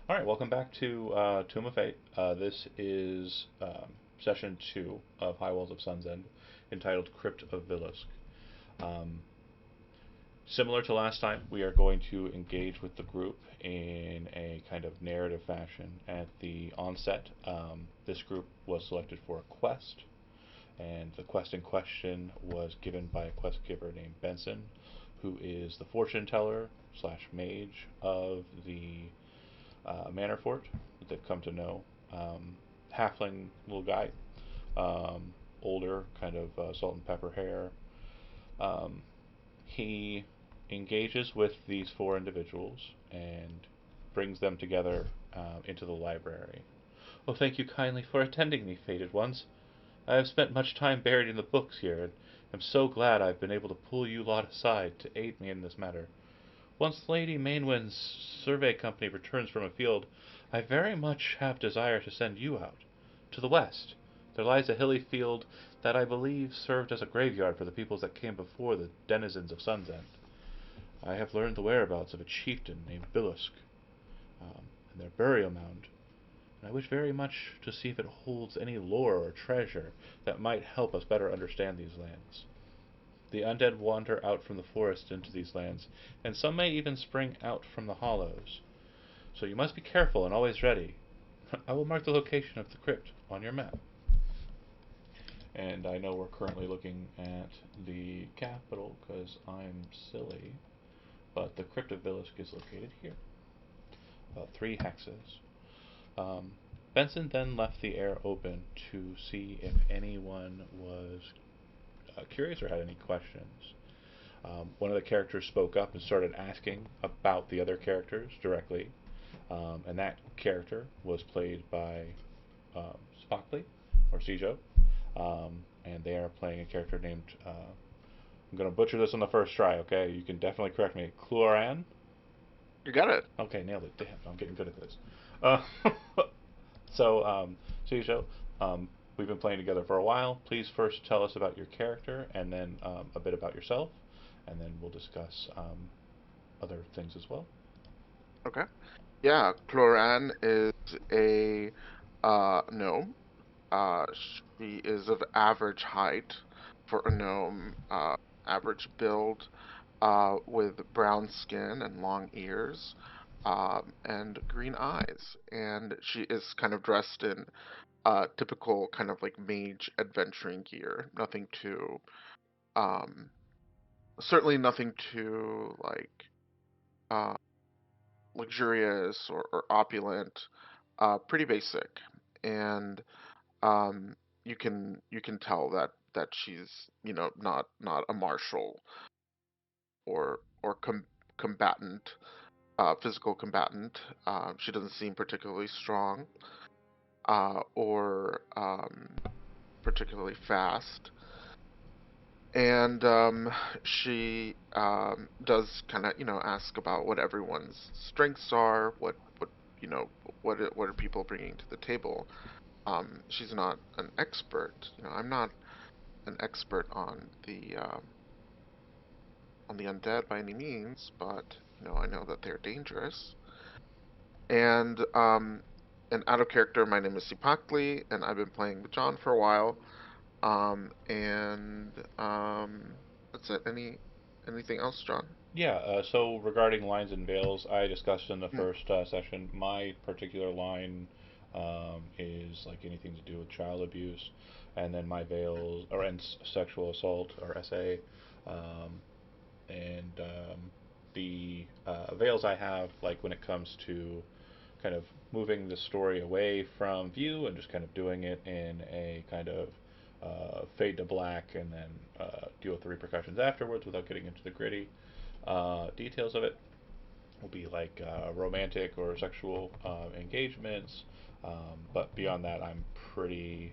All right, welcome back to Tomb of Fate. This is session 2 of High Walls of Sunsend, entitled Crypt of Vilusk. Um, Similar to last time, we are going to engage with the group in a kind of narrative fashion. At the onset, this group was selected for a quest, and the quest in question was given by a quest giver named Benson, who is the fortune teller slash mage of the manor fort that they've come to know. Halfling little guy, older, kind of salt and pepper hair. He engages with these four individuals and brings them together into the library. Oh, thank you kindly for attending me, fated ones. I have spent much time buried in the books here, and am so glad I've been able to pull you lot aside to aid me in this matter. Once Lady Mainwind's survey company returns from a field, I very much have desire to send you out. To the west, there lies a hilly field that I believe served as a graveyard for the peoples that came before the denizens of Sunsend. I have learned the whereabouts of a chieftain named Vilusk, and their burial mound, and I wish very much to see if it holds any lore or treasure that might help us better understand these lands. The undead wander out from the forest into these lands, and some may even spring out from the hollows. So you must be careful and always ready. I will mark the location of the crypt on your map. And I know we're currently looking at the capital because I'm silly, but the crypt of Vilusk is located here. 3 hexes. Um, Benson then left the air open to see if anyone was curious or had any questions. One of the characters spoke up and started asking about the other characters directly, and that character was played by Spockley or Sijo, and they are playing a character named. I'm gonna butcher this on the first try. Okay, you can definitely correct me. Chloran. You got it. Okay, nailed it. Damn, I'm getting good at this. Uh, so, Sijo, we've been playing together for a while. Please first tell us about your character, and then a bit about yourself, and then we'll discuss other things as well. Okay. Yeah, Cloran is a gnome. She is of average height for a gnome, average build, with brown skin and long ears, and green eyes. And she is kind of dressed in typical kind of like mage adventuring gear. Nothing too, um, certainly nothing too like uh, luxurious or opulent, pretty basic, and um, you can tell that she's not a martial or combatant, physical combatant. She doesn't seem particularly strong or particularly fast. And she does kind of ask about what everyone's strengths are, what you know what are people bringing to the table. She's not an expert. I'm not an expert on the undead by any means, but I know that they're dangerous. And out of character, my name is Sipakli, and I've been playing with John for a while. And that's it. Anything else, John? Yeah, so regarding lines and veils, I discussed in the Mm, first session, my particular line is like anything to do with child abuse, and then my veils, or and sexual assault, or SA, um, and the veils I have, like when it comes to kind of moving the story away from view and just kind of doing it in a kind of fade to black and then deal with the repercussions afterwards without getting into the gritty details of it will be like romantic or sexual engagements. But beyond that, I'm pretty,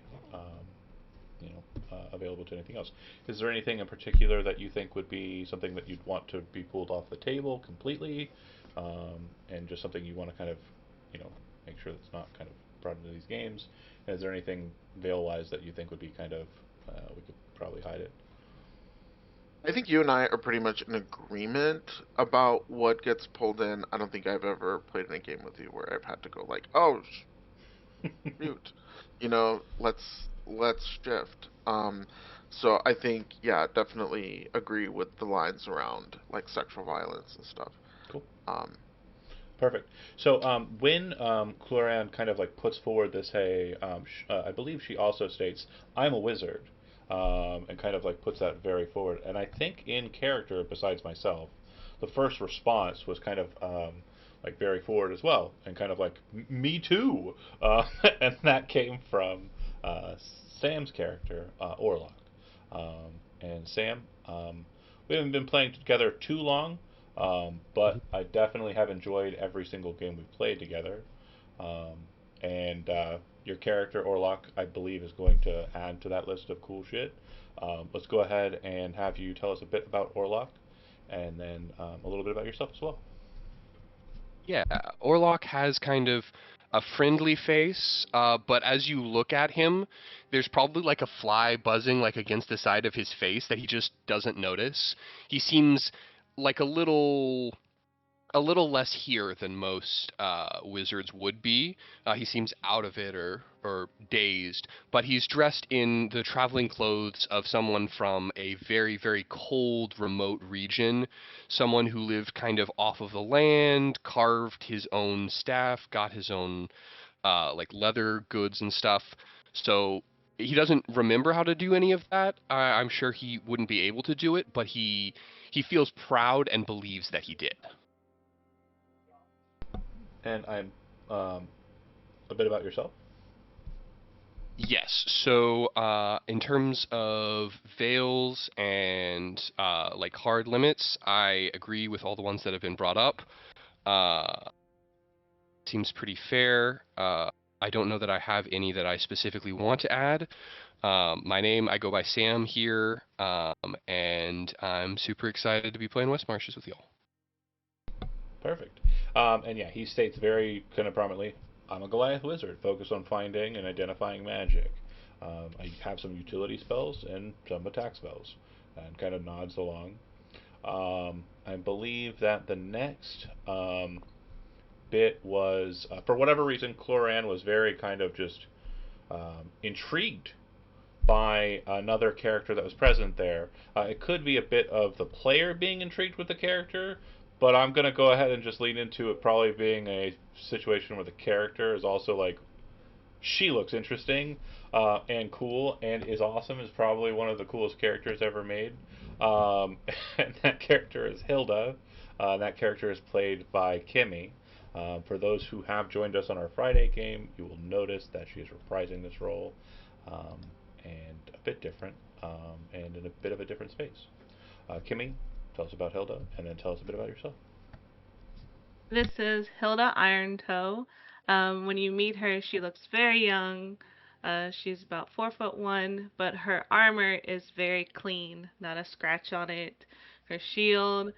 available to anything else. Is there anything in particular that you think would be something that you'd want to be pulled off the table completely, and just something you want to kind of, you know, make sure that's not kind of brought into these games? And is there anything veil-wise that you think would be kind of, we could probably hide it? I think you and I are pretty much in agreement about what gets pulled in. I don't think I've ever played in a game with you where I've had to go like, oh shoot, let's shift. So I think yeah, definitely agree with the lines around like sexual violence and stuff. Cool. Um, Perfect. So when Cloran kind of like puts forward this, hey, I believe she also states, "I'm a wizard," and kind of like puts that very forward. And I think in character, besides myself, the first response was kind of like very forward as well, and kind of like, "Me too," and that came from uh, Sam's character, Orlok. And Sam, we haven't been playing together too long, but I definitely have enjoyed every single game we've played together. Um, and your character, Orlok, I believe, is going to add to that list of cool shit. Let's go ahead and have you tell us a bit about Orlok, and then a little bit about yourself as well. Yeah, Orlok has kind of a friendly face, but as you look at him, there's probably like a fly buzzing like against the side of his face that he just doesn't notice. He seems like a little less here than most wizards would be. He seems out of it or dazed, but he's dressed in the traveling clothes of someone from a very, very cold, remote region. Someone who lived kind of off of the land, carved his own staff, got his own like leather goods and stuff. So he doesn't remember how to do any of that. I'm sure he wouldn't be able to do it, but he feels proud and believes that he did. And I'm a bit about yourself. Yes. So, in terms of veils and like hard limits, I agree with all the ones that have been brought up. Uh, Seems pretty fair. I don't know that I have any that I specifically want to add. My name, I go by Sam here, and I'm super excited to be playing West Marshes with y'all. Perfect. And yeah, he states very kind of prominently, I'm a Goliath wizard, focused on finding and identifying magic. I have some utility spells and some attack spells, and kind of nods along. I believe that the next bit was, for whatever reason, Cloran was very kind of just intrigued by another character that was present there. It could be a bit of the player being intrigued with the character, but I'm going to go ahead and just lean into it probably being a situation where the character is also like, she looks interesting and cool and is awesome, is probably one of the coolest characters ever made. And that character is Hilda. That character is played by Kimmy. For those who have joined us on our Friday game, you will notice that she is reprising this role um, and a bit different and in a bit of a different space. Kimmy, tell us about Hilda and then tell us a bit about yourself. This is Hilda Irontoe. When you meet her, she looks very young. She's about 4'1", but her armor is very clean, not a scratch on it. Her shield,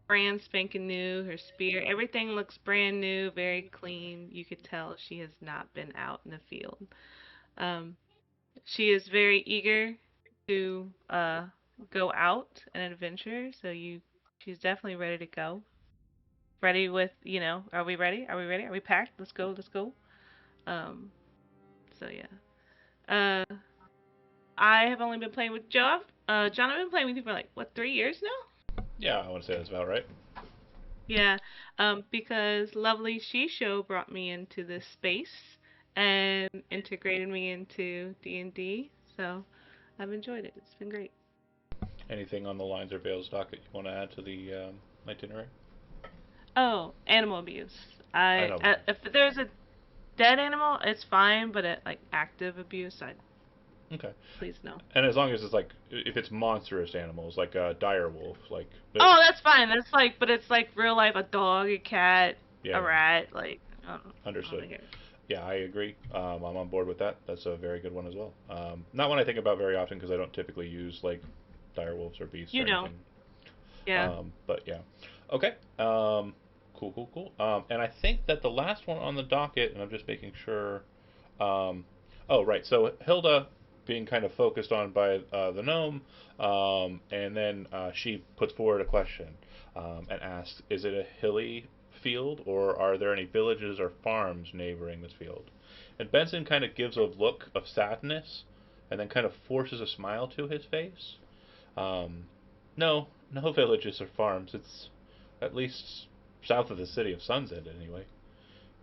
brand spanking new. Her spear, everything looks brand new, very clean. You could tell she has not been out in the field. Um, she is very eager to go out and adventure, so she's definitely ready to go. Ready with, are we ready? Are we ready? Are we packed? Let's go, let's go. Um, so yeah. Uh, I have only been playing with Joe. John, I've been playing with you for like, what, 3 years now? Yeah, I want to say that's about right. Yeah, because lovely She Show brought me into this space and integrated me into D&D. So I've enjoyed it. It's been great. Anything on the lines or Vales docket you want to add to the itinerary? Oh, animal abuse. I know. If there's a dead animal, it's fine, but like active abuse, I Okay. please no. And as long as it's like, if it's monstrous animals, like a dire wolf, like, Oh, that's fine. That's like, but it's like real life, a dog, a cat, yeah, a yeah, rat. Like, I don't understood. think Yeah, I agree. I'm on board with that. That's a very good one as well. Not one I think about very often because I don't typically use like dire wolves or beasts or you know. anything. Yeah. But yeah, okay. Cool, cool, cool. And I think that the last one on the docket, and I'm just making sure. Um, oh, right. So Hilda being kind of focused on by the gnome, and then she puts forward a question and asks, "Is it a hilly field, or are there any villages or farms neighboring this field?" And Benson kind of gives a look of sadness, and then kind of forces a smile to his face. Um, no, no villages or farms. It's at least south of the city of Sunsend, anyway.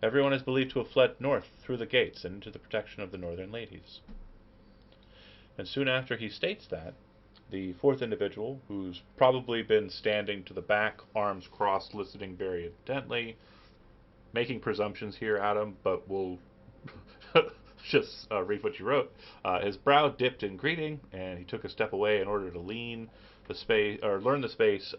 Everyone is believed to have fled north through the gates and into the protection of the northern ladies. And soon after he states that, the fourth individual, who's probably been standing to the back, arms crossed, listening very intently, making presumptions here, Adam, but we'll just read what you wrote. His brow dipped in greeting, and he took a step away in order to lean the space, or learn the space,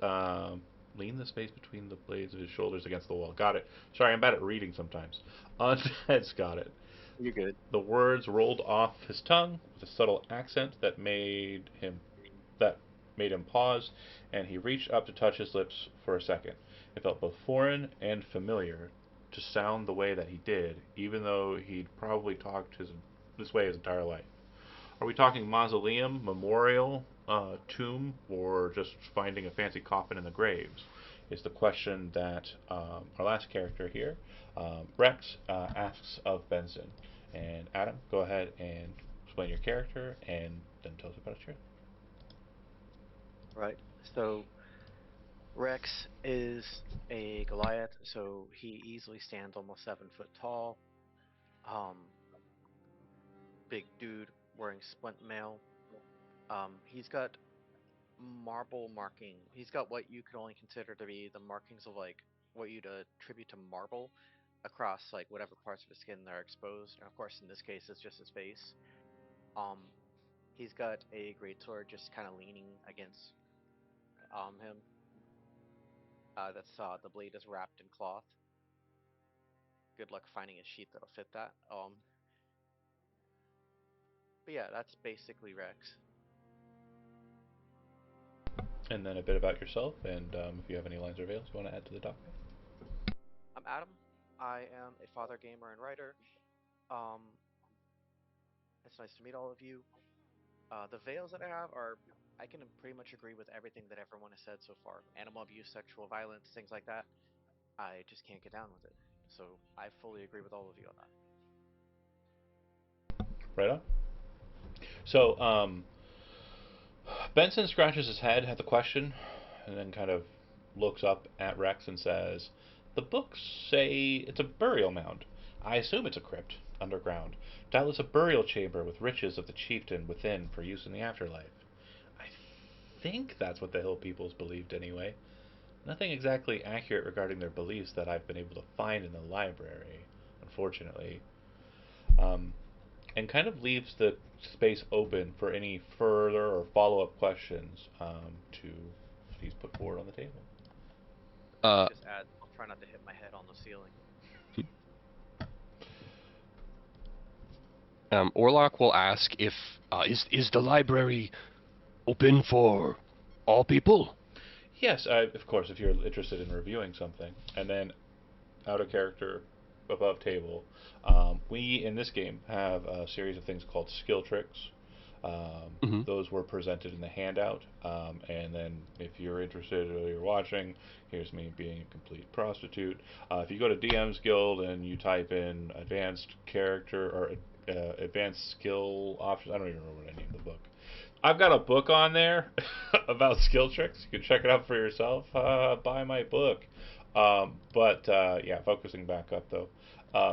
lean the space between the blades of his shoulders against the wall. Got it. Sorry, I'm bad at reading sometimes. Undead's got it. You're good. The words rolled off his tongue with a subtle accent that made him pause, and he reached up to touch his lips for a second. It felt both foreign and familiar to sound the way that he did, even though he'd probably talked this way his entire life. Are we talking mausoleum, memorial, tomb, or just finding a fancy coffin in the graves? Is the question that our last character here, Rex, asks of Benson. And Adam, go ahead and explain your character, and then tell us about it. Right. So Rex is a Goliath, so he easily stands almost 7 foot tall. Um, Big dude wearing splint mail. He's got marble marking. He's got what you could only consider to be the markings of like what you'd attribute to marble across like whatever parts of his skin that are exposed. And of course, in this case, it's just his face. Um, he's got a greatsword just kind of leaning against him. The blade is wrapped in cloth. Good luck finding a sheet that'll fit that. But yeah, that's basically Rex. And then a bit about yourself, and if you have any lines or veils you want to add to the document. I'm Adam. I am a father gamer and writer. Um, it's nice to meet all of you. The veils that I have are, I can pretty much agree with everything that everyone has said so far. Animal abuse, sexual violence, things like that. I just can't get down with it. So I fully agree with all of you on that. Right on. So, Benson scratches his head at the question, and then kind of looks up at Rex and says, "The books say it's a burial mound. I assume it's a crypt, underground. Doubtless a burial chamber with riches of the chieftain within for use in the afterlife. I think that's what the Hill Peoples believed anyway. Nothing exactly accurate regarding their beliefs that I've been able to find in the library, unfortunately. Um, and kind of leaves the space open for any further or follow-up questions to please put forward on the table. Just add, I'll try not to hit my head on the ceiling. Orlok will ask if is the library open for all people? Yes, of course, if you're interested in reviewing something. And then, out of character, above table, we, in this game, have a series of things called skill tricks. Mm-hmm. Those were presented in the handout. And then, if you're interested or you're watching, here's me being a complete prostitute. If you go to DM's Guild and you type in advanced character or advanced skill options, I don't even remember what I named the book. I've got a book on there about skill tricks. You can check it out for yourself. Buy my book. Yeah, focusing back up though.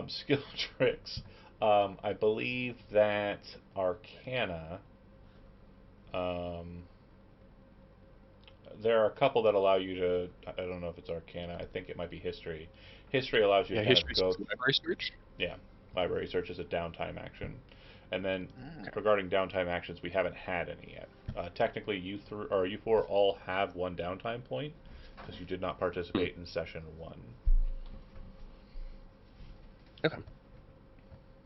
Skill tricks. I believe that Arcana. There are a couple that allow you to. I don't know if it's Arcana. I think it might be History. History allows you to kind History of go. library search. Yeah, library search is a downtime action. And then Mm. regarding downtime actions, we haven't had any yet. Technically, you four all have one downtime point because you did not participate in session one. Okay.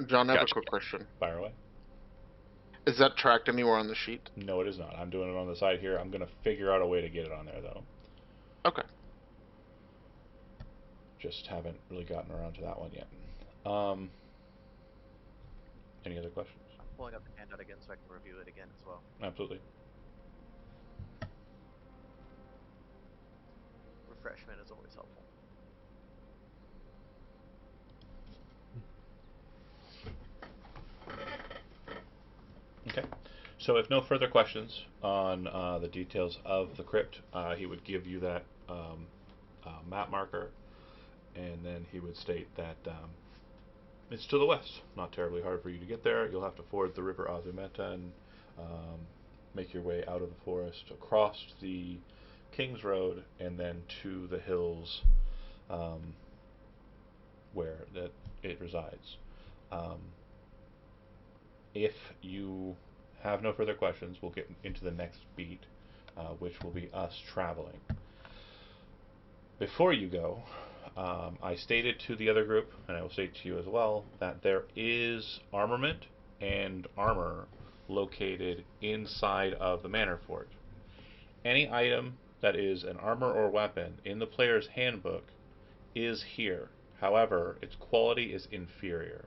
John, I have Gotcha. a quick question. Fire away. Is that tracked anywhere on the sheet? No, it is not. I'm doing it on the side here. I'm gonna figure out a way to get it on there though. Okay. Just haven't really gotten around to that one yet. Any other questions? pulling up the handout again so I can review it again as well. Absolutely. Refreshment is always helpful. Okay. So if no further questions on the details of the crypt, he would give you that map marker, and then he would state that it's to the west. Not terribly hard for you to get there. You'll have to ford the river Azumeta and make your way out of the forest, across the King's Road, and then to the hills where that it resides. Um, if you have no further questions, we'll get into the next beat, which will be us traveling. Before you go, I stated to the other group, and I will state to you as well, that there is armament and armor located inside of the Manor Fort. Any item that is an armor or weapon in the player's handbook is here. However, its quality is inferior.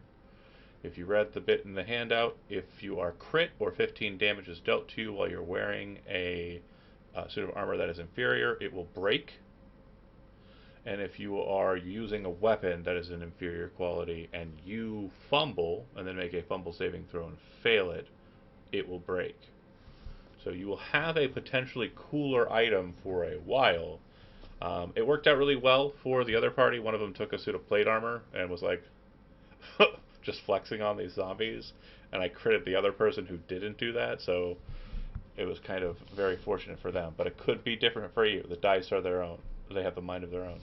If you read the bit in the handout, if you are crit or 15 damage is dealt to you while you're wearing a suit of armor that is inferior, it will break. And if you are using a weapon that is an inferior quality and you fumble and then make a fumble saving throw and fail it, it will break. So you will have a potentially cooler item for a while. It worked out really well for the other party. One of them took a suit of plate armor and was like just flexing on these zombies, and I critted the other person who didn't do that, so it was kind of very fortunate for them. But it could be different for you. The dice are their own. They have a mind of their own.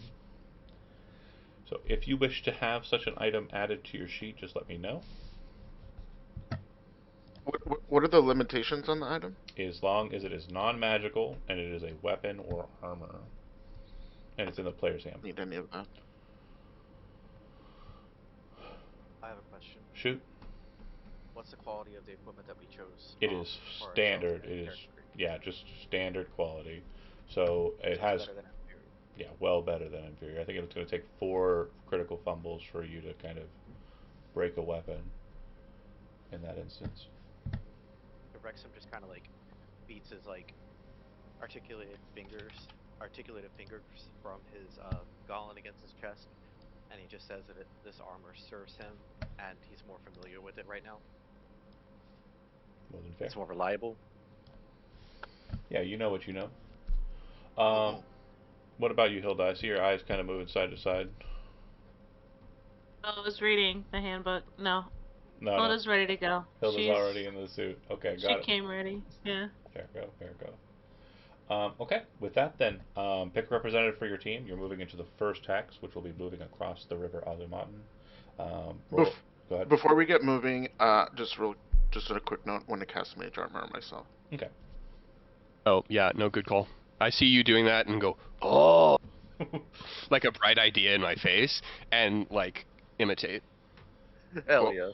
So if you wish to have such an item added to your sheet, just let me know. What are the limitations on the item? As long as it is non-magical and it is a weapon or armor, and it's in the player's hand. Need any of that? I have a question. Shoot. What's the quality of the equipment that we chose? It is for ourselves standard. and It is, character creation? yeah, just standard quality. So it So it's has, better than inferior. yeah, well better than inferior. I think it's going to take 4 critical fumbles for you to kind of break a weapon in that instance. The Wrexham just kind of like beats his like articulated fingers, from his Goblin against his chest, and he just says that this armor serves him, and he's more familiar with it right now. More than fair. It's more reliable. Yeah, you know what you know. What about you, Hilda? I see your eyes kind of moving side to side. I was reading the handbook. No, No, Hilda's ready to go. Hilda's already in the suit. Okay, got She it. came ready. Yeah. Fair go, fair go. Okay, with that then, pick a representative for your team. You're moving into the first hex, which will be moving across the river Azumaten. Go ahead. Before we get moving, just a quick note: when to cast mage armor on myself. Okay. Oh, yeah, no, good call. I see you doing that and go, oh, like a bright idea in my face, and, like, imitate. Hell Well, yes.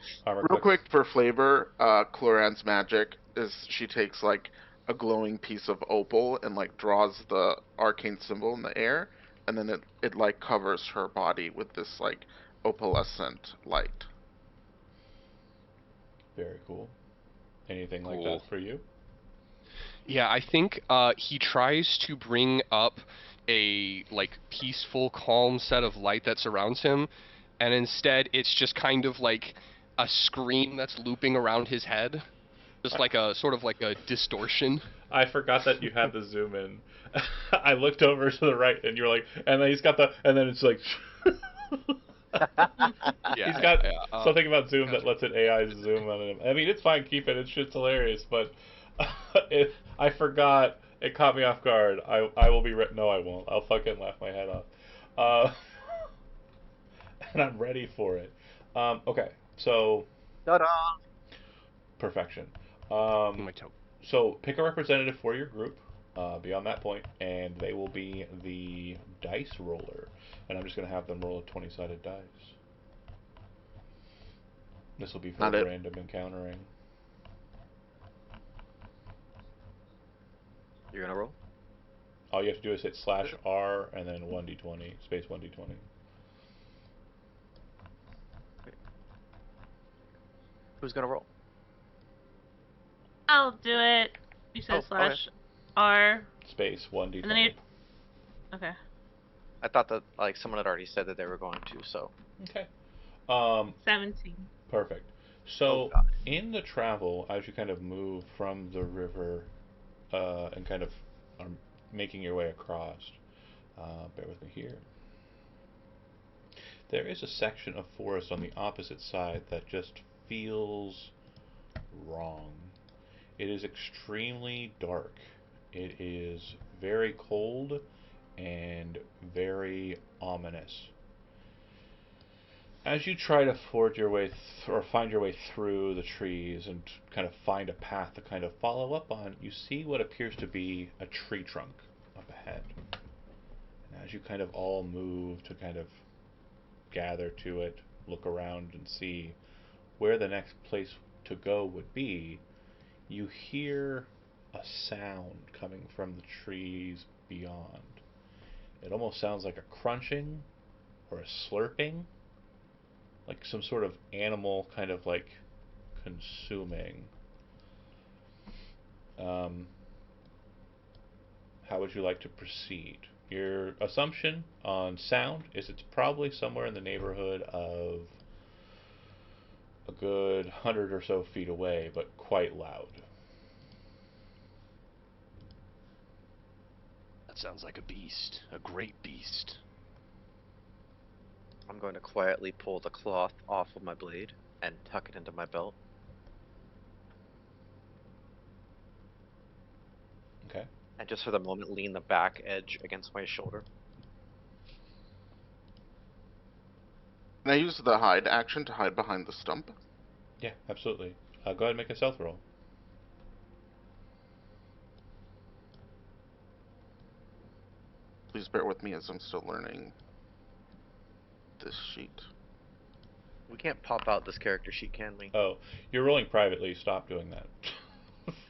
Real quick for flavor, Cloran's magic is she takes like a glowing piece of opal and like draws the arcane symbol in the air, and then it like covers her body with this like opalescent light. Very cool. Anything like Cool. that for you? Yeah, I think he tries to bring up a like peaceful, calm set of light that surrounds him, and instead it's just kind of like a scream that's looping around his head, just like a sort of like a distortion. I forgot that you had the zoom in. I looked over to the right, and you're like, and then he's got the, and then it's like. Yeah, He's got yeah, something about Zoom that lets it AI zoom on him. I mean, it's fine, keep it. It's shit's hilarious, but I forgot. It caught me off guard. I will be no, I won't. I'll fucking laugh my head off. And I'm ready for it. Okay, so Ta-da! perfection. my toe. So pick a representative for your group. Beyond that point, and they will be the dice roller. And I'm just going to have them roll a 20-sided dice. This will be for random encountering. You're gonna roll? All you have to do is hit /R and then 1d20, space 1d20. Who's gonna roll? I'll do it. You Oh, said okay. slash R, Space and then you. 1d20. Okay. I thought that like someone had already said that they were going to. So. Okay. Um, 17. Perfect. Oh So God. in the travel, as you kind of move from the river and kind of are making your way across, bear with me here. There is a section of forest on the opposite side that just feels wrong. It is extremely dark. It is very cold and very ominous. As you try to forge your way or find your way through the trees and kind of find a path to kind of follow up on, you see what appears to be a tree trunk up ahead. And as you kind of all move to kind of gather to it, look around and see where the next place to go would be, you hear a sound coming from the trees beyond. It almost sounds like a crunching or a slurping, like some sort of animal kind of like consuming. Um, how would you like to proceed? Your assumption on sound is it's probably somewhere in the neighborhood of a good 100 or so feet away, but quite loud. That sounds like a beast, a great beast. I'm going to quietly pull the cloth off of my blade and tuck it into my belt. Okay. And just for the moment, lean the back edge against my shoulder. Can I use the hide action to hide behind the stump? Yeah, absolutely. Go ahead and make a stealth roll. Please bear with me as I'm still learning this sheet. We can't pop out this character sheet, can we? Oh, you're rolling privately. Stop doing that.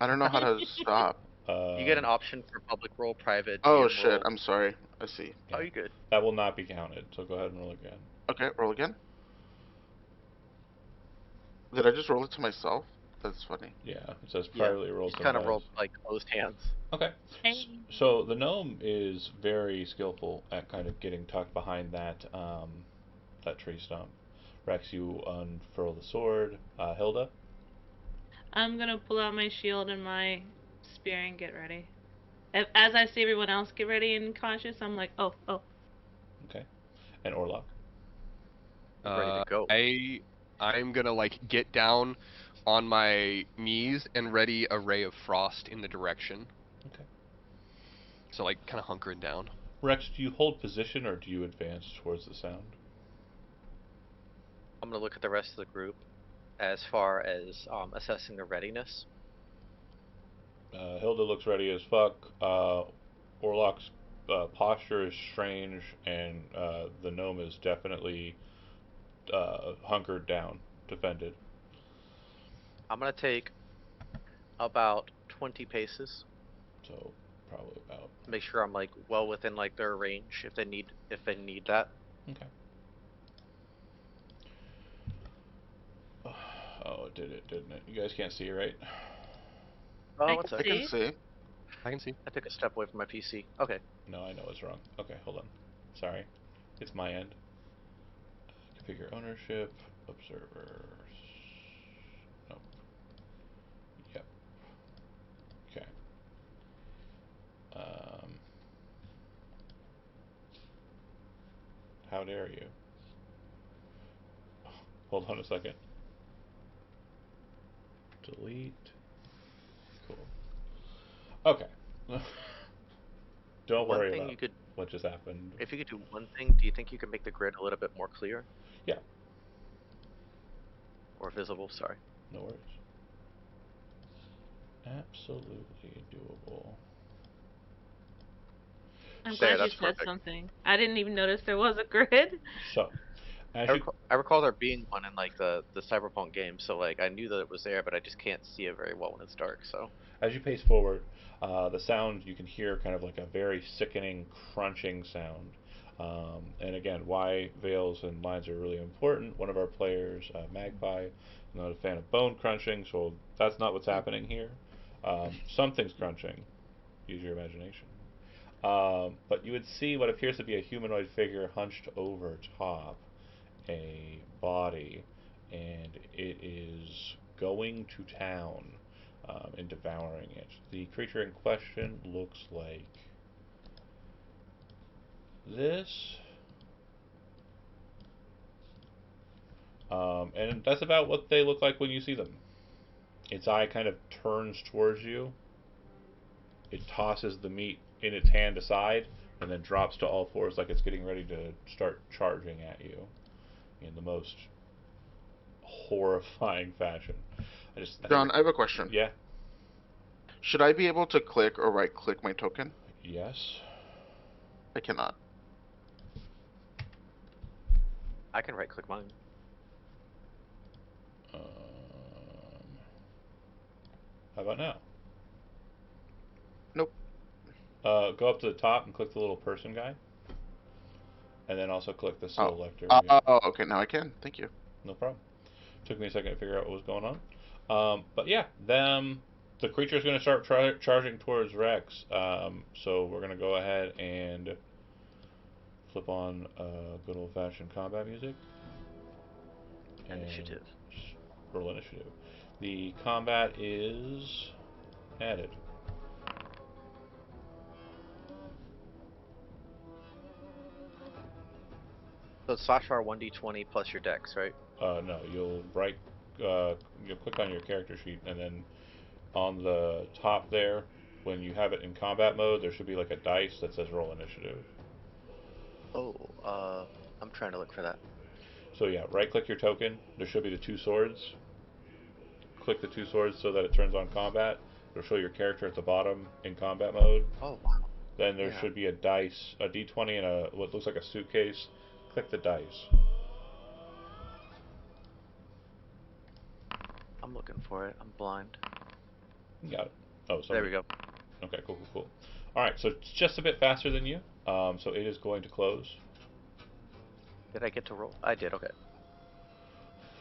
I don't know how to stop. You get an Um, option for public roll, private, Oh DM shit, roll. I'm sorry. I see. Oh, yeah, you good. that will not be counted. So go ahead and roll again. Okay, roll again. Did I just roll it to myself? That's funny. Yeah, it says Yeah. privately roll Just some kind of dice. roll like closed hands. Okay. Hey. So the gnome is very skillful at kind of getting tucked behind that tree stump. Rex, you unfurl the sword. Hilda. I'm gonna pull out my shield and my spear and get ready. As I see everyone else get ready and cautious, I'm like, oh, oh. Okay. And Orlok. Ready to go. I'm gonna like get down on my knees and ready a ray of frost in the direction. Okay. So like kind of hunkering down. Rex, do you hold position or do you advance towards the sound? I'm gonna look at the rest of the group as far as assessing their readiness. Hilda looks ready as fuck. Orlok's posture is strange, and the gnome is definitely hunkered down, defended. I'm gonna take about 20 paces So probably about. to make sure I'm like well within like their range if they need that. Okay. Oh, it did it, didn't it? You guys can't see, right? Oh, I one can I sec. can see. see. I can see. I took a step away from my PC. Okay. No, I know it's wrong. Okay, hold on. Sorry. It's my end. Configure ownership. Observers. Nope. Yep. Okay. Um, how dare you? Hold on a second. Delete. Cool. Okay. Don't One worry thing about you could, what just happened. if you could do one thing, do you think you could make the grid a little bit more clear Yeah, or visible? Sorry. no worries. Absolutely doable. I'm There, glad you that's said perfect. something. I didn't even notice there was a grid. So, as you I recall there being one in like the Cyberpunk game, so like I knew that it was there, but I just can't see it very well when it's dark. So as you pace forward, the sound you can hear kind of like a very sickening crunching sound. And again, why veils and lines are really important. One of our players, Magpie, is not a fan of bone crunching, so that's not what's happening here. Something's crunching. Use your imagination. But you would see what appears to be a humanoid figure hunched over top a body, and it is going to town and devouring it. The creature in question looks like this. And that's about what they look like when you see them. Its eye kind of turns towards you. It tosses the meat in its hand aside and then drops to all fours like it's getting ready to start charging at you in the most horrifying fashion. John, I have a question. Yeah. Should I be able to click or right-click my token? Yes. I cannot. I can right-click mine. How about now? Nope. Go up to the top and click the little person guy. And then also click the selector. Oh, okay, now I can. Thank you. No problem. Took me a second to figure out what was going on. But yeah, the creature is going to start charging towards Rex. So we're going to go ahead and flip on good old-fashioned combat music. Initiative. Roll initiative. The combat is added. So it's /R 1d20 plus your dex, right? No, you'll click on your character sheet, and then on the top there, when you have it in combat mode, there should be like a dice that says roll initiative. Oh, I'm trying to look for that. So yeah, right-click your token. There should be the two swords. Click the two swords so that it turns on combat. It'll show your character at the bottom in combat mode. Oh, wow. Then there should be a dice, a d20, and what looks like a suitcase. Click the dice. I'm looking for it. I'm blind. You got it. Oh, There we go. Okay, cool. Alright, so it's just a bit faster than you. So it is going to close. Did I get to roll? I did, okay.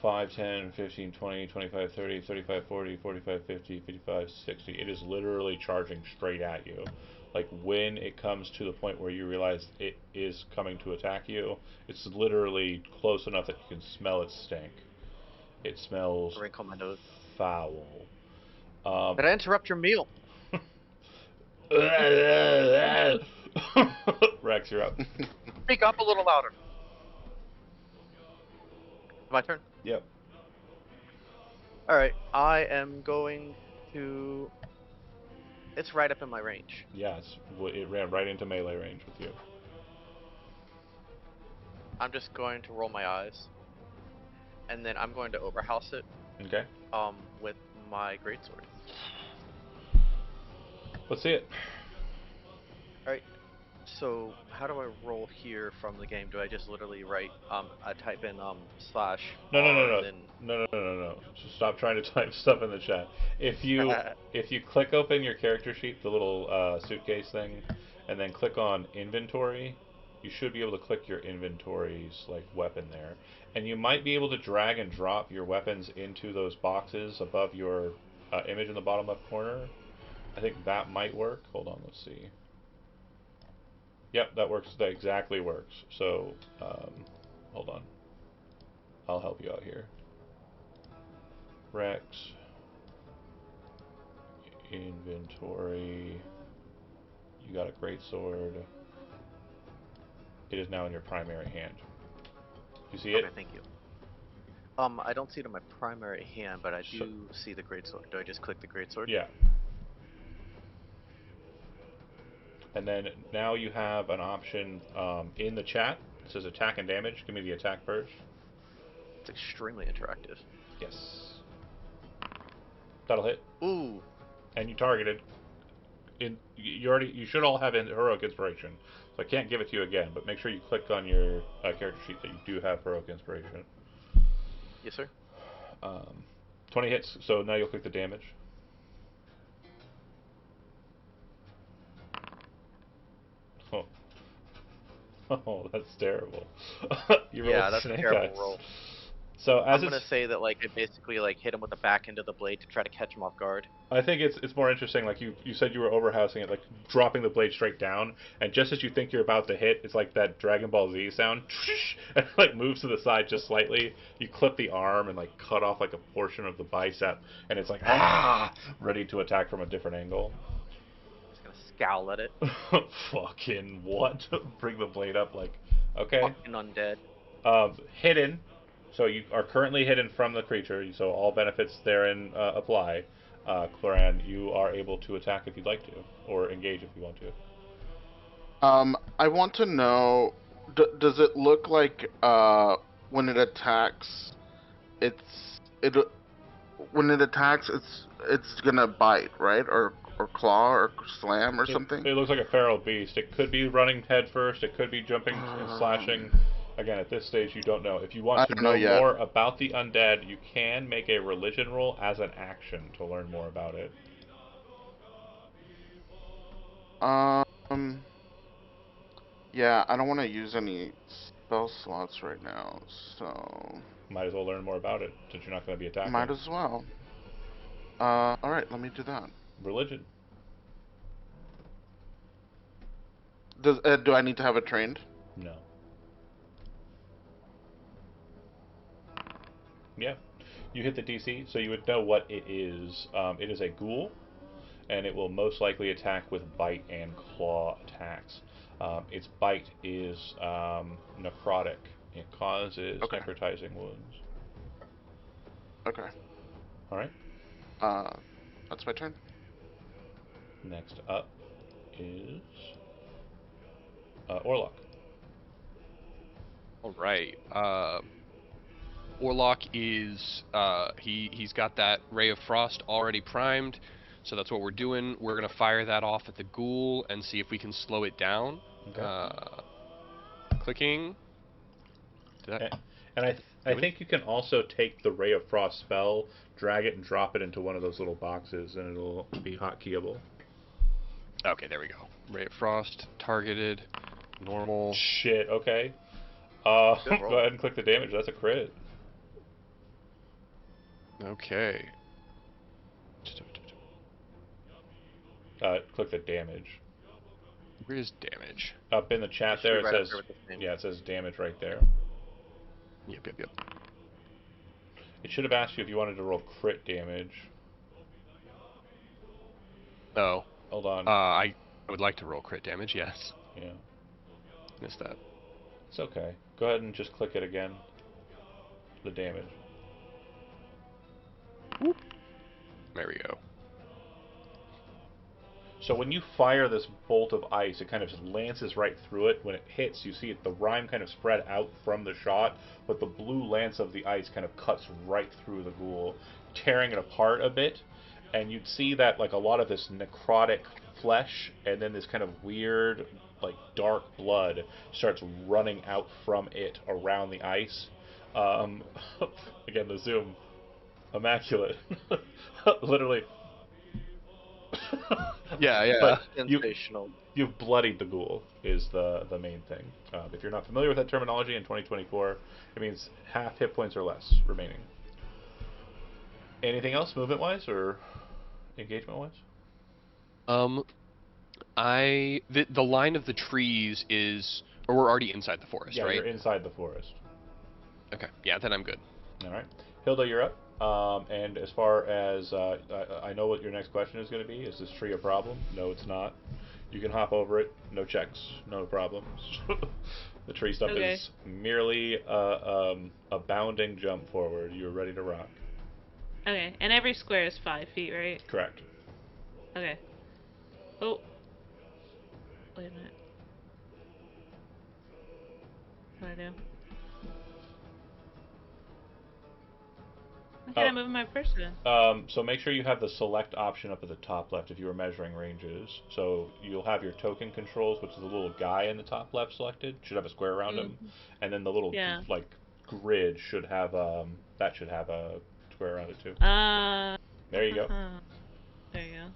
5, 10, 15, 20, 25, 30, 35, 40, 45, 50, 55, 60. It is literally charging straight at you. Like, when it comes to the point where you realize it is coming to attack you, it's literally close enough that you can smell its stink. It smells Wrinkle my nose. foul. Did I interrupt your meal? Rex, you're up. Speak up a little louder. My turn? Yep. Alright, I am going to... It's right up in my range. Yeah, it ran right into melee range with you. I'm just going to roll my eyes. And then I'm going to overhouse it. Okay. With my greatsword. Let's see it. Alright. So how do I roll here from the game? Do I just literally write I type in slash No. R and then No. So stop trying to type stuff in the chat. If you click open your character sheet, the little suitcase thing, and then click on inventory, you should be able to click your inventory's like weapon there, and you might be able to drag and drop your weapons into those boxes above your image in the bottom left corner. I think that might work. Hold on, let's see. Yep, that works. That exactly works. So, hold on. I'll help you out here. Rex. Inventory. You got a great sword. It is now in your primary hand. You see it? Okay, thank you. I don't see it in my primary hand, but I do see the greatsword. Do I just click the greatsword? Yeah. And then now you have an option in the chat. It says attack and damage. Give me the attack first. It's extremely interactive. Yes. That'll hit. Ooh. And you targeted. You should all have heroic inspiration. So I can't give it to you again, but make sure you click on your character sheet that you do have heroic inspiration. Yes, sir. 20 hits. So now you'll click the damage. Oh. Oh, that's terrible. Yeah, that's a terrible roll. So as I'm gonna it's, say that like I basically like hit him with the back end of the blade to try to catch him off guard. I think it's more interesting. Like you said, you were overhousing it, like dropping the blade straight down, and just as you think you're about to hit, it's like that Dragon Ball Z sound, and it, like moves to the side just slightly. You clip the arm and like cut off like a portion of the bicep, and it's like ready to attack from a different angle. Just gonna scowl at it. Fucking what? Bring the blade up, like okay. Fucking undead. Hidden. So you are currently hidden from the creature, so all benefits therein apply. Cloran, you are able to attack if you'd like to, or engage if you want to. I want to know, does it look like when it attacks, it when it attacks, it's gonna bite, right? Or claw or slam or something? It looks like a feral beast. It could be running head first. It could be jumping and slashing. Again, at this stage, you don't know. If you want I to don't know know yet. more about the undead, you can make a religion roll as an action to learn more about it. Um, yeah, I don't want to use any spell slots right now, so Might as well learn more about it since you're not going to be attacking. might as well. All right, let me do that. Religion. Do I need to have it trained? No. Yeah. You hit the DC, so you would know what it is. It is a ghoul, and it will most likely attack with bite and claw attacks. Its bite is necrotic. It causes Okay. necrotizing wounds. Okay. All right. That's my turn. Next up is Orlok. All right. Orlok is he's got that ray of frost already primed, so that's what we're doing. We're gonna fire that off at the ghoul and see if we can slow it down. Okay. Clicking. Did that And I think you can also take the Ray of Frost spell, drag it, and drop it into one of those little boxes, and it'll be hotkeyable. Okay, there we go. Ray of frost targeted. Normal. Shit. Okay. Good roll. Go ahead and click the damage. That's a crit. Okay. Click the damage. Where's damage? Up in the chat It should there, be it right up says there with the name. yeah, it says damage right there. Yep. It should have asked you if you wanted to roll crit damage. Oh. Hold on. I would like to roll crit damage. Yes. Yeah. Missed that. It's okay. Go ahead and just click it again. The damage. There we go. So when you fire this bolt of ice, it kind of just lances right through it. When it hits, you see it, the rime kind of spread out from the shot, but the blue lance of the ice kind of cuts right through the ghoul, tearing it apart a bit. And you'd see that like a lot of this necrotic flesh, and then this kind of weird, like dark blood starts running out from it around the ice. Again, the zoom, immaculate, literally. Yeah. But Sensational. you've bloodied the ghoul is the main thing. If you're not familiar with that terminology in 2024, it means half hit points or less remaining. Anything else movement-wise or engagement-wise? The line of the trees is, or we're already inside the forest, Yeah, right? you're inside the forest. Okay. Yeah, then I'm good. All right. Hilda, you're up. And as far as I know what your next question is going to be. Is this tree a problem? No, it's not. You can hop over it. No checks. No problems. The tree stuff Okay. is merely a bounding jump forward. You're ready to rock. Okay, and every square is 5 feet, right? Correct. Okay. Oh. Wait a minute. What do I do? Why can't I move my person? So make sure you have the select option up at the top left if you were measuring ranges. So you'll have your token controls, which is the little guy in the top left selected. Should have a square around him, and then the little Yeah. like grid should have that should have a square around it too. There you go. There you go.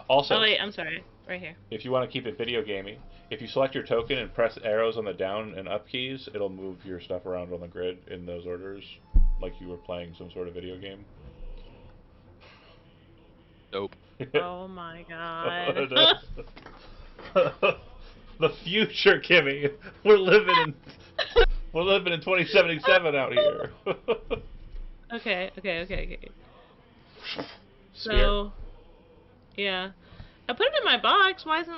Also, Oh wait, I'm sorry. Right here. if you want to keep it video gamey, if you select your token and press arrows on the down and up keys, it'll move your stuff around on the grid in those orders. like you were playing some sort of video game. Nope. Oh my god. The future, Kimmy. We're living in 2077 out here. Okay. Spear. So, yeah. I put it in my box. Why isn't...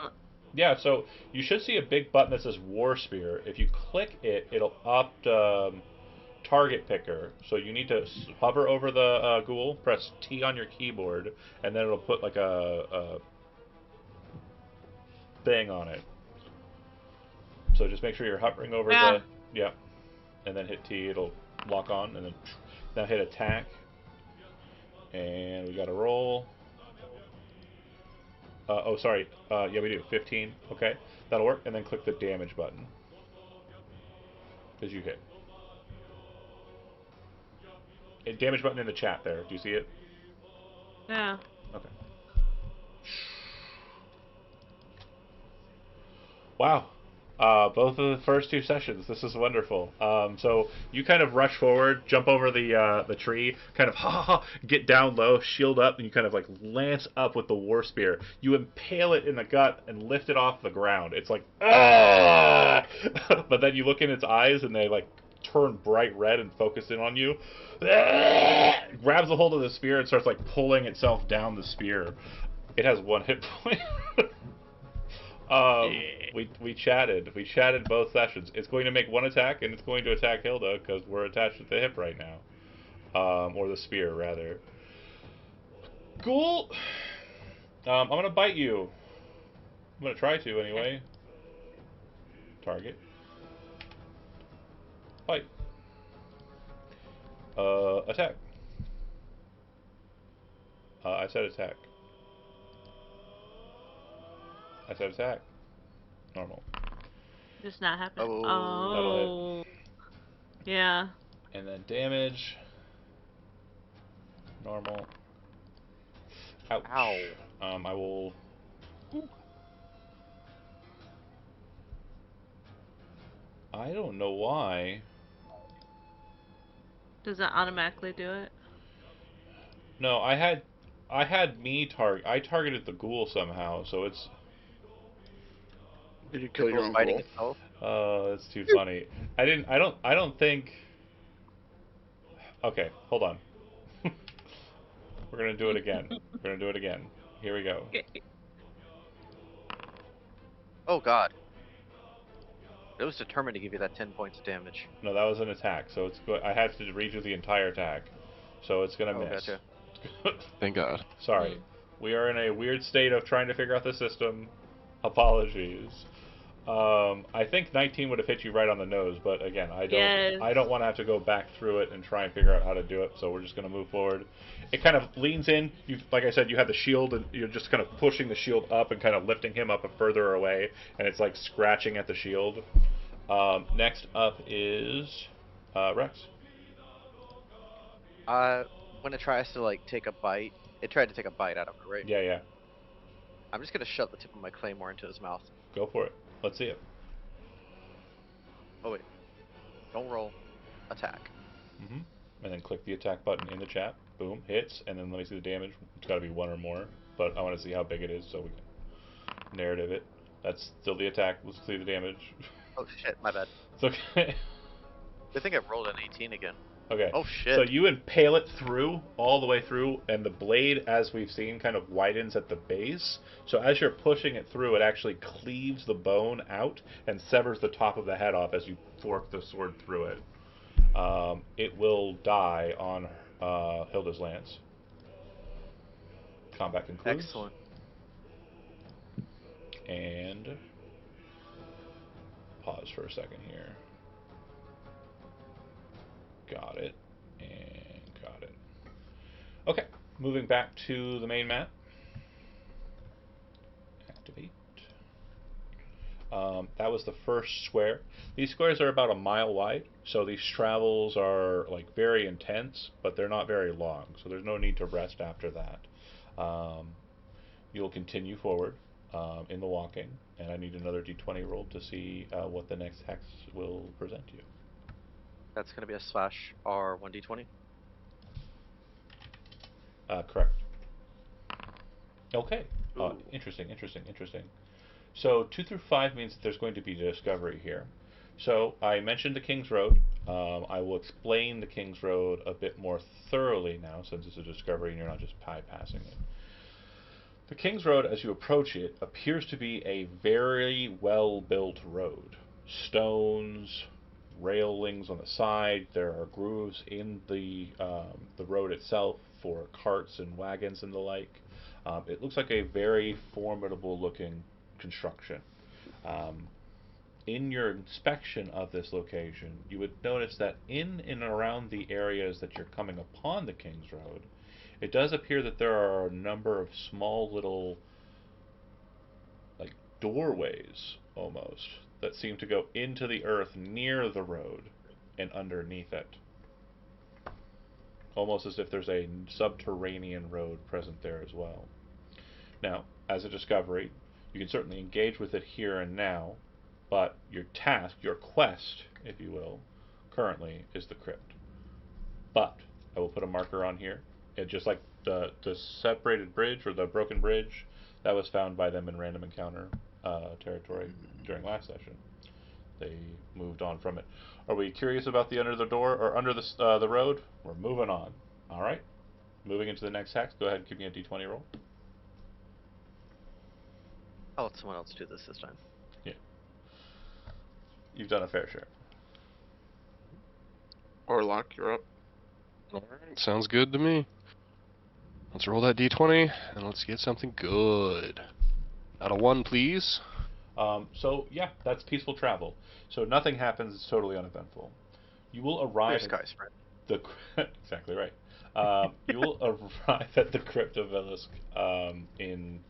Yeah, so you should see a big button that says War Spear. If you click it, it'll opt target picker. So you need to hover over the ghoul, press T on your keyboard, and then it'll put like a thing on it. So just make sure you're hovering over Yeah. yeah, and then hit T. It'll lock on, and then now hit attack, and we got to roll. Oh, sorry. Yeah, we do 15. Okay, that'll work, and then click the damage button because you hit. Damage button in the chat there. Do you see it? Yeah. Okay. Wow. Both of the first two sessions. This is wonderful. So you kind of rush forward, jump over the tree, kind of get down low, shield up, and you kind of like lance up with the war spear. You impale it in the gut and lift it off the ground. It's like ah! But then you look in its eyes and they like turn bright red and focus in on you. Grabs a hold of the spear and starts like pulling itself down the spear. It has 1 hit point. We chatted. We chatted both sessions. It's going to make 1 attack, and it's going to attack Hilda because we're attached at the hip right now, or the spear rather. Ghoul, I'm gonna bite you. I'm gonna try to anyway. Target. Bite. Attack. I said attack. I said attack. Normal. Just not happening. Oh. That'll hit. Yeah. And then damage. Normal. Ouch. Ow. I will. I don't know why. Does it automatically do it? No, I had I targeted the ghoul somehow, so it's Did you kill your It's own fighting ghoul? itself. that's too funny. I don't think. Okay, hold on. We're gonna do it again. We're gonna do it again. Here we go. Oh god. It was determined to give you that 10 points of damage. No, that was an attack, so it's I have to redo the entire attack, so it's gonna Oh, miss. gotcha. Thank God. Sorry. We are in a weird state of trying to figure out the system. Apologies. I think 19 would have hit you right on the nose, but again, I Yes. don't want to have to go back through it and try and figure out how to do it. So we're just going to move forward. It kind of leans in. You, like I said, you have the shield, and you're just kind of pushing the shield up and kind of lifting him up further away, and it's like scratching at the shield. Next up is Rex. When it tries to like take a bite, it tried to take a bite out of it, right? Yeah. I'm just gonna shove the tip of my claymore into his mouth. Go for it. Let's see it. Oh wait, don't roll. Attack. Mm-hmm. And then click the attack button in the chat. Boom, hits, and then let me see the damage. It's got to be 1 or more, but I want to see how big it is so we can narrative it. That's still the attack. Let's see the damage. Oh shit, my bad. It's okay. I think I rolled an 18 again. Okay. Oh shit. So you impale it through, all the way through, and the blade, as we've seen, kind of widens at the base. So as you're pushing it through, it actually cleaves the bone out and severs the top of the head off as you fork the sword through it. It will die on Hilda's lance. Combat concludes. Excellent. And pause for a second here. Got it. And got it. Okay, moving back to the main map. Activate. That was the first square. These squares are about a mile wide, so these travels are like very intense, but they're not very long, so there's no need to rest after that. You'll continue forward in the walking, and I need another d20 roll to see what the next hex will present you. That's going to be a slash R 1d20. Correct. Okay. Ooh. Interesting. So 2 through 5 means that there's going to be discovery here. So I mentioned the King's Road. I will explain the King's Road a bit more thoroughly now, since it's a discovery and you're not just bypassing it. The King's Road, as you approach it, appears to be a very well-built road. Stones, railings on the side. There are grooves in the road itself for carts and wagons and the like. It looks like a very formidable-looking construction. Um, in your inspection of this location, you would notice that in and around the areas that you're coming upon the King's Road, it does appear that there are a number of small little, like, doorways almost that seem to go into the earth near the road and underneath it. Almost as if there's a subterranean road present there as well. Now, as a discovery, you can certainly engage with it here and now, but your task, your quest, if you will, currently is the crypt. But I will put a marker on here. And just like the separated bridge or the broken bridge, that was found by them in random encounter territory during last session. They moved on from it. Are we curious about the under the door or under the road? We're moving on. All right. Moving into the next hex. Go ahead and give me a d20 roll. I'll let someone else do this time. Yeah. You've done a fair share. Orlock, you're up. Alright, sounds good to me. Let's roll that d20, and let's get something good. Out of 1, please. So, yeah, that's peaceful travel. So nothing happens, it's totally uneventful. You will arrive Clear skies, right? exactly right. You will arrive at the Crypt of Vilusk in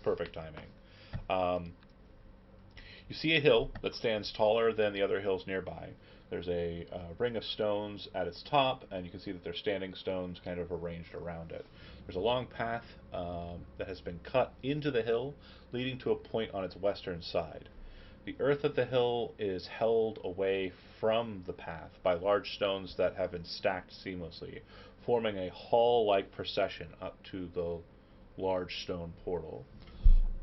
perfect timing. You see a hill that stands taller than the other hills nearby. There's a ring of stones at its top, and you can see that there's standing stones kind of arranged around it. There's a long path that has been cut into the hill, leading to a point on its western side. The earth of the hill is held away from the path by large stones that have been stacked seamlessly, forming a hall-like procession up to the large stone portal.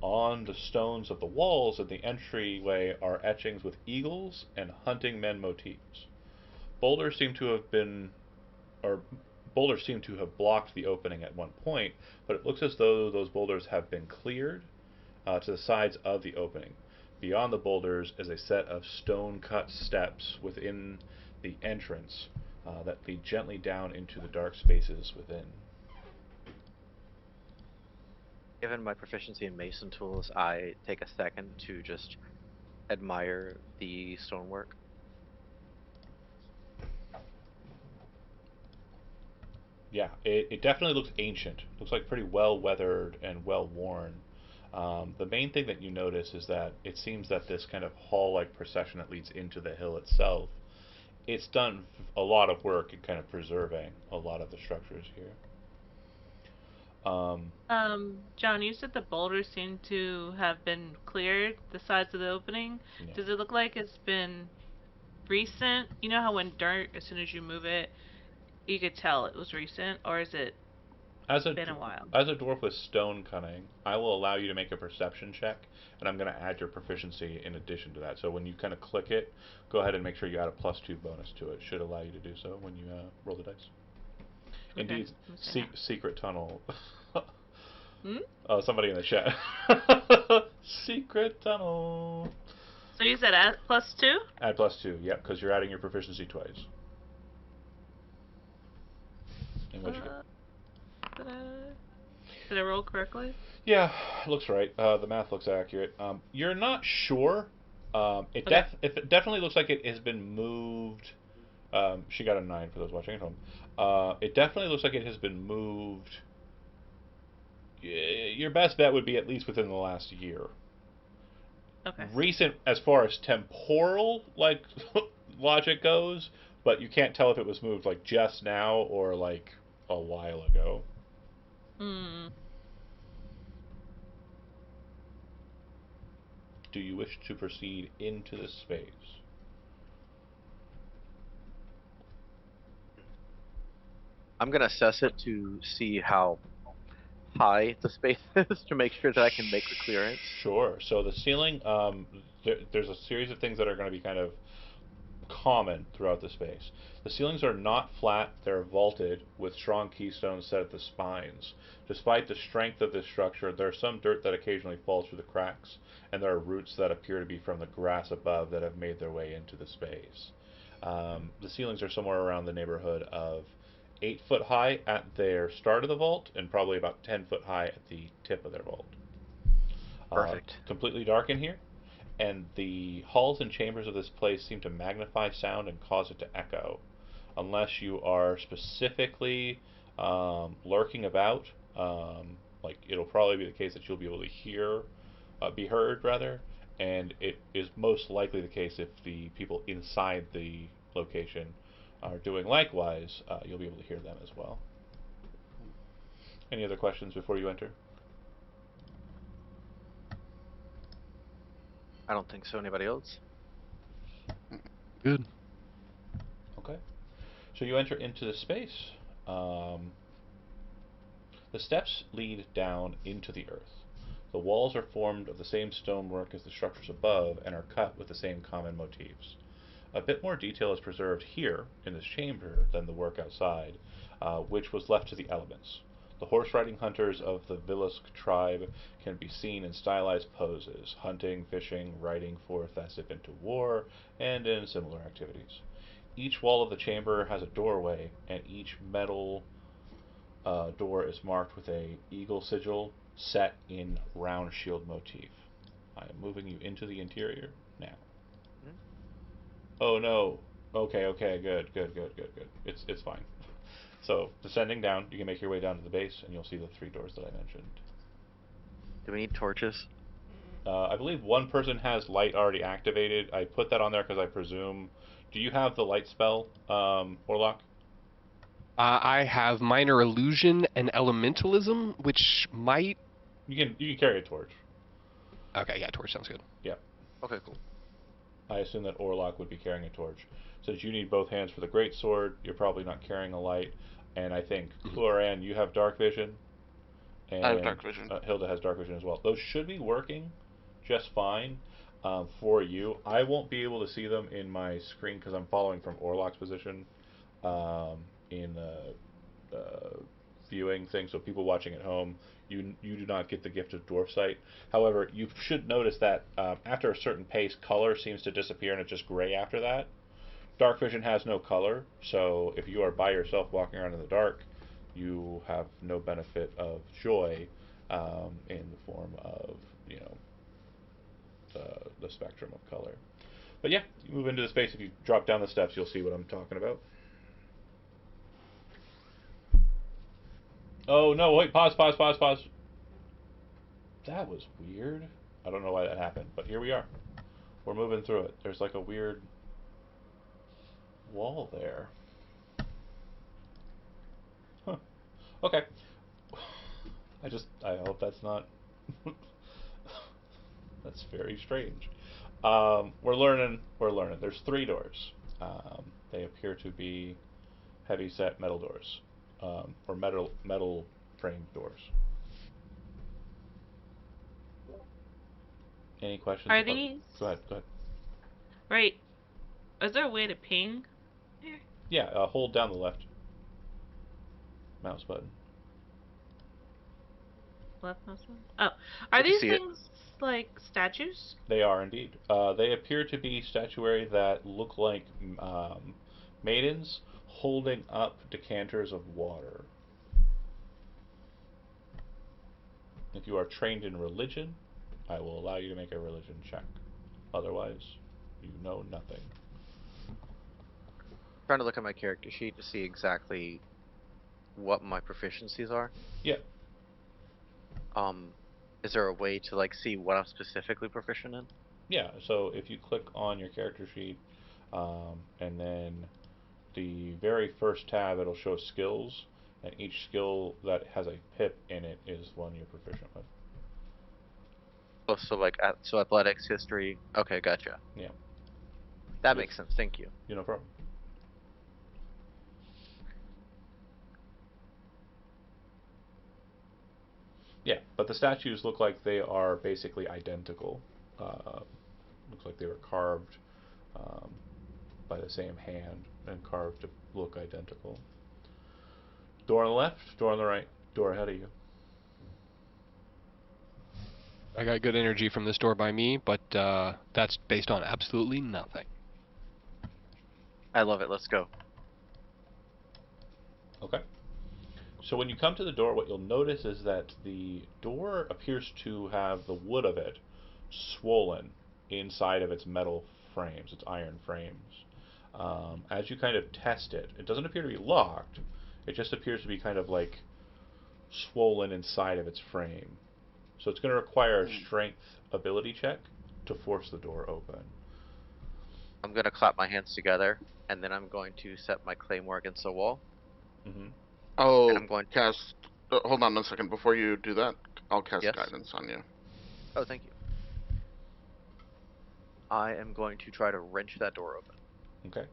On the stones of the walls of the entryway are etchings with eagles and hunting men motifs. Boulders seem to have been, or boulders seem to have blocked the opening at one point, but it looks as though those boulders have been cleared to the sides of the opening. Beyond the boulders is a set of stone-cut steps within the entrance that lead gently down into the dark spaces within. Given my proficiency in mason tools, I take a second to just admire the stonework. Yeah, it definitely looks ancient. Looks like pretty well weathered and well worn. The main thing that you notice is that it seems that this kind of hall-like procession that leads into the hill itself, it's done a lot of work in kind of preserving a lot of the structures here. John, you said the boulders seem to have been cleared, the sides of the opening. Yeah. Does it look like it's been recent? You know how when dirt, as soon as you move it, you could tell it was recent, or is it been a while? As a dwarf with stone cunning, I will allow you to make a perception check, and I'm going to add your proficiency in addition to that. So when you kind of click it, go ahead and make sure you add a +2 bonus to it. Should allow you to do so when you roll the dice. Okay, Indeed, secret tunnel. Hmm? Oh, somebody in the chat. Secret tunnel. So you said add +2? Add +2, yep, because you're adding your proficiency twice. And what'd you get? Did I roll correctly? Yeah, looks right. The math looks accurate. You're not sure. It definitely looks like it has been moved. She got a 9 for those watching at home. It definitely looks like it has been moved. Your best bet would be at least within the last year. Okay. Recent as far as temporal like logic goes, but you can't tell if it was moved like just now or like a while ago. Hmm. Do you wish to proceed into this space? I'm gonna assess it to see how high the space is to make sure that I can make the clearance. Sure. So the ceiling, there's a series of things that are going to be kind of common throughout the space. The ceilings are not flat, they're vaulted with strong keystones set at the spines. Despite the strength of this structure, there's some dirt that occasionally falls through the cracks, and there are roots that appear to be from the grass above that have made their way into the space. The ceilings are somewhere around the neighborhood of 8 foot high at their start of the vault, and probably about 10 foot high at the tip of their vault. Perfect. Completely dark in here, and the halls and chambers of this place seem to magnify sound and cause it to echo. Unless you are specifically lurking about, like it'll probably be the case that you'll be able to be heard rather, and it is most likely the case if the people inside the location are doing likewise, you'll be able to hear them as well. Any other questions before you enter? I don't think so. Anybody else? Good. Okay. So you enter into the space. The steps lead down into the earth. The walls are formed of the same stonework as the structures above and are cut with the same common motifs. A bit more detail is preserved here, in this chamber, than the work outside, which was left to the elements. The horse-riding hunters of the Vilusk tribe can be seen in stylized poses, hunting, fishing, riding forth as if into war, and in similar activities. Each wall of the chamber has a doorway, and each metal door is marked with a eagle sigil set in round shield motif. I am moving you into the interior now. Hmm? Oh no. Okay, good. It's fine. So, descending down, you can make your way down to the base, and you'll see the 3 doors that I mentioned. Do we need torches? I believe one person has light already activated. I put that on there because I presume. Do you have the light spell, Warlock? I have minor illusion and elementalism, which might. You can carry a torch. Okay, yeah, torch sounds good. Yeah. Okay, cool. I assume that Orlok would be carrying a torch. Since you need both hands for the great sword, you're probably not carrying a light. And I think Chloran, you have dark vision, and I have dark vision. Hilda has dark vision as well. Those should be working just fine for you. I won't be able to see them in my screen because I'm following from Orlok's position in viewing thing. So people watching at home, you do not get the gift of dwarf sight. However, you should notice that after a certain pace, color seems to disappear and it's just gray after that. Dark vision has no color, so if you are by yourself walking around in the dark, you have no benefit of joy in the form of the spectrum of color. But yeah, you move into the space. If you drop down the steps, you'll see what I'm talking about. Oh no! Wait, pause. That was weird. I don't know why that happened, but here we are. We're moving through it. There's like a weird wall there. Huh. Okay. I hope that's not. That's very strange. We're learning. There's 3 doors. They appear to be heavy-set metal doors, or metal framed doors. Any questions? Are these Go ahead. right? Is there a way to ping? Yeah, hold down the left mouse button. Left mouse button? Oh, are We can these see it. things like statues? They are indeed. They appear to be statuary that look like maidens holding up decanters of water. If you are trained in religion, I will allow you to make a religion check. Otherwise, you know nothing. Trying to look at my character sheet to see exactly what my proficiencies are. Yeah. Is there a way to like see what I'm specifically proficient in? Yeah, so if you click on your character sheet, and then the very first tab, it'll show skills, and each skill that has a pip in it is one you're proficient with. Oh, so like so athletics, history. Okay, gotcha. Yeah. That makes sense. Thank you. No problem. Yeah, but the statues look like they are basically identical. Looks like they were carved um, by the same hand and carved to look identical. Door on the left, door on the right, door ahead of you. I got good energy from this door by me, but that's based on absolutely nothing. I love it. Let's go. Okay. So when you come to the door, what you'll notice is that the door appears to have the wood of it swollen inside of its metal frames, its iron frames. As you kind of test it, it doesn't appear to be locked. It just appears to be kind of like swollen inside of its frame. So it's going to require a strength ability check to force the door open. I'm gonna clap my hands together, and then I'm going to set my claymore against the wall, Mm-hmm. and Oh, I'm going to. cast. Hold on a second. Before you do that, I'll cast Yes. guidance on you. Oh, thank you. I am going to try to wrench that door open. Okay.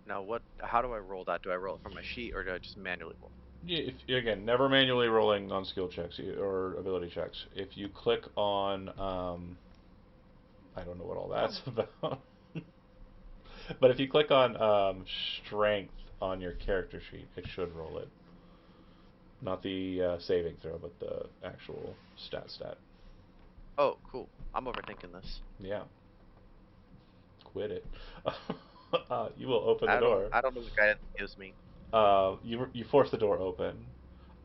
Now, what? How do I roll that? Do I roll it from my sheet, or do I just manually roll? Yeah, again, never manually rolling on skill checks or ability checks. If you click on, I don't know what all that's about, but if you click on strength on your character sheet, it should roll it. Not the saving throw, but the actual stat. Oh, cool. I'm overthinking this. Yeah, quit it. You will open the door. I don't know what guidance gives me. You force the door open.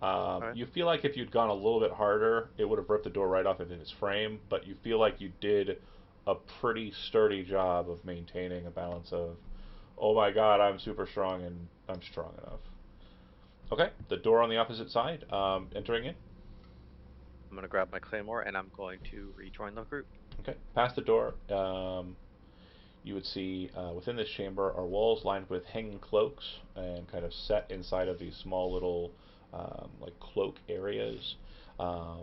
Okay. You feel like if you'd gone a little bit harder, it would have ripped the door right off of its frame, but you feel like you did a pretty sturdy job of maintaining a balance of, oh my god, I'm super strong and I'm strong enough. Okay, the door on the opposite side, entering in. I'm gonna grab my claymore, and I'm going to rejoin the group. Okay, past the door, you would see within this chamber are walls lined with hanging cloaks and kind of set inside of these small little like cloak areas. Um,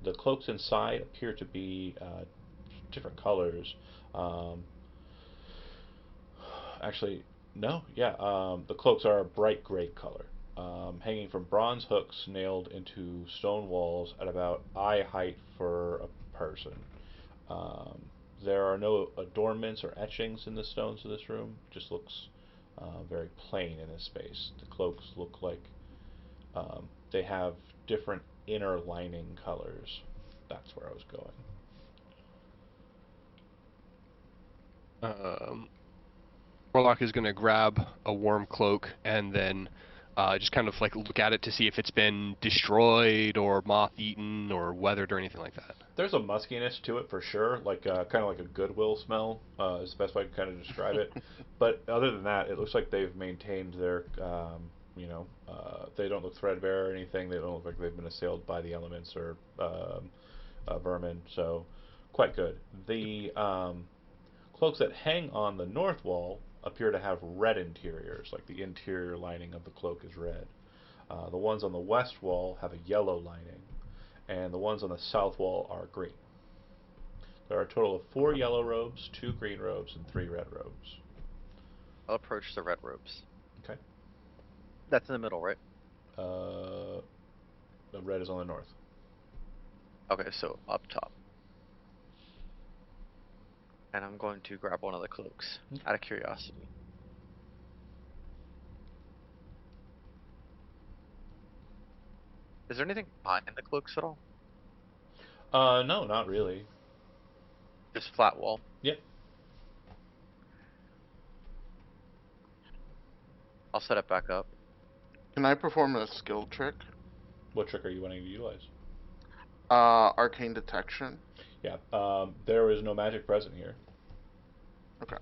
the cloaks inside appear to be different colors. Um, Actually, no, yeah, the cloaks are a bright gray color, hanging from bronze hooks nailed into stone walls at about eye height for a person. Um, there are no adornments or etchings in the stones of this room. It just looks very plain in this space. The cloaks look like they have different inner lining colors. That's where I was going. Um, Warlock is going to grab a warm cloak and then just kind of like look at it to see if it's been destroyed or moth-eaten or weathered or anything like that. There's a muskiness to it for sure, like kind of like a Goodwill smell is the best way I can kind of describe it. But other than that, it looks like they've maintained their, they don't look threadbare or anything. They don't look like they've been assailed by the elements or vermin. So quite good. The cloaks that hang on the north wall appear to have red interiors, like the interior lining of the cloak is red. The ones on the west wall have a yellow lining, and the ones on the south wall are green. There are a total of 4 yellow robes, 2 green robes, and 3 red robes. I'll approach the red robes. Okay. That's in the middle, right? Uh, the red is on the north. Okay, so up top. And I'm going to grab one of the cloaks out of curiosity. Is there anything behind the cloaks at all? No, not really. Just flat wall. Yep. I'll set it back up. Can I perform a skill trick? What trick are you wanting to utilize? Arcane detection. Yeah. There is no magic present here. Okay.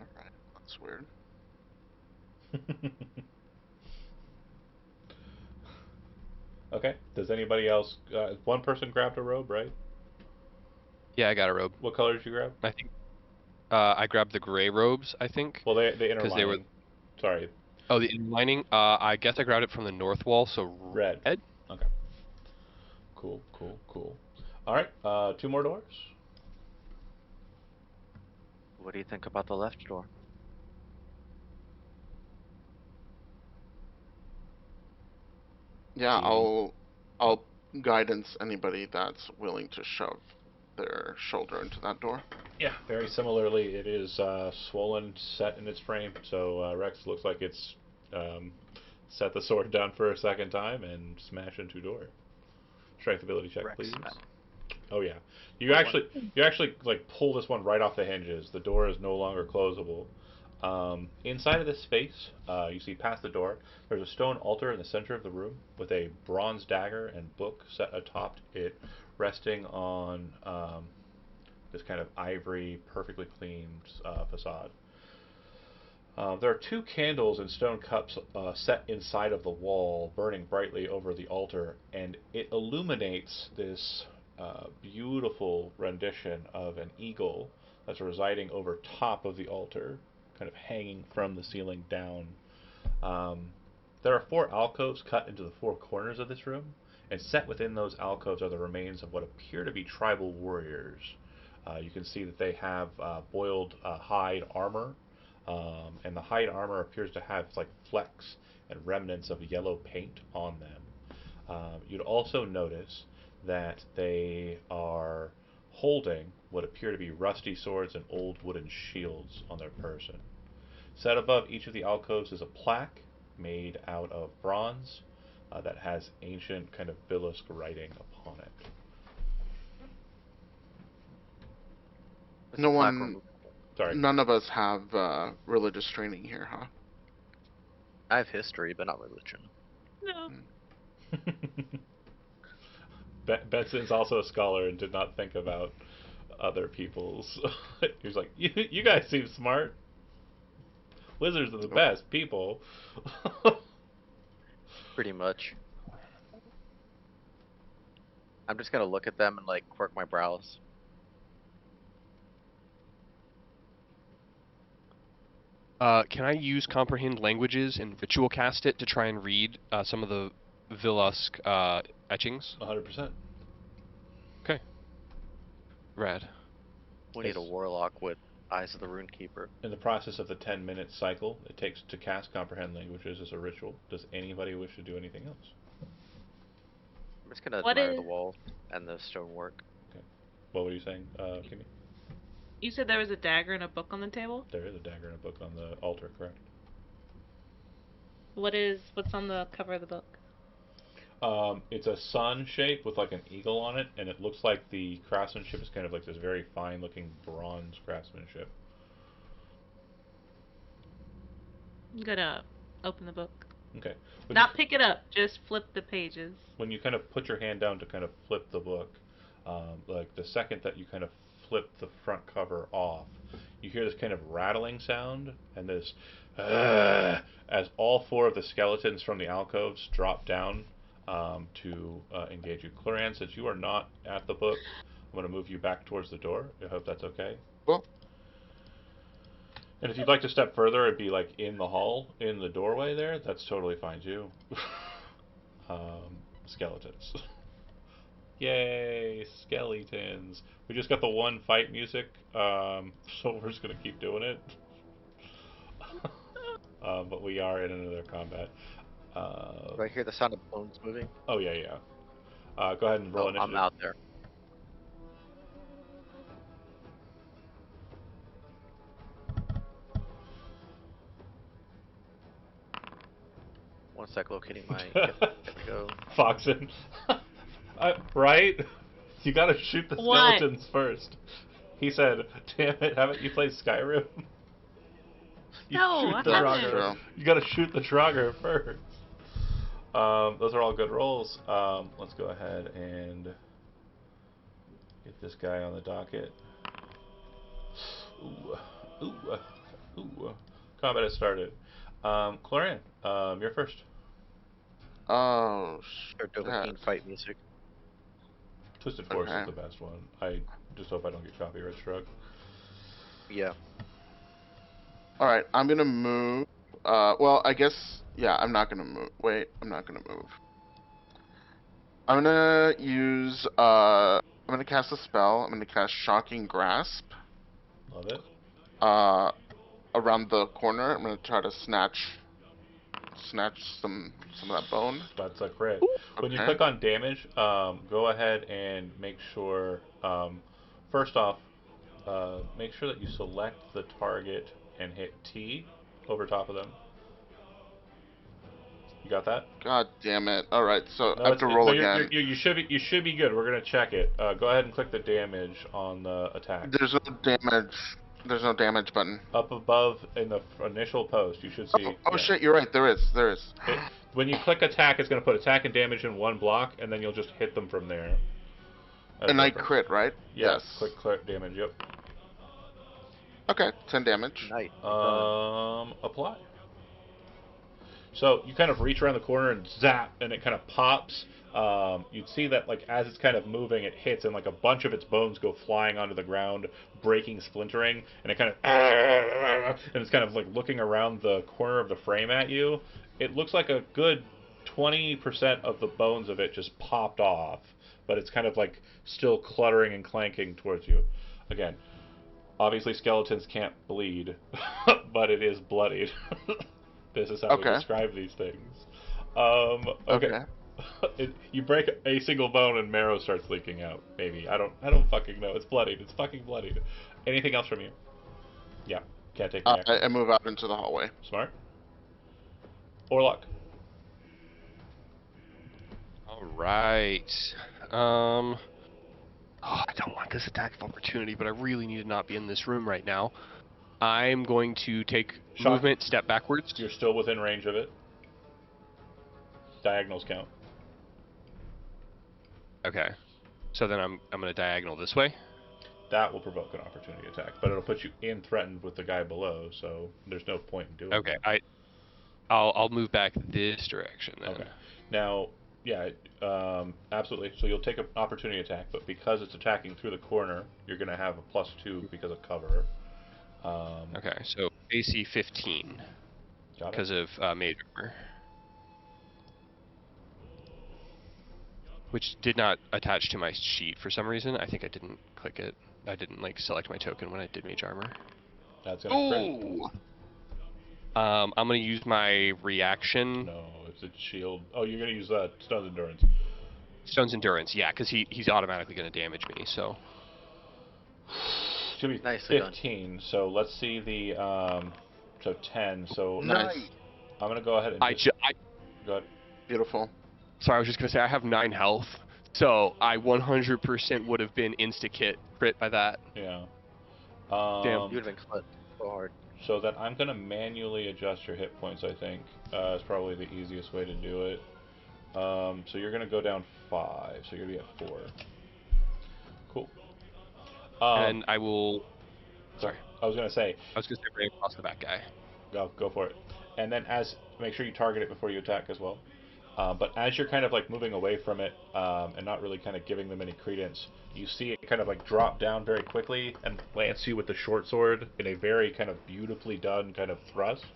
All right. That's weird. Okay. Does anybody else? One person grabbed a robe, right? Yeah, I got a robe. What color did you grab? I think I grabbed the gray robes, I think, Well, the inner because they were. lining. Sorry, Oh, the inner lining. I guess I grabbed it from the north wall, so red. red. Okay. Cool. Cool. Cool. All right. 2 more doors. What do you think about the left door? Yeah, Do you- I'll guidance anybody that's willing to shove their shoulder into that door. Yeah, very similarly, it is swollen, set in its frame. So Rex looks like it's um, set the sword down for a second time and smash into door. Strength ability check, Rex. please. Oh yeah, What one? you actually like pull this one right off the hinges. The door is no longer closable. Inside of this space, you see past the door, there's a stone altar in the center of the room with a bronze dagger and book set atop it, resting on this kind of ivory, perfectly cleaned facade. There are two candles in stone cups set inside of the wall, burning brightly over the altar, and it illuminates this beautiful rendition of an eagle that's residing over top of the altar, kind of hanging from the ceiling down. Um, there are four alcoves cut into the four corners of this room, and set within those alcoves are the remains of what appear to be tribal warriors. You can see that they have boiled hide armor, and the hide armor appears to have like flecks and remnants of yellow paint on them. You'd also notice that they are holding what appear to be rusty swords and old wooden shields on their person. Set above each of the alcoves is a plaque made out of bronze that has ancient kind of Vilusk writing upon it. Is No the plaque one, removable? Sorry. none of us have religious training here, huh? I have history, but not religion. No. Benson's also a scholar and did not think about other people's. He was like, you guys seem smart. Wizards are the Nope. best people. Pretty much. I'm just gonna look at them and like quirk my brows. Can I use comprehend languages and ritual cast it to try and read some of the Vilusk etchings? 100%. Okay. Rad. We need a Yes. warlock with eyes of the Runekeeper. In the process of the 10-minute cycle it takes to cast comprehend languages as a ritual, does anybody wish to do anything else? I'm just gonna What admire the is? walls and the stonework. Okay. What were you saying, Kimmy? You said there was a dagger and a book on the table. There is a dagger and a book on the altar, correct? What's on the cover of the book? It's a sun shape with like an eagle on it, and it looks like the craftsmanship is kind of like this very fine-looking bronze craftsmanship. I'm gonna open the book. Okay. Not pick it up, just flip the pages. When you kind of put your hand down to kind of flip the book, like the second that you kind of flip the front cover off, you hear this kind of rattling sound and this as all four of the skeletons from the alcoves drop down to engage you. Cloran, since you are not at the book, I'm going to move you back towards the door. I hope that's okay. Well, And if you'd like to step further and be like in the hall, in the doorway there, that's totally fine too. Skeletons. Yay, skeletons. We just got the one fight music, so we're just going to keep doing it. But we are in another combat. Do I hear the sound of bones moving? Oh, yeah, yeah. Go ahead and roll Oh, initiative. I'm out there. One sec, locating my get to go. Foxen. Right? You gotta shoot the What? skeletons first. He said, damn it, haven't you played Skyrim? You No, shoot I the haven't. Draugr. You gotta shoot the Draugr first. Those are all good rolls. Let's go ahead and get this guy on the docket. Ooh, ooh. Combat has started. Cloran, you're first. oh, Start Dovahkiin fight music. Twisted Force is Okay. the best one. I just hope I don't get copyright struck. Yeah. all right. I'm gonna move. Well, I guess yeah. I'm not gonna move. Wait, I'm not gonna move. I'm gonna use. I'm gonna cast a spell. I'm gonna cast Shocking Grasp. Love it. around the corner. I'm gonna try to snatch some of that bone. That's a crit. When you Okay. click on damage, go ahead and make sure, first off, make sure that you select the target and hit T over top of them. You got that? God damn it! All right, so No, I have to roll again. you should be good. We're gonna check it. Go ahead and click the damage on the attack. There's no damage. There's no damage button. Up above in the initial post, you should Oh, see. oh Yeah. shit! You're right. There is. There is. When you click attack, it's gonna put attack and damage in one block, and then you'll just hit them from there. That's And I different. crit, right? Yeah, Yes. click damage. Yep. Okay, 10 damage. Nice. Apply. So you kind of reach around the corner and zap, and it kind of pops. You'd see that like as it's kind of moving, it hits, and like a bunch of its bones go flying onto the ground, breaking, splintering, and it kind of and it's kind of like looking around the corner of the frame at you. It looks like a good 20% of the bones of it just popped off, but it's kind of like still cluttering and clanking towards you. Again, obviously skeletons can't bleed, but it is bloodied. This is how we describe these things. Okay. You break a single bone and marrow starts leaking out. Maybe I don't fucking know. It's bloodied. It's fucking bloodied. Anything else from you? Yeah. Can't take me. I move out into the hallway. Smart. Orlok. All right. Oh, I don't want this attack of opportunity, but I really need to not be in this room right now. I'm going to take movement, step backwards. You're still within range of it. Diagonals count. Okay. So then I'm going to diagonal this way. That will provoke an opportunity attack, but it'll put you in threatened with the guy below, so there's no point in doing it. Okay. I'll move back this direction then. Okay. Now, yeah, absolutely. So you'll take an opportunity attack, but because it's attacking through the corner, you're going to have a +2 because of cover. Okay, so AC 15 because of mage armor, which did not attach to my sheet for some reason. I think I didn't click it. I didn't like select my token when I did mage armor. That's gonna crit. I'm gonna use my reaction. No, it's a shield. Oh, you're gonna use Stone's Endurance. Stone's Endurance, yeah, because he's automatically gonna damage me. So. It's gonna be 15. So let's see the so 10. So nice. I'm gonna go ahead and go ahead. Beautiful. Sorry, I was just gonna say I have 9 health, so I 100% would have been insta-kit crit by that. Yeah. Damn. You would have been clipped so hard. So then I'm gonna manually adjust your hit points. I think is probably the easiest way to do it. So you're gonna go down 5. So you're gonna be at 4. Cool. And I will. Sorry. I was gonna say. I was gonna say right across the back guy. Go for it. And then make sure you target it before you attack as well. But as you're kind of like moving away from it and not really kind of giving them any credence, you see it kind of like drop down very quickly and lance you with the short sword in a very kind of beautifully done kind of thrust.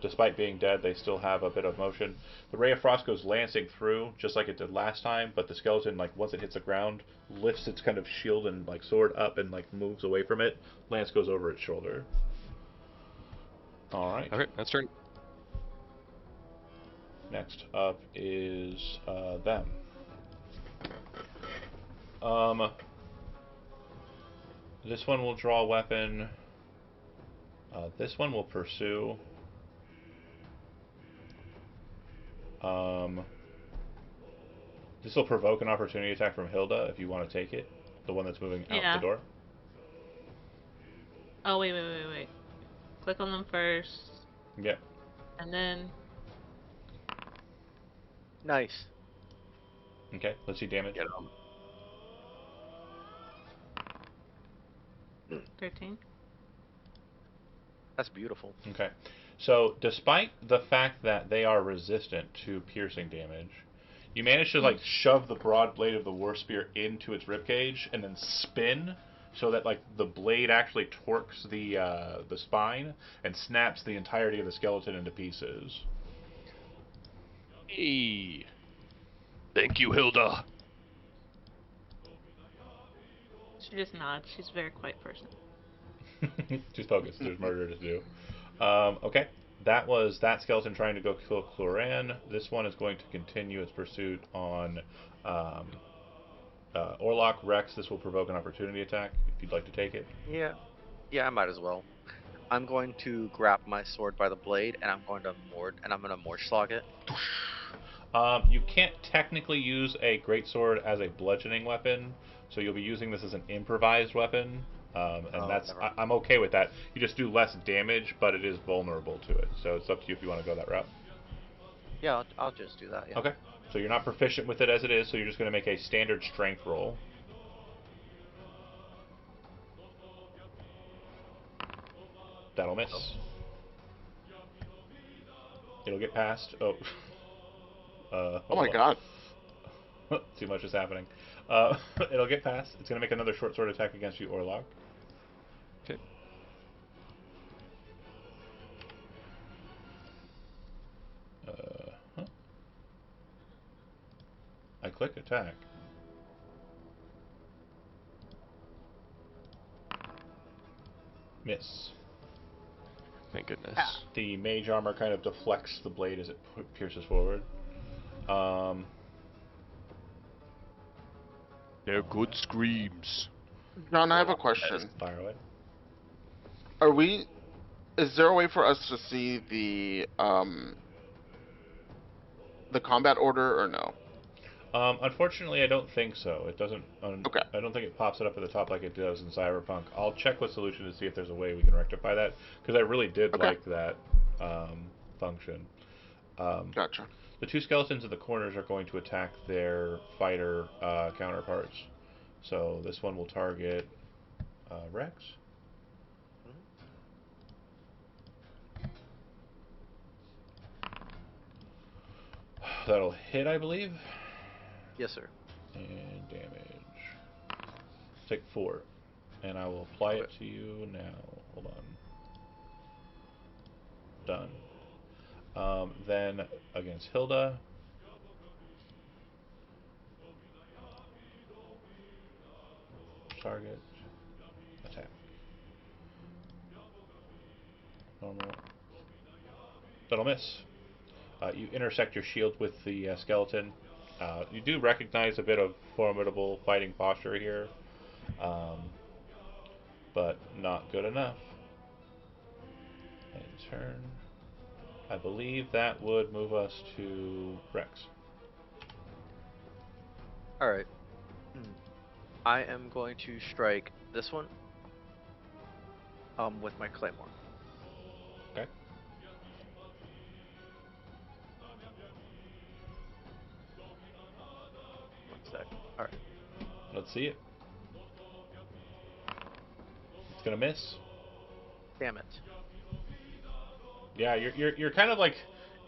Despite being dead, they still have a bit of motion. The Ray of Frost goes lancing through, just like it did last time, but the skeleton, like once it hits the ground, lifts its kind of shield and like sword up and like moves away from it. Lance goes over its shoulder. All right. Okay, that's turn. Next up is them. This one will draw a weapon. This one will pursue. This will provoke an opportunity attack from Hilda if you want to take it. The one that's moving out the door. Oh, wait. Click on them first. Yep. And then... Nice. Okay, let's see damage. Get 13. That's beautiful. Okay. So, despite the fact that they are resistant to piercing damage, you manage to like shove the broad blade of the war spear into its ribcage and then spin so that like the blade actually torques the spine and snaps the entirety of the skeleton into pieces. Hey. Thank you, Hilda. She just nods. She's a very quiet person. Just focus. There's murder to do. Okay. That was that skeleton trying to go kill Cloran. This one is going to continue its pursuit on um, Orlok. Rex, this will provoke an opportunity attack if you'd like to take it. Yeah. Yeah, I might as well. I'm going to grab my sword by the blade, and I'm going to Mortschlag it. You can't technically use a greatsword as a bludgeoning weapon, so you'll be using this as an improvised weapon, and Oh, never mind. I'm okay with that. You just do less damage, but it is vulnerable to it, so it's up to you if you want to go that route. Yeah, I'll just do that. Yeah. Okay, so you're not proficient with it as it is, so you're just going to make a standard strength roll. That'll miss. Oh. It'll get past. Oh. Oh my Hold god. on. Too much is happening. It'll get past. It's going to make another short sword attack against you, Orlok. Okay. Huh? I click attack. Miss. Thank goodness. The mage armor kind of deflects the blade as it pierces forward. They're good screams. John, I have a That is question. fire away. Are we? Is there a way for us to see the combat order or no? Unfortunately, I don't think so. It doesn't. Okay. I don't think it pops it up at the top like it does in Cyberpunk. I'll check with Solution to see if there's a way we can rectify that because I really did Okay. like that function. Gotcha. The two skeletons in the corners are going to attack their fighter counterparts. So this one will target Rex. That'll hit, I believe. Yes, sir. And damage. Take 4. And I will apply it to you now. Hold on. Done. Then against Hilda. Target. Attack. Normal. That'll miss. You intersect your shield with the skeleton. You do recognize a bit of formidable fighting posture here, but not good enough. And turn. I believe that would move us to Rex. All right. I am going to strike this one. With my claymore. Okay. One sec. All right. Let's see it. It's gonna miss. Damn it. Yeah, you're kind of like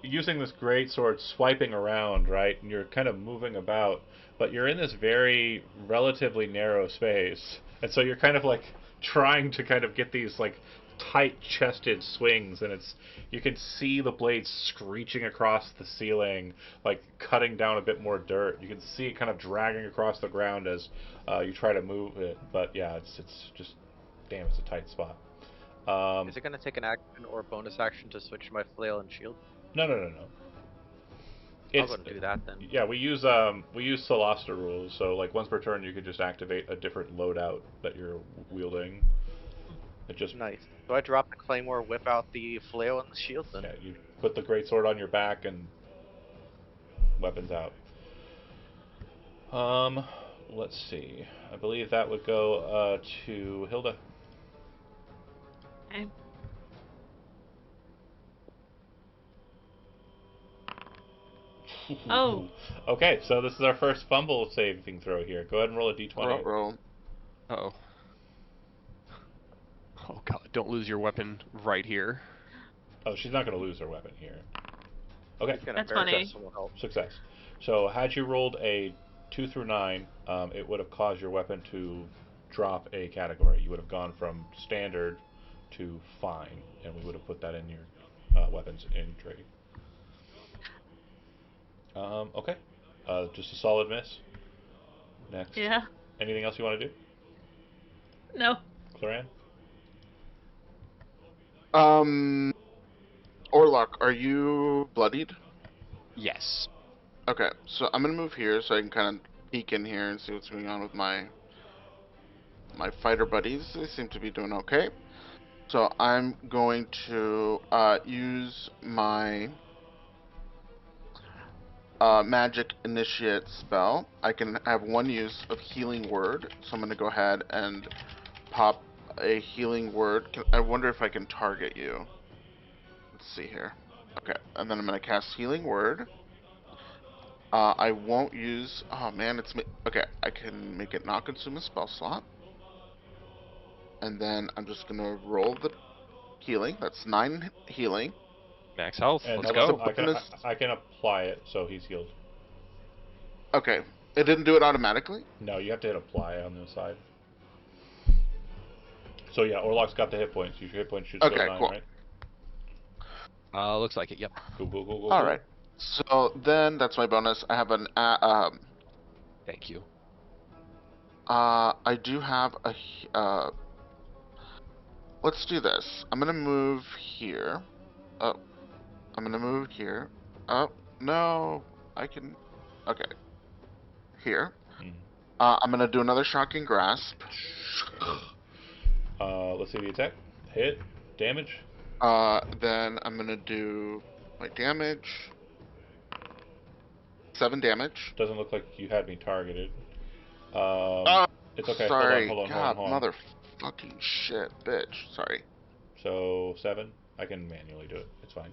using this great sword, swiping around, right? And you're kind of moving about, but you're in this very relatively narrow space, and so you're kind of like trying to kind of get these like tight-chested swings, and it's you can see the blade screeching across the ceiling, like cutting down a bit more dirt. You can see it kind of dragging across the ground as you try to move it, but yeah, it's just damn, it's a tight spot. Is it going to take an action or a bonus action to switch my flail and shield? No. I'll It's go and do that then. yeah, we use Solasta rules, so like once per turn you could just activate a different loadout that you're wielding. It just Nice. So I drop the claymore, whip out the flail and the shield then. yeah, you put the greatsword on your back and weapons out. Let's see. I believe that would go to Hilda. Okay. Oh. Okay, so this is our first fumble saving throw here. Go ahead and roll a d20. Roll. Oh. Oh god, don't lose your weapon right here. Oh, she's not going to lose her weapon here. Okay, He's gonna That's embarrass funny. us, so we'll help. success. So had you rolled a 2 through 9, it would have caused your weapon to drop a category. You would have gone from standard to fine, and we would have put that in your weapons inventory. Okay. Just a solid miss. Next. Yeah. Anything else you want to do? No. Cloran? Um, Orlok, are you bloodied? Yes. Okay, so I'm gonna move here so I can kind of peek in here and see what's going on with my fighter buddies. They seem to be doing okay. So I'm going to use my magic initiate spell. I can have one use of healing word, so I'm going to go ahead and pop a healing word. I wonder if I can target you. Let's see here. Okay, and then I'm going to cast healing word. I won't use. Oh man, okay. I can make it not consume a spell slot, and then I'm just going to roll the healing. That's 9 healing. Max health. And Let's hold go. on, I can apply it so he's healed. Okay, it didn't do it automatically. No, you have to hit apply on the side. So yeah, Orlok's got the hit points. Your hit points should still Okay, 9, cool. right? Looks like it. Yep. Cool. All right. So then that's my bonus. I have an Thank you. I do have let's do this. I'm gonna move here. Oh, I'm gonna move here. Oh, no. I can. Okay. Here. Mm. I'm gonna do another shocking grasp. Let's see the attack. Hit. Damage. Then I'm gonna do my damage. 7 damage. Doesn't look like you had me targeted. Uh, It's okay. Sorry. Hold on. God, motherfucking shit, bitch. Sorry. So 7. I can manually do it. It's fine.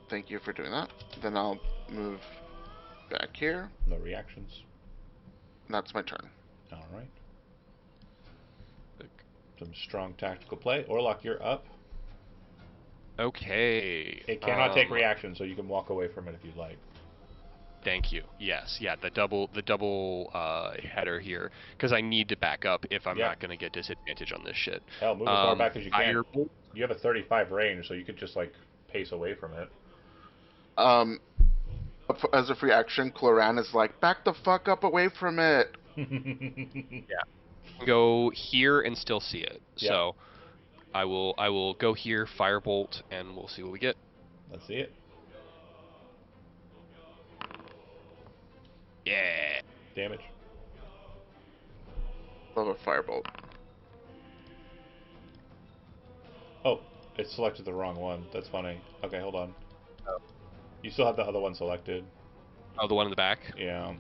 Thank you for doing that. Then I'll move back here. No reactions. That's my turn. All right. Some strong tactical play. Orlok, you're up. Okay. It cannot take reactions, so you can walk away from it if you'd like. Thank you. Yes. Yeah. The double header here, because I need to back up if I'm not gonna get disadvantage on this shit. Hell, move as far back as you can. Firebolt. You have a 35 range, so you could just like pace away from it. As a free action, Cloran is like, back the fuck up away from it. Yeah. Go here and still see it. Yep. So I will go here, firebolt, and we'll see what we get. Let's see it. Yeah. Damage. Love a firebolt. Oh, it selected the wrong one. That's funny. Okay, hold on. Oh. You still have the other one selected. Oh, the one in the back? Yeah.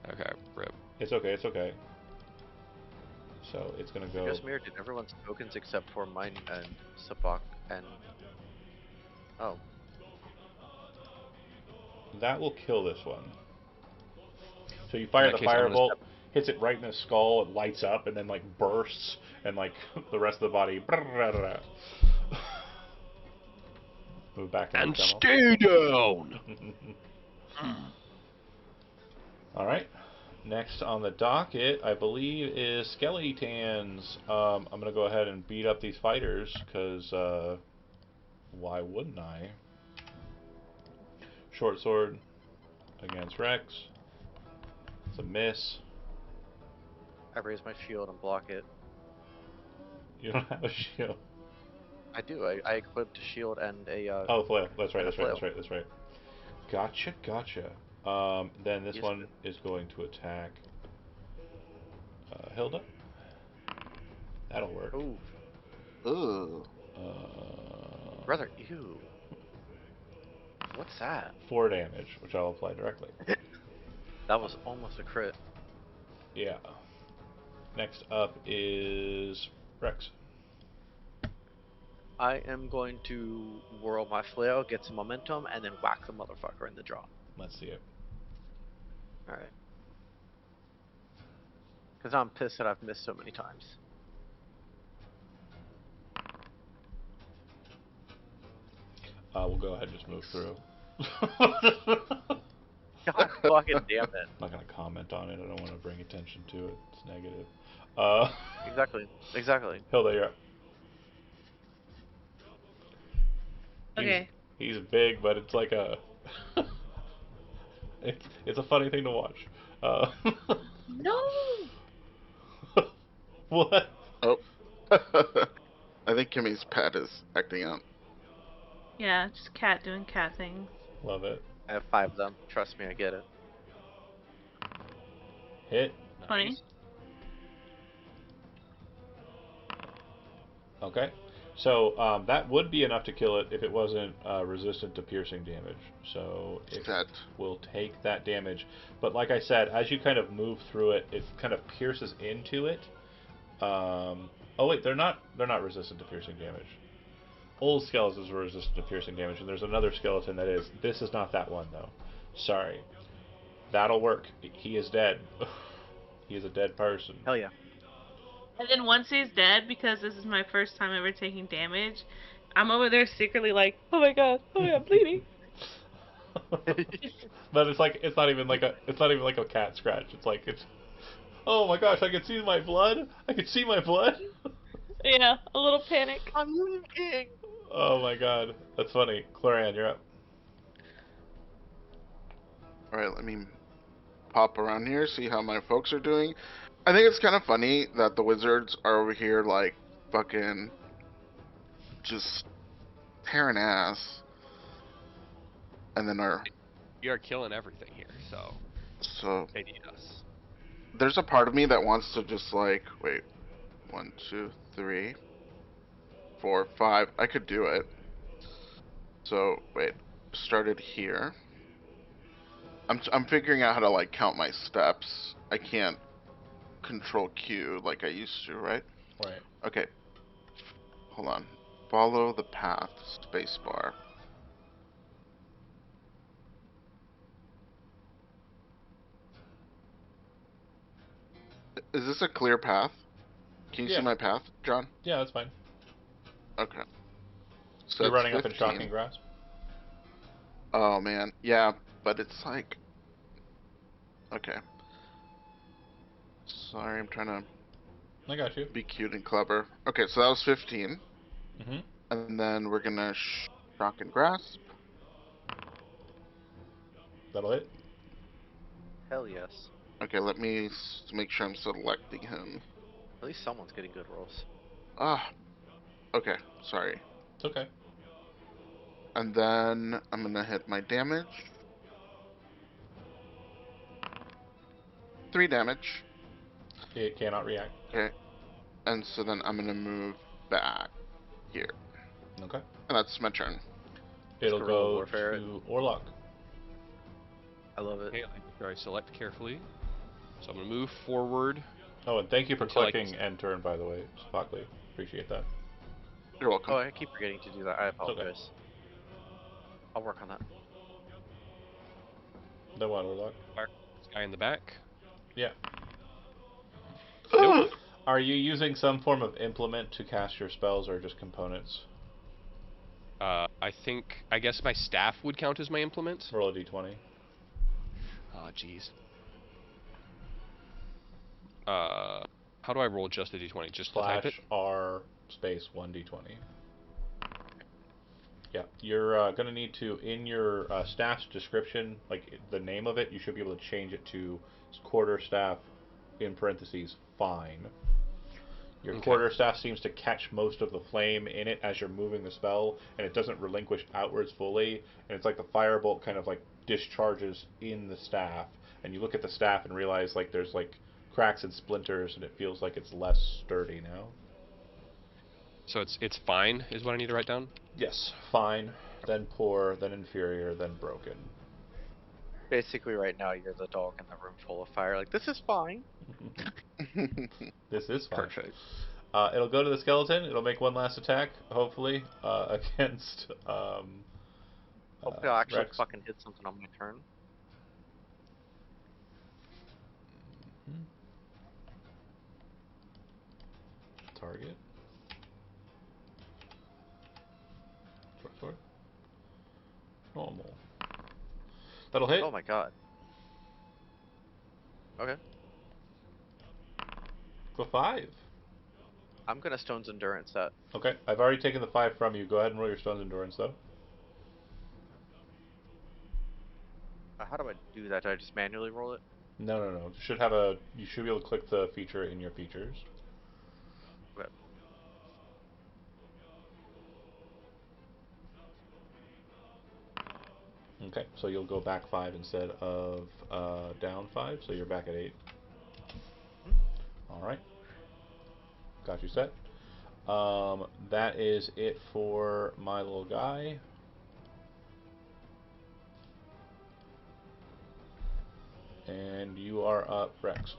Okay, rip. It's okay. So it's gonna go. Just mirrored in everyone's tokens except for mine and Sabak and. Oh. That will kill this one. So you fire the firebolt, hits it right in the skull, it lights up, and then like bursts, and like the rest of the body. Move back and stay down. All right. Next on the docket, I believe, is Skeletons. I'm gonna go ahead and beat up these fighters because why wouldn't I? Short sword against Rex. It's a miss. I raise my shield and block it. You don't have a shield. I do. I equipped a shield and a. Oh, flail. That's right. flail. That's right. Gotcha. Then this one is going to attack Hilda. That'll work. Ooh. Ooh. Brother, ew. What's that? 4 damage, which I'll apply directly. That was almost a crit. Yeah. Next up is Rex. I am going to whirl my flail, get some momentum, and then whack the motherfucker in the jaw. Let's see it. Alright. Because I'm pissed that I've missed so many times. We'll go ahead and just move through. God fucking damn it. I'm not going to comment on it. I don't want to bring attention to it. It's negative. Exactly. Hilda, you're up. Okay. He's big, but it's like a... it's a funny thing to watch. No! What? Oh. I think Kimmy's pet is acting out. Yeah, just cat doing cat things. Love it. I have 5 of them. Trust me, I get it. Hit. 20. Nice. Okay. So that would be enough to kill it if it wasn't resistant to piercing damage. So it Set. will take that damage. But like I said, as you kind of move through it, it kind of pierces into it. Oh wait, they're not resistant to piercing damage. Old skeletons are resistant to piercing damage, and there's another skeleton that is. This is not that one though. Sorry. That'll work. He is dead. He is a dead person. Hell yeah. And then once he's dead, because this is my first time ever taking damage, I'm over there secretly like, oh my god, I'm bleeding. But it's not even like a cat scratch. It's oh my gosh, I can see my blood. I can see my blood. Yeah, a little panic. I'm leaking! Oh my god, that's funny. Chlorian, you're up. All right, let me pop around here, see how my folks are doing. I think it's kind of funny that the wizards are over here like fucking just tearing ass, and then We are killing everything here, so they need us. there's a part of me that wants to just like wait, 1, 2, 3, 4, 5. I could do it. So wait, started here. I'm figuring out how to like count my steps. I can't control Q like I used to, right? Right. Okay, hold on. Follow the path, spacebar. Is this a clear path? Can you see Yeah. my path, John? Yeah, that's fine. Okay. So You're that's running up in 15. shocking grasp. Oh man, yeah, but it's like, okay. Sorry, I'm trying to I got you. be cute and clever. Okay, so that was 15, Mhm. and then we're gonna shock and grasp. That'll hit. Hell yes. Okay, let me make sure I'm selecting him. At least someone's getting good rolls. Ah, okay, sorry. It's okay. And then I'm gonna hit my damage. 3 damage. It cannot react. Okay, and so then I'm gonna move back here, Okay. and that's my turn. It'll guerrilla go warfare. to Orlok. I love it. Okay, I make sure I select carefully. So I'm gonna move forward. Oh, and thank you for Until I clicking end turn, by the way, Spockley. Appreciate that. You're welcome. Oh, I keep forgetting to do that. I It's okay. apologize. I'll work on that. Then what, Orlok? Fire this guy in the back. Yeah. Nope. Are you using some form of implement to cast your spells, or just components? I guess my staff would count as my implement. Roll a d20. Oh, jeez. How do I roll just a d20? Just to type it? Slash R space 1d20. Yeah, you're going to need to, in your staff's description, like the name of it, you should be able to change it to quarterstaff, in parentheses, fine. Your Okay. quarterstaff seems to catch most of the flame in it as you're moving the spell, and it doesn't relinquish outwards fully, and it's like the firebolt kind of like discharges in the staff, and you look at the staff and realize like there's like cracks and splinters, and it feels like it's less sturdy now. So it's fine is what I need to write down? Yes, fine, then poor, then inferior, then broken. Basically, right now, you're the dog in the room full of fire. Like, this is fine. This is fine. Perfect. It'll go to the skeleton. It'll make one last attack, hopefully, against Hopefully, I'll actually Rex. fucking hit something on my turn. Target. Sword. Normal. That'll hit. Oh my god. Okay. Go 5. I'm gonna Stone's Endurance that. Okay, I've already taken the 5 from you. Go ahead and roll your Stone's Endurance, though. How do I do that? Do I just manually roll it? No. You should be able to click the feature in your features. Okay. Okay, so you'll go back 5 instead of down 5, so you're back at 8. Hmm? Alright, got you set. That is it for my little guy. And you are up, Rex.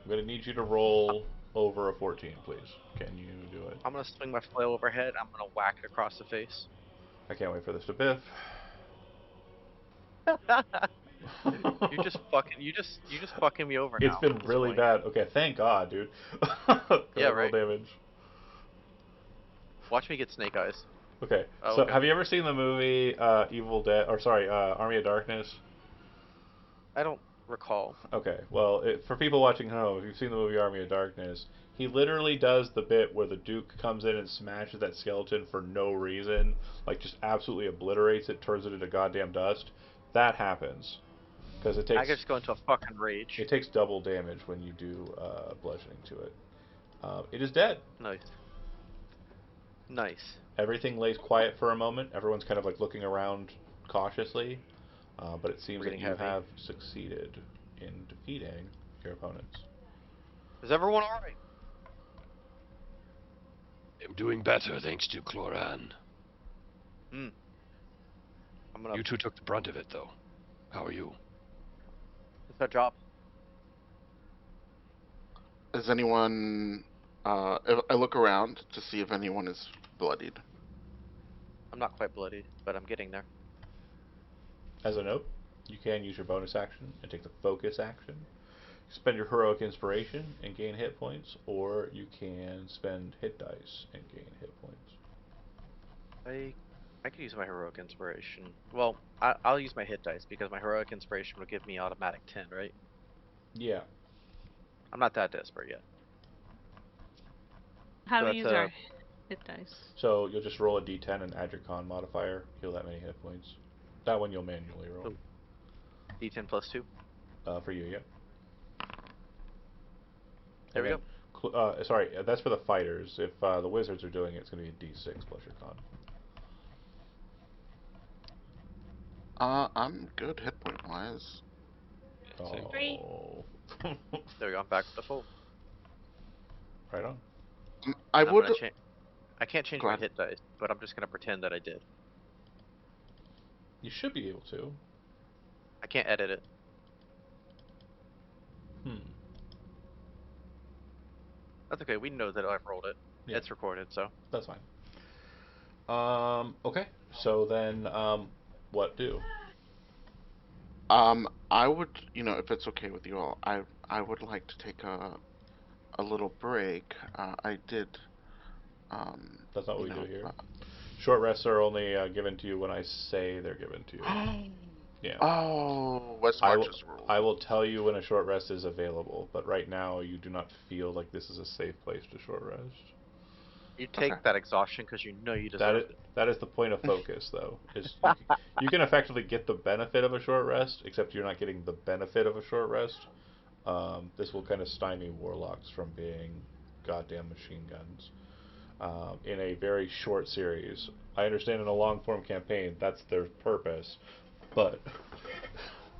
I'm going to need you to roll over a 14, please. Can you do it? I'm gonna swing my flail overhead. I'm gonna whack it across the face. I can't wait for this to biff. You're just fucking me over It's now been at this really point. bad. Okay, thank God, dude. Go Yeah, ahead, roll right. damage. Watch me get snake eyes. Okay, Oh, so okay. have you ever seen the movie Evil Dead, or sorry, Army of Darkness? I don't recall. Okay, well, for people watching home, if you've seen the movie Army of Darkness, he literally does the bit where the Duke comes in and smashes that skeleton for no reason, like just absolutely obliterates it, turns it into goddamn dust. That happens because I could just go into a fucking rage. it takes double damage when you do bludgeoning to it. It is dead. Nice. Nice. Everything lays quiet for a moment. Everyone's kind of like looking around cautiously, but it seems We're that getting you heavy. have succeeded in defeating your opponents. Is everyone alright? I'm doing better thanks to Chloran. Hmm. I'm gonna. You two took the brunt of it, though. How are you? It's our job. Is anyone? If I look around to see if anyone is bloodied. I'm not quite bloodied, but I'm getting there. As a note, you can use your bonus action and take the focus action. Spend your heroic inspiration and gain hit points, or you can spend hit dice and gain hit points. I I could use my heroic inspiration. Well, I'll use my hit dice because my heroic inspiration will give me automatic 10, right? Yeah. I'm not that desperate yet. How So do we that's use our hit dice? So you'll just roll a d10 and add your con modifier. Heal that many hit points. That one you'll manually roll. so D10 plus 2. For you, yeah. There And we then, go. sorry, that's for the fighters. If the wizards are doing it, it's going to be a d6 plus your con. I'm good hit point wise. Same. Three. Oh. There we go. I'm back to full. Right on. I And I'm would gonna change. I can't change go my ahead. hit dice, but I'm just gonna pretend that I did. You should be able to. I can't edit it. Hmm. That's okay. We know that I've rolled it. Yeah, It's recorded, so that's fine. Okay. So then, what do? I would, if it's okay with you all, I would like to take a little break. I did, That's not what you we do know. here. Short rests are only given to you when I say they're given to you. Yeah. Oh, West I will, March's rule. I will tell you when a short rest is available, but right now you do not feel like this is a safe place to short rest. you Okay. take that exhaustion because you know you That is, deserved it. that is the point of focus, though. Is you can effectively get the benefit of a short rest, except you're not getting the benefit of a short rest. This will kind of stymie warlocks from being goddamn machine guns in a very short series. I understand in a long form campaign that's their purpose, but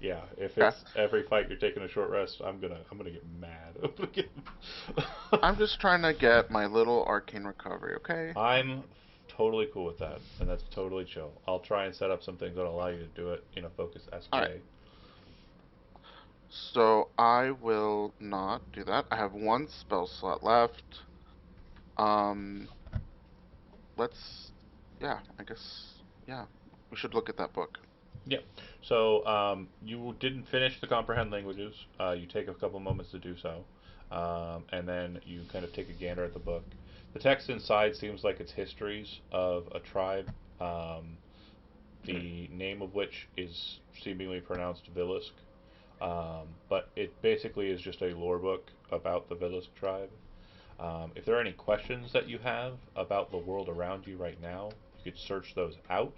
yeah, if Okay. it's every fight you're taking a short rest, I'm gonna get mad. I'm just trying to get my little arcane recovery, okay? I'm totally cool with that, and that's totally chill. I'll try and set up some things that allow you to do it in a focused All right. SK. So I will not do that. I have one spell slot left. Um, let's, yeah, I guess, yeah, we should look at that book. Yeah. So you didn't finish the comprehend languages. You take a couple moments to do so, and then you kind of take a gander at the book. The text inside seems like it's histories of a tribe, the name of which is seemingly pronounced Vilusk, but it basically is just a lore book about the Vilusk tribe. If there are any questions that you have about the world around you right now, you could search those out.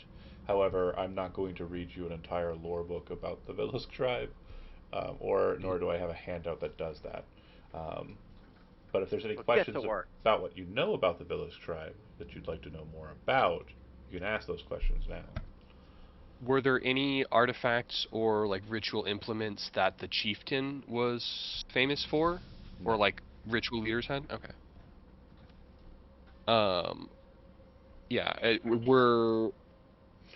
However, I'm not going to read you an entire lore book about the Vilusk tribe, or nor do I have a handout that does that. Um, but if there's any Well, get to questions work. about what you know about the Vilusk tribe that you'd like to know more about, you can ask those questions now. Were there any artifacts or like ritual implements that the chieftain was famous for, or No. like ritual leaders had? Okay. Um. Yeah. Were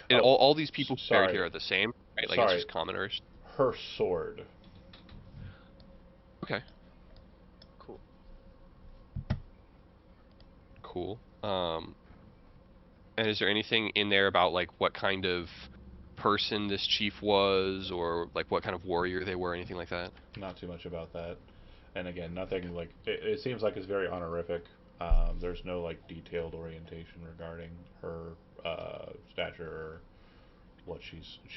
and Oh, all these people buried here sorry. are the same, right? Like it's Sorry. just commoners. Her sword. Okay. Cool. Cool. And is there anything in there about like what kind of person this chief was, or like what kind of warrior they were, anything like that? Not too much about that. And again, nothing like it seems like it's very honorific. There's no like detailed orientation regarding her stature or what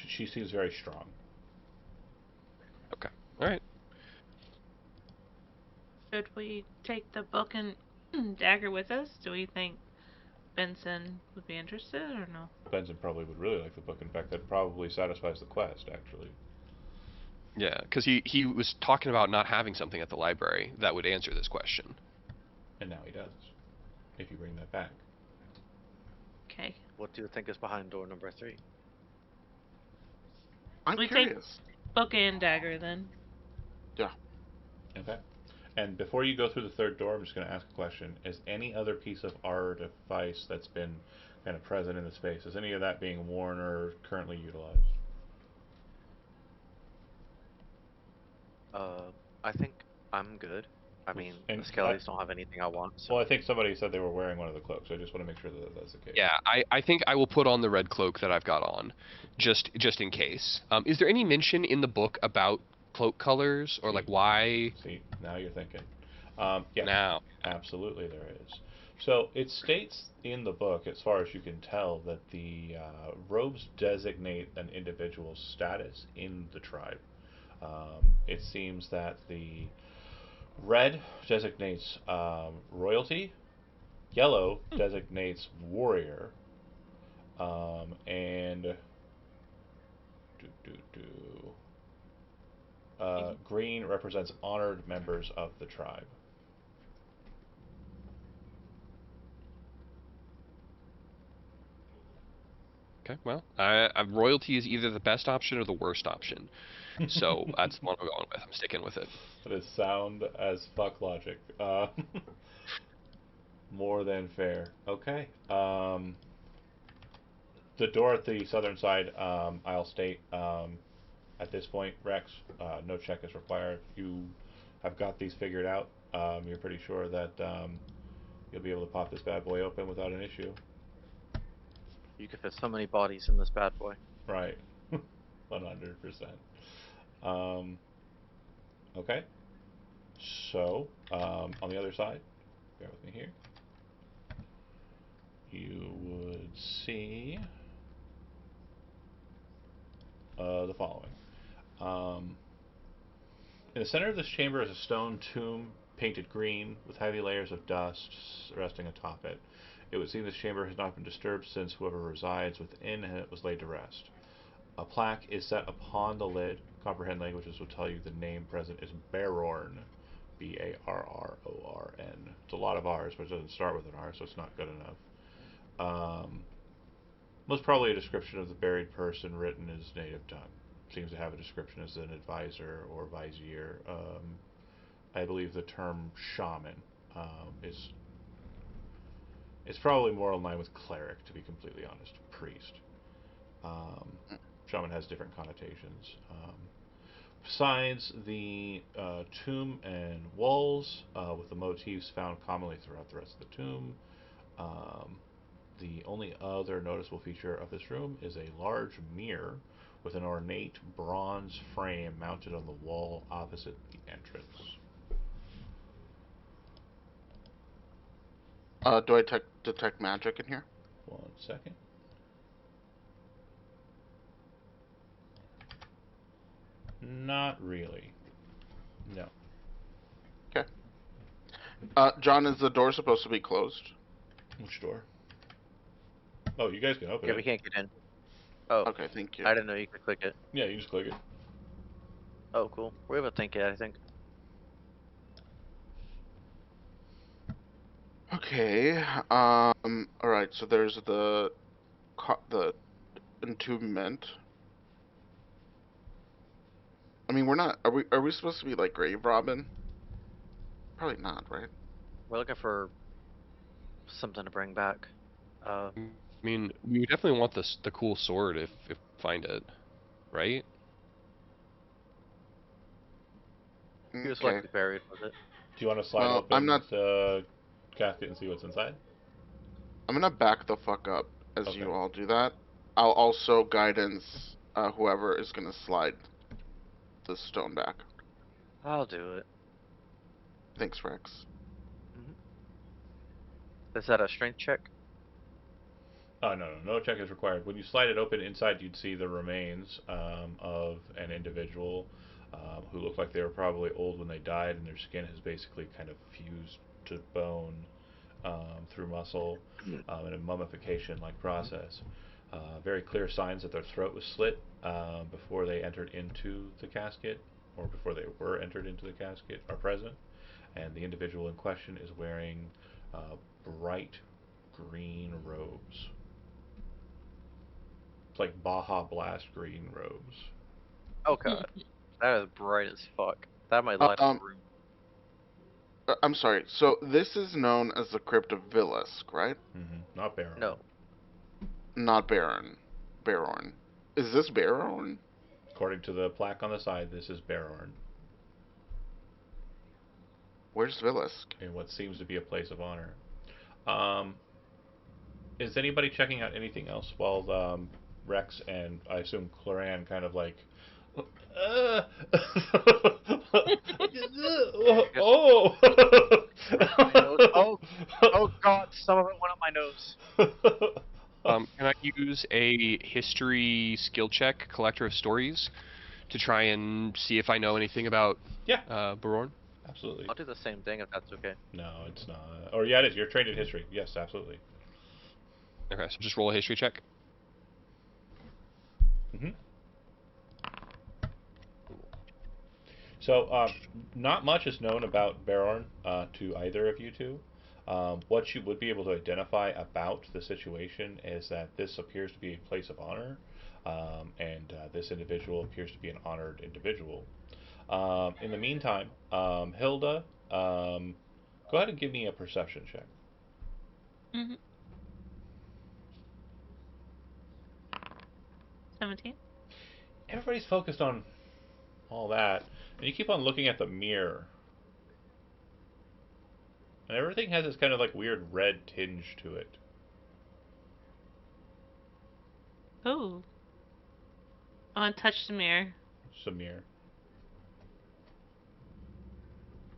she seems very strong. Okay. All right. Should we take the book and dagger with us? Do we think Benson would be interested or no? Benson probably would really like the book. In fact, that probably satisfies the quest actually. Yeah, because he was talking about not having something at the library that would answer this question. And now he does. If you bring that back. Okay. What do you think is behind door number 3? I'm We take curious. book and dagger then. Yeah. Okay. And before you go through the third door, I'm just going to ask a question. Is any other piece of artifice that's been kind of present in the space, is any of that being worn or currently utilized? I think I'm good. I mean, And the Skellies don't have anything I want, so. well, I think somebody said they were wearing one of the cloaks. So I just want to make sure that that's the case. Yeah, I think I will put on the red cloak that I've got on, just in case. Is there any mention in the book about cloak colors or like why? See, now you're thinking. Yes, Now, absolutely there is. So it states in the book, as far as you can tell, that the robes designate an individual's status in the tribe. It seems that the red designates royalty, yellow designates warrior, and green represents honored members of the tribe. okay, well, royalty is either the best option or the worst option. So that's the one I'm going with. I'm sticking with it. That is sound as fuck logic. More than fair. Okay. The door at the southern side, I'll state, at this point, Rex, no check is required. You have got these figured out. You're pretty sure that you'll be able to pop this bad boy open without an issue. You could fit so many bodies in this bad boy. Right. 100%. Um, okay. So, on the other side, bear with me here, you would see the following. Um, in the center of this chamber is a stone tomb painted green with heavy layers of dust resting atop it. It would seem this chamber has not been disturbed since whoever resides within it was laid to rest. A plaque is set upon the lid. Comprehend languages will tell you the name present is Barorn. Barrorn. It's a lot of R's, but it doesn't start with an R, so it's not good enough. Most probably a description of the buried person written in his native tongue. Seems to have a description as an advisor or vizier. I believe the term shaman is it's probably more in line with cleric, to be completely honest. Priest. Um, shaman has different connotations. Besides the tomb and walls, with the motifs found commonly throughout the rest of the tomb, um, the only other noticeable feature of this room is a large mirror with an ornate bronze frame mounted on the wall opposite the entrance. Do I detect magic in here? 1 second. Not really. No. Okay. John, is the door supposed to be closed? Which door? Oh, you guys can open Yeah, it. we can't get in. Oh, Okay, thank you. I didn't know you could click it. Yeah, you just click it. Oh, cool. We're able to think it, I think. Okay. All right. So there's the entombment. I mean, we're not. Are we supposed to be like grave robbing? Probably not, right? We're looking for something to bring back. I mean, we would definitely want the cool sword if we find it, right? He was Okay. likely buried with it. Do you want to slide Well, I'm open not. the casket and see what's inside? I'm gonna back the fuck up as Okay. you all do that. I'll also guidance whoever is gonna slide the stone back. I'll do it. Thanks, Rex. Is that a strength check? Oh, no check is required. When you slide it open inside, you'd see the remains of an individual who looked like they were probably old when they died, and their skin has basically kind of fused to bone through muscle in a mummification-like process. Very clear signs that their throat was slit before they entered into the casket, or before they were entered into the casket, are present. And the individual in question is wearing bright green robes. It's like Baja Blast green robes. Oh god, that is bright as fuck. That might Uh, light up um, a room. I'm sorry. So this is known as the Crypt of Vilusk, right? Not Baron. No, Not Baron. Baron. Is this Baron? According to the plaque on the side, this is Baron, Where's Vilusk? in what seems to be a place of honor. Um, is anybody checking out anything else while Rex and I assume Cloran kind of like uh, oh oh, oh god, some of it went up my nose. Can I use a history skill check, collector of stories, to try and see if I know anything about Yeah, Barorn? absolutely. I'll do the same thing if that's okay. No, it's not. Or yeah, it is. You're trained in history. Yes, absolutely. Okay, so just roll a history check. hmm So, not much is known about Baron to either of you two. What you would be able to identify about the situation is that this appears to be a place of honor, and this individual appears to be an honored individual. In the meantime, Hilda, go ahead and give me a perception check. Mm-hmm. 17. Everybody's focused on all that, and you keep on looking at the mirror. And everything has this kind of like weird red tinge to it. Ooh. I want to touch the mirror. Samir.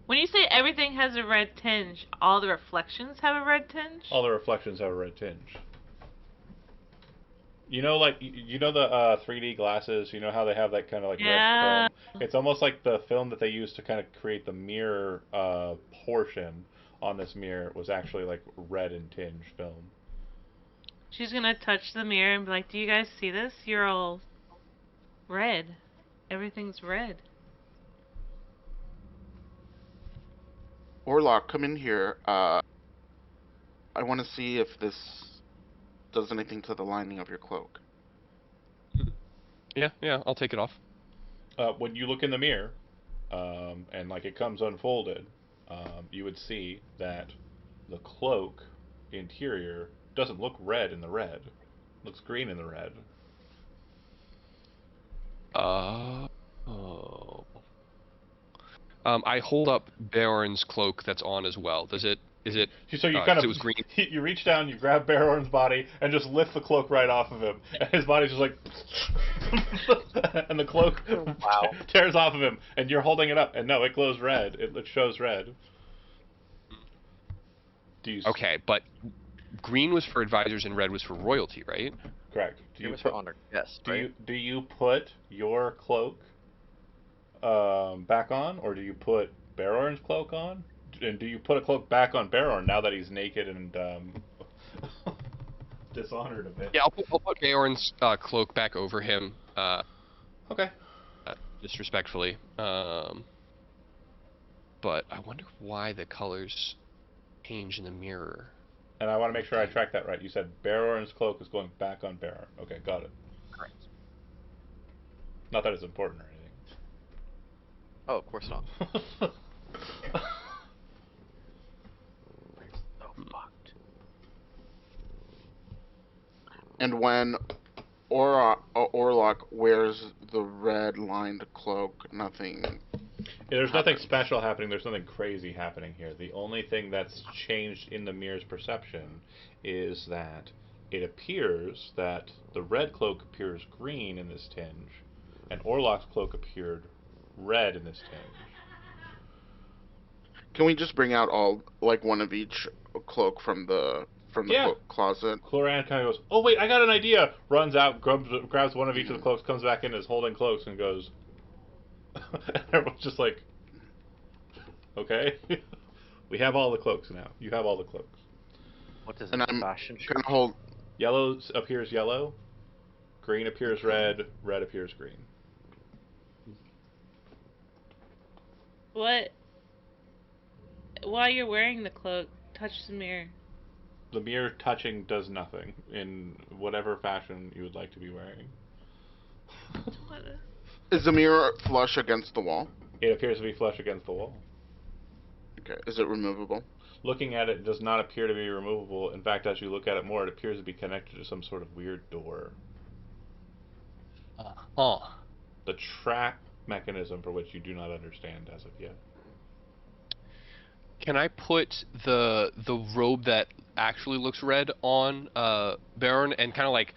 When you say everything has a red tinge, all the reflections have a red tinge? All the reflections have a red tinge. You know, like you know the 3D glasses. You know how they have that kind of like Yeah. red film. It's almost like the film that they used to kind of create the mirror portion on this mirror was actually like red and tinge film. She's gonna touch the mirror and be like, do you guys see this? You're all red. Everything's red. Orlok, come in here. I want to see if this does anything to the lining of your cloak. Yeah, I'll take it off. When you look in the mirror, and like it comes unfolded, you would see that the cloak interior doesn't look red in the red. It looks green in the red. Oh. I hold up Baron's cloak that's on as well. Does it? Is it? So you kind 'cause of it was green. you reach down, you grab Baron's body, and just lift the cloak right off of him, and his body's just like, and the cloak Wow. tears off of him, and you're holding it up, and no, it glows red. It shows red. Do you? Okay, but green was for advisors and red was for royalty, right? Correct. Do It you was put, for honored guests, do right? you put your cloak back on, or do you put Baron's cloak on? And do you put a cloak back on Baron now that he's naked and dishonored a bit? Yeah, I'll put Baron's cloak back over him, Okay. disrespectfully. But I wonder why the colors change in the mirror. And I want to make sure I track that right. You said Baron's cloak is going back on Baron. Okay, got it. Correct. Not that it's important or anything. Oh, of course not. Oh, fucked. And when Orlok wears the red lined cloak, nothing. There's nothing happens. special happening. There's nothing crazy happening here. The only thing that's changed in the mirror's perception is that it appears that the red cloak appears green in this tinge, and Orlok's cloak appeared red in this tinge. Can we just bring out all like one of each cloak from the Yeah. closet? Cloran kind of goes, "Oh wait, I got an idea!" Runs out, grabs one of each of the cloaks, comes back in, is holding cloaks, and goes. Everyone's just like, "Okay, we have all the cloaks now. You have all the cloaks." What is And it? I'm Fashion show? gonna hold. Yellow appears yellow, green appears red, red appears green. What? While you're wearing the cloak, touch the mirror. The mirror touching does nothing in whatever fashion you would like to be wearing. What? Is the mirror flush against the wall? It appears to be flush against the wall. Okay. Is it removable? Looking at it does not appear to be removable. In fact, as you look at it more, it appears to be connected to some sort of weird door. Huh. The trap mechanism for which you do not understand as of yet. Can I put the robe that actually looks red on Baron and kind of like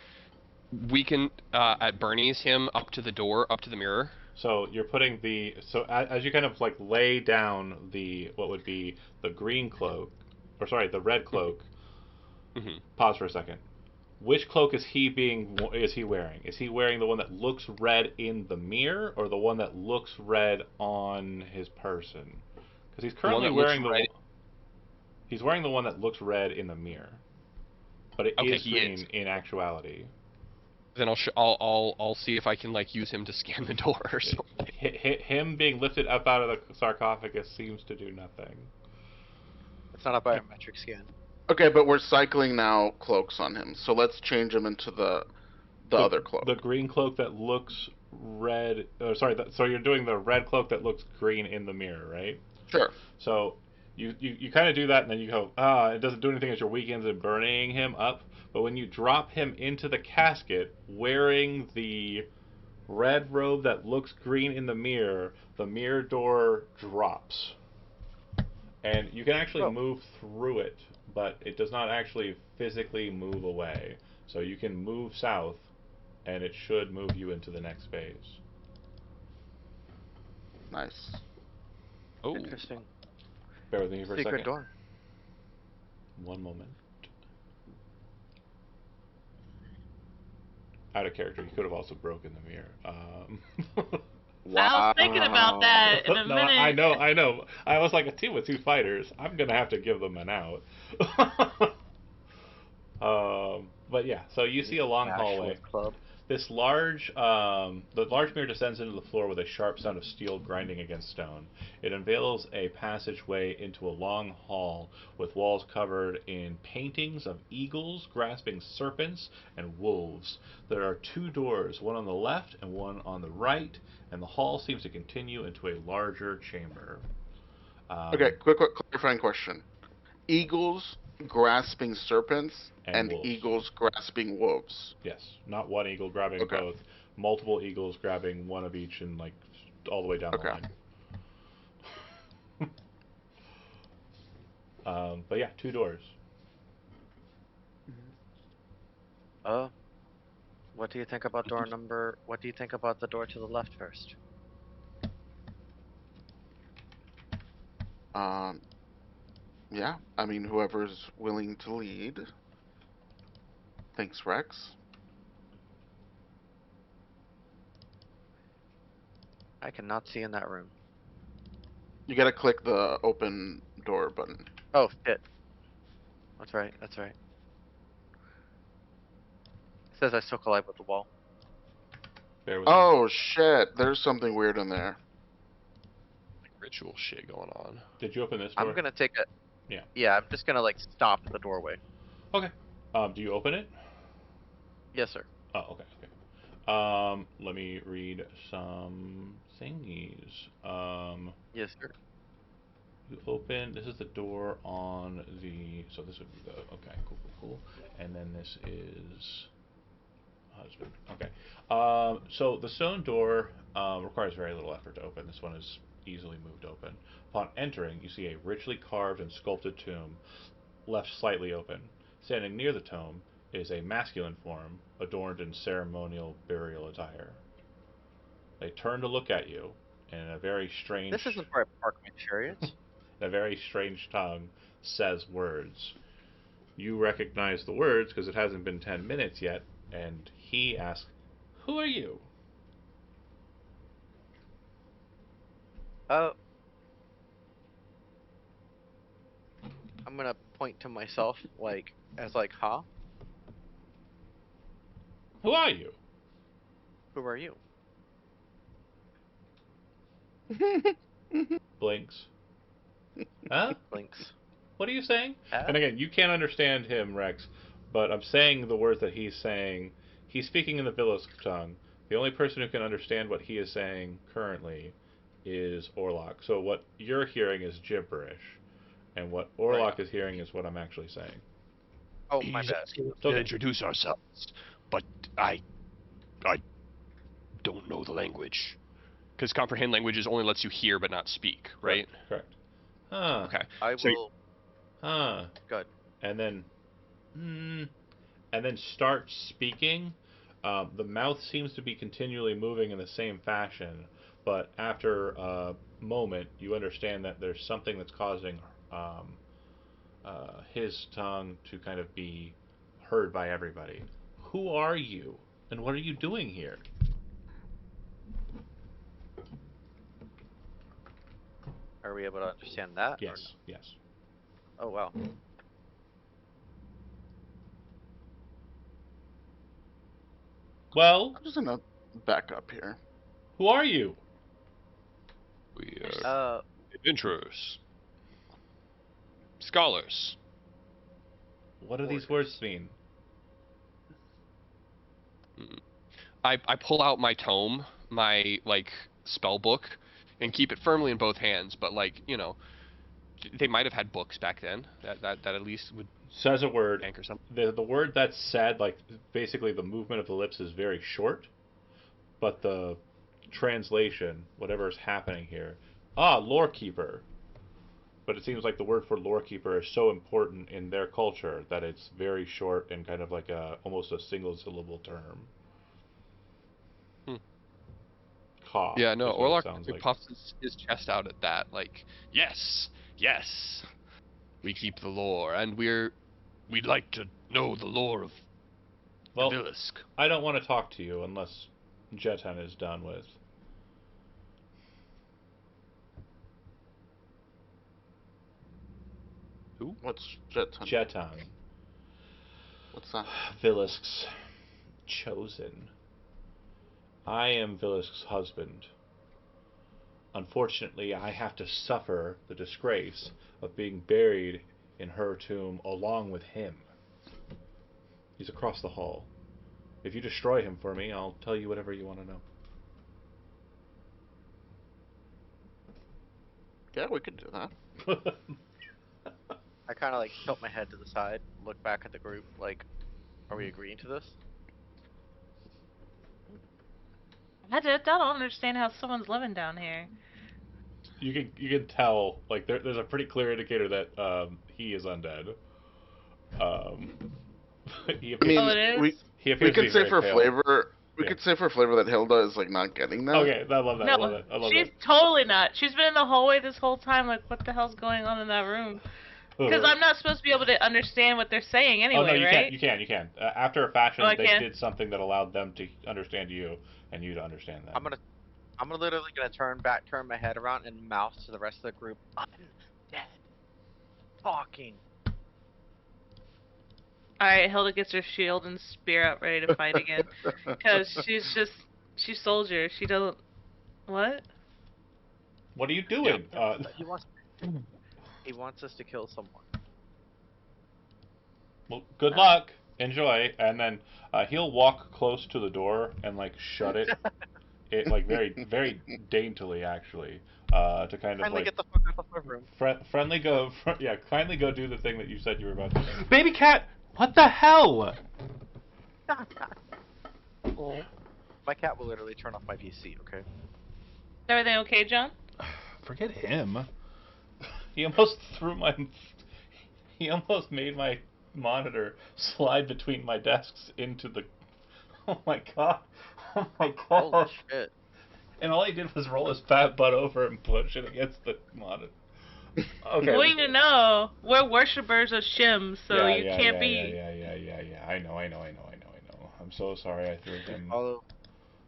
weaken at Bernie's him up to the door, up to the mirror? So you're putting the as you kind of like lay down the what would be the green cloak, or sorry, the red cloak. Mm-hmm. Pause for a second. Which cloak is he wearing? Is he wearing the one that looks red in the mirror, or the one that looks red on his person? Because he's currently wearing he's wearing the one that looks red in the mirror, but it Okay, is green in actuality. Then I'll see if I can like use him to scan the door or something. Him being lifted up out of the sarcophagus seems to do nothing. It's not a biometric scan. Okay, but we're cycling now cloaks on him, so let's change him into the other cloak. The green cloak that looks red. So you're doing the red cloak that looks green in the mirror, right? Sure. So you kind of do that, and then you go, it doesn't do anything as your weekends and burning him up. But when you drop him into the casket wearing the red robe that looks green in the mirror door drops. And you can actually move through it, but it does not actually physically move away. So you can move south, and it should move you into the next phase. Nice. Oh, Interesting. Bear with me for a Secret second. door. One moment. Out of character, you could have also broken the mirror. Wow. I was thinking about that in a No, minute. I know. I was like a team with two fighters. I'm gonna have to give them an out. But yeah, so you see a long hallway. Club. This the large mirror descends into the floor with a sharp sound of steel grinding against stone. It unveils a passageway into a long hall with walls covered in paintings of eagles grasping serpents and wolves. There are two doors, one on the left and one on the right, and the hall seems to continue into a larger chamber. Okay, quick clarifying question. Eagles grasping serpents and wolves. eagles grasping wolves. Yes, not one eagle grabbing both. Multiple eagles grabbing one of each and like all the way down the line. But yeah, two doors. What do you think about door number? What do you think about the door to the left first? Yeah, I mean, whoever's willing to lead. Thanks, Rex. I cannot see in that room. You gotta click the open door button. Oh, shit. That's right, that's right. It says I still collide with the wall. Bear with me. Oh, shit. There's something weird in there. like ritual shit going on. Did you open this door? I'm gonna take a... Yeah. Yeah, I'm just gonna, like, stop at the doorway. Okay. Do you open it? Yes, sir. Oh, okay. Let me read some thingies. Yes, sir. You open. This is the door on the. So this would be the. Okay, cool. And then this is husband. Okay. So the stone door requires very little effort to open. This one is easily moved open. Upon entering, you see a richly carved and sculpted tomb, left slightly open. Standing near the tomb is a masculine form, adorned in ceremonial burial attire. They turn to look at you, and in a very strange, This isn't where I park my chariots. in a very strange tongue, says words. You recognize the words because it hasn't been 10 minutes yet, and he asks, "Who are you?" Oh, I'm gonna point to myself, like, as like, huh? Who are you? Who are you? Blinks. Huh? Blinks. What are you saying? Huh? And again, you can't understand him, Rex, but I'm saying the words that he's saying. He's speaking in the Vilusk tongue. The only person who can understand what he is saying currently is Orlok. So what you're hearing is gibberish, and what Orlok is hearing is what I'm actually saying. Oh, my He's bad. asking us Okay. to introduce ourselves, but I don't know the language. Because comprehend languages only lets you hear but not speak, right? Correct. Huh. Okay. I So will. Huh. Good. And then, and then start speaking. The mouth seems to be continually moving in the same fashion, but after a moment, you understand that there's something that's causing his tongue to kind of be heard by everybody. Who are you, and what are you doing here? Are we able to understand that? Or Yes, yes. no? Oh, wow. Well, I'm just gonna back up here. who are you? we are Uh, adventurers, scholars. What do these Warriors. words mean? I pull out my tome, my like spell book, and keep it firmly in both hands. But like they might have had books back then that at least would Says a word. anchor something. The word that's said, like basically the movement of the lips is very short, but the translation, whatever is happening here, lore keeper. But it seems like the word for lore keeper is so important in their culture that it's very short and kind of like almost a single syllable term. Hmm. Ka Yeah, no. is what it Orlok sounds like. puffs his chest out at that. Like, yes, yes, we keep the lore, and We'd like to know the lore of the Well, Vilusk. I don't want to talk to you unless Jetan is done with. who? What's Jeton? Jetan, What's that? Vilusk's chosen. I am Vilusk's husband. Unfortunately, I have to suffer the disgrace of being buried in her tomb along with him. He's across the hall. If you destroy him for me, I'll tell you whatever you want to know. Yeah, we could do that. I kind of like tilt my head to the side, look back at the group, like, are we agreeing to this? I don't understand how someone's living down here. You can tell, like there's a pretty clear indicator that he is undead. Um, he I appears, mean, Oh, it is? he we appears to could be say very for pale. flavor. We Yeah. could say for flavor that Hilda is like not getting that. Okay, I love that. I love No, that. I love she's that. totally not. She's been in the hallway this whole time. Like, what the hell's going on in that room? Because I'm not supposed to be able to understand what they're saying Oh no, anyway, you right? can. You can. After a fashion, Oh, I they can? did something that allowed them to understand you and you to understand them. I'm literally gonna turn my head around and mouth to the rest of the group. Undead. Talking. Alright, Hilda gets her shield and spear out ready to fight again. Because she's soldier. She doesn't. What? What are you doing? He wants us to kill someone. Well, good luck. enjoy, and then he'll walk close to the door and like shut it, like very very daintily actually, to kind of Kindly like get the fuck out of my room. friendly go, yeah, kindly go do the thing that you said you were about to. Baby cat, what the hell? Oh. My cat will literally turn off my PC, okay? Is everything okay, John? Forget him. He almost threw my. He almost made my monitor slide between my desks into the. Oh my god! Oh my Holy god! shit. And all he did was roll his fat butt over and push it against the monitor. Okay. Well, you know, we're worshippers of Shim, so yeah, you yeah, can't yeah, be. yeah. I know. I'm so sorry I threw him.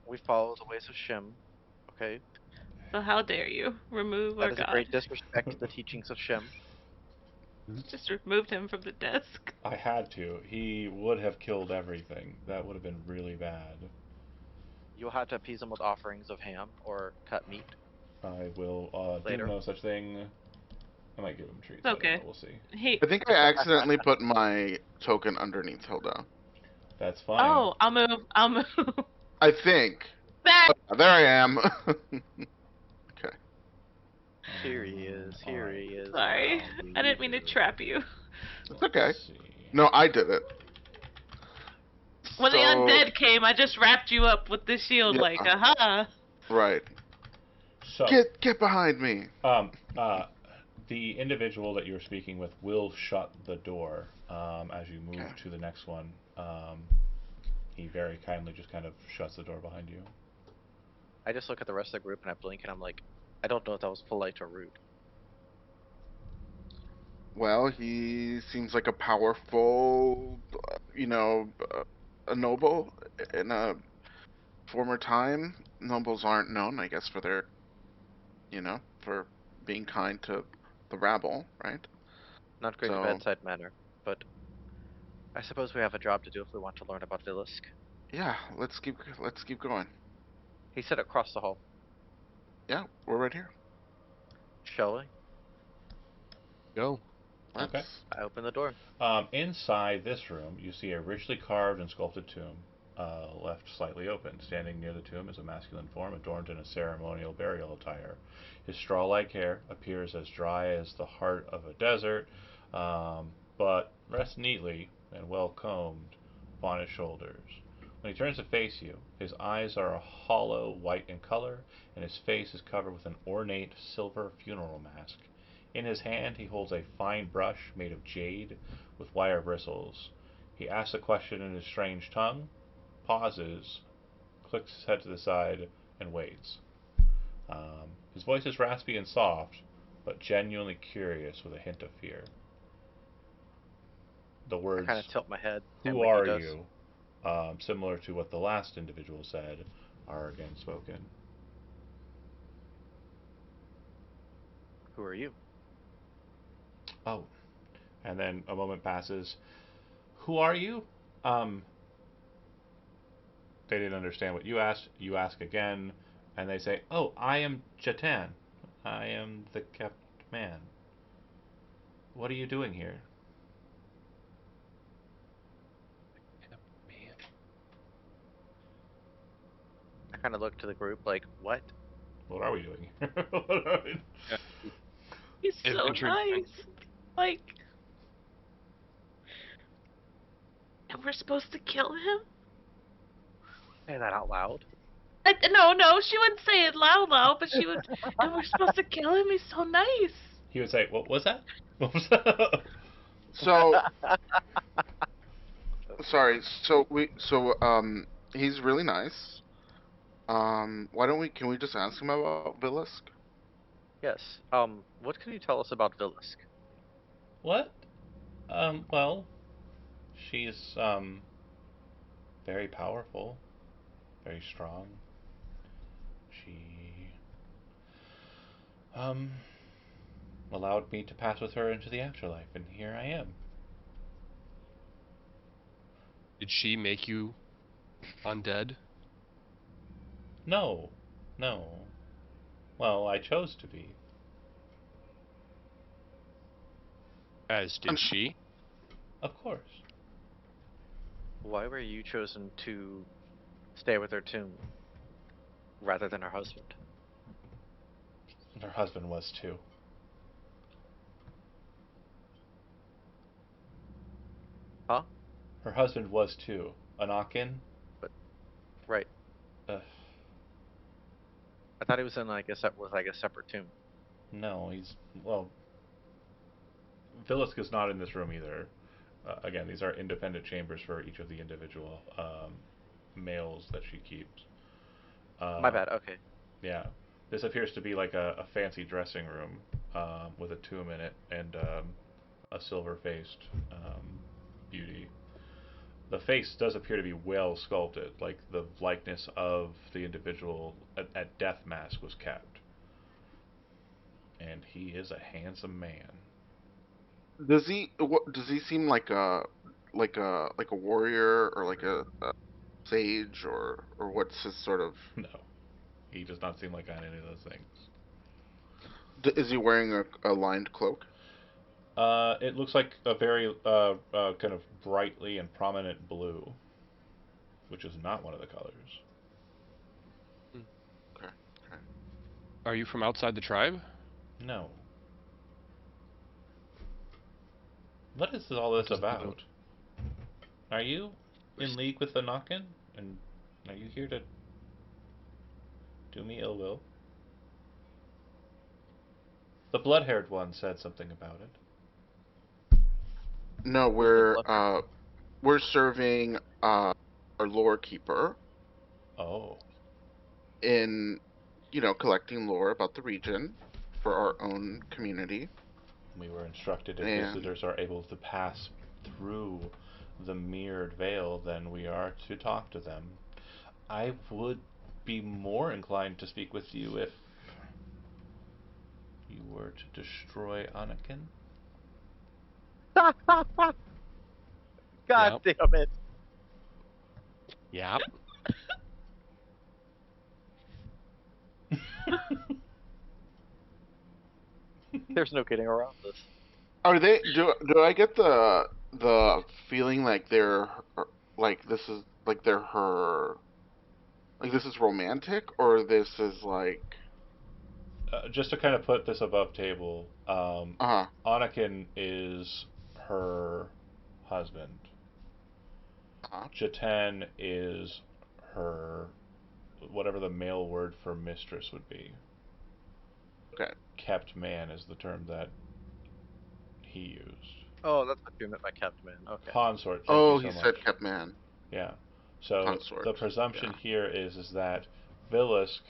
We follow the ways of Shim, okay? So how dare you remove That our is a god? great disrespect to the teachings of Shim. Just removed him from the desk. I had to. He would have killed everything. That would have been really bad. You'll have to appease him with offerings of ham or cut meat. I will do Later. no such thing. I might give him treats. It's okay. I don't know. We'll see. He. I think I accidentally put my token underneath Hilda. That's fine. Oh, I'll move. I'll move. I think. Back. There I am. Okay. Here he is, here Alright. he is. Sorry, Wow, I didn't mean to trap you. It's okay. Let's see. No, I did it. When the So- undead came, I just wrapped you up with the shield, Yeah. like, aha. Right. So, Get behind me. the individual that you were speaking with will shut the door as you move Okay. to the next one. He very kindly just kind of shuts the door behind you. I just look at the rest of the group and I blink and I'm like, I don't know if that was polite or rude. Well, he seems like a powerful, a noble in a former time. Nobles aren't known, I guess, for their, for being kind to the rabble, right? Not great So- bedside manner, but I suppose we have a job to do if we want to learn about Vilusk. Yeah, let's keep going. He said across the hall. Yeah, we're right here. Shall we? Go. Let's, Okay. I open the door. Inside this room, you see a richly carved and sculpted tomb, left slightly open. Standing near the tomb is a masculine form adorned in a ceremonial burial attire. His straw-like hair appears as dry as the heart of a desert, but rests neatly and well combed upon his shoulders. When he turns to face you, his eyes are a hollow white in color, and his face is covered with an ornate silver funeral mask. In his hand, he holds a fine brush made of jade with wire bristles. He asks a question in his strange tongue, pauses, clicks his head to the side, and waits. His voice is raspy and soft, but genuinely curious with a hint of fear. The I words, kind of tilt my head. and "Who when he are does- you?" Similar to what the last individual said, are again spoken. Who are you? Oh. And then a moment passes. Who are you? They didn't understand what you asked. You ask again, and they say, "Oh, I am Jatan. I am the kept man. What are you doing here?" Man. I kind of look to the group like, what? What are we doing here? What are we- He's so Adventure- nice. Like, and we're supposed to kill him? Say that out loud. No, she wouldn't say it loud, but she would. And we're supposed to kill him. He's so nice. He would say, "What was that? What was that?" So, sorry. He's really nice. Can we just ask him about Vilusk? Yes. What can you tell us about Vilusk? What? Well, she's very powerful, very strong. She allowed me to pass with her into the afterlife, and here I am. Did she make you undead? No, no. Well, I chose to be. As did she? Of course. Why were you chosen to stay with her tomb rather than her husband? Her husband was too. Huh? Her husband was too. Anakin? Right. Uh, I thought he was in like a separate tomb. no, he's... Well, Vilusk is not in this room either. Again, these are independent chambers for each of the individual males that she keeps. My bad. Okay. Yeah. This appears to be like a fancy dressing room with a tomb in it and a silver-faced beauty. The face does appear to be well sculpted, like the likeness of the individual at death mask was kept. And he is a handsome man. Does he seem like a warrior or like a sage or what's his sort of? No, he does not seem like any of those things. Is he wearing a lined cloak? It looks like a very kind of brightly and prominent blue, which is not one of the colors. Okay. Okay. Are you from outside the tribe? No. What is all this What does it about? mean? Are you in league with the Nakin? And are you here to do me ill will? The blood-haired one said something about it. No, we're serving our lore keeper Oh. in, collecting lore about the region for our own community. We were instructed if And visitors are able to pass through the mirrored veil, then we are to talk to them. I would be more inclined to speak with you if you were to destroy Anakin. God Yep. damn it! Yep. There's no getting around this. are they? Do I get the feeling like they're like this is like they're her? Like this is romantic, or this is like? Just to kind of put this above table, Uh-huh. Anakin is her husband. Uh-huh. Jatan is her, whatever the male word for mistress would be. Okay. Kept man is the term that he used. Oh, that's what you meant by kept man. Okay. Consort, thank you Oh, so he much. said kept man. Yeah. So Consort. the presumption Yeah. here is that Vilusk,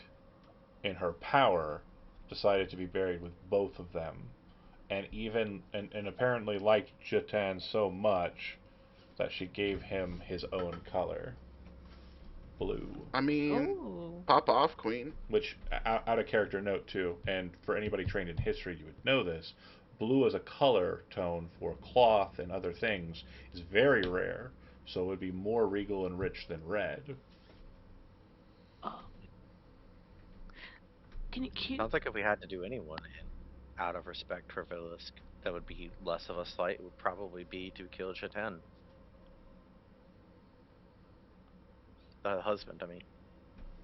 in her power, decided to be buried with both of them, and and apparently liked Jatan so much that she gave him his own color, blue. I mean, Oh. pop off, queen. Which, out of character note too, and for anybody trained in history, you would know this. Blue as a color tone for cloth and other things is very rare, so it would be more regal and rich than red. Oh. Can you Sounds like if we had to do anyone in, out of respect for Vilusk, that would be less of a slight. It would probably be to kill Jatan. The husband, I mean.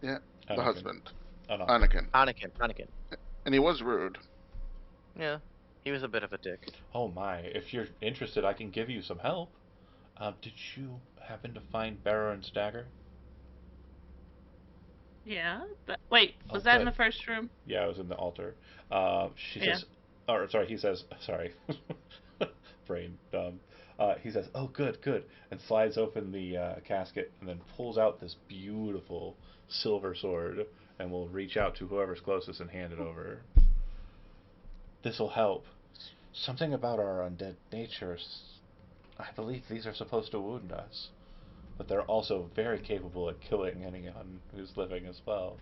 Yeah, the Anakin. husband, Anakin. Anakin, Anakin. and he was rude. Yeah, he was a bit of a dick. Oh my, if you're interested, I can give you some help. Did you happen to find Baron's dagger? Yeah. Wait, Oh, was that in good. the first room? Yeah, it was in the altar. She Yeah. says, or sorry, he says, sorry, brain dumb. He says, "Oh, good, good," and slides open the casket and then pulls out this beautiful silver sword and will reach out to whoever's closest and hand it over. This'll help. Something about our undead natures. I believe these are supposed to wound us, but they're also very capable at killing anyone who's living as well.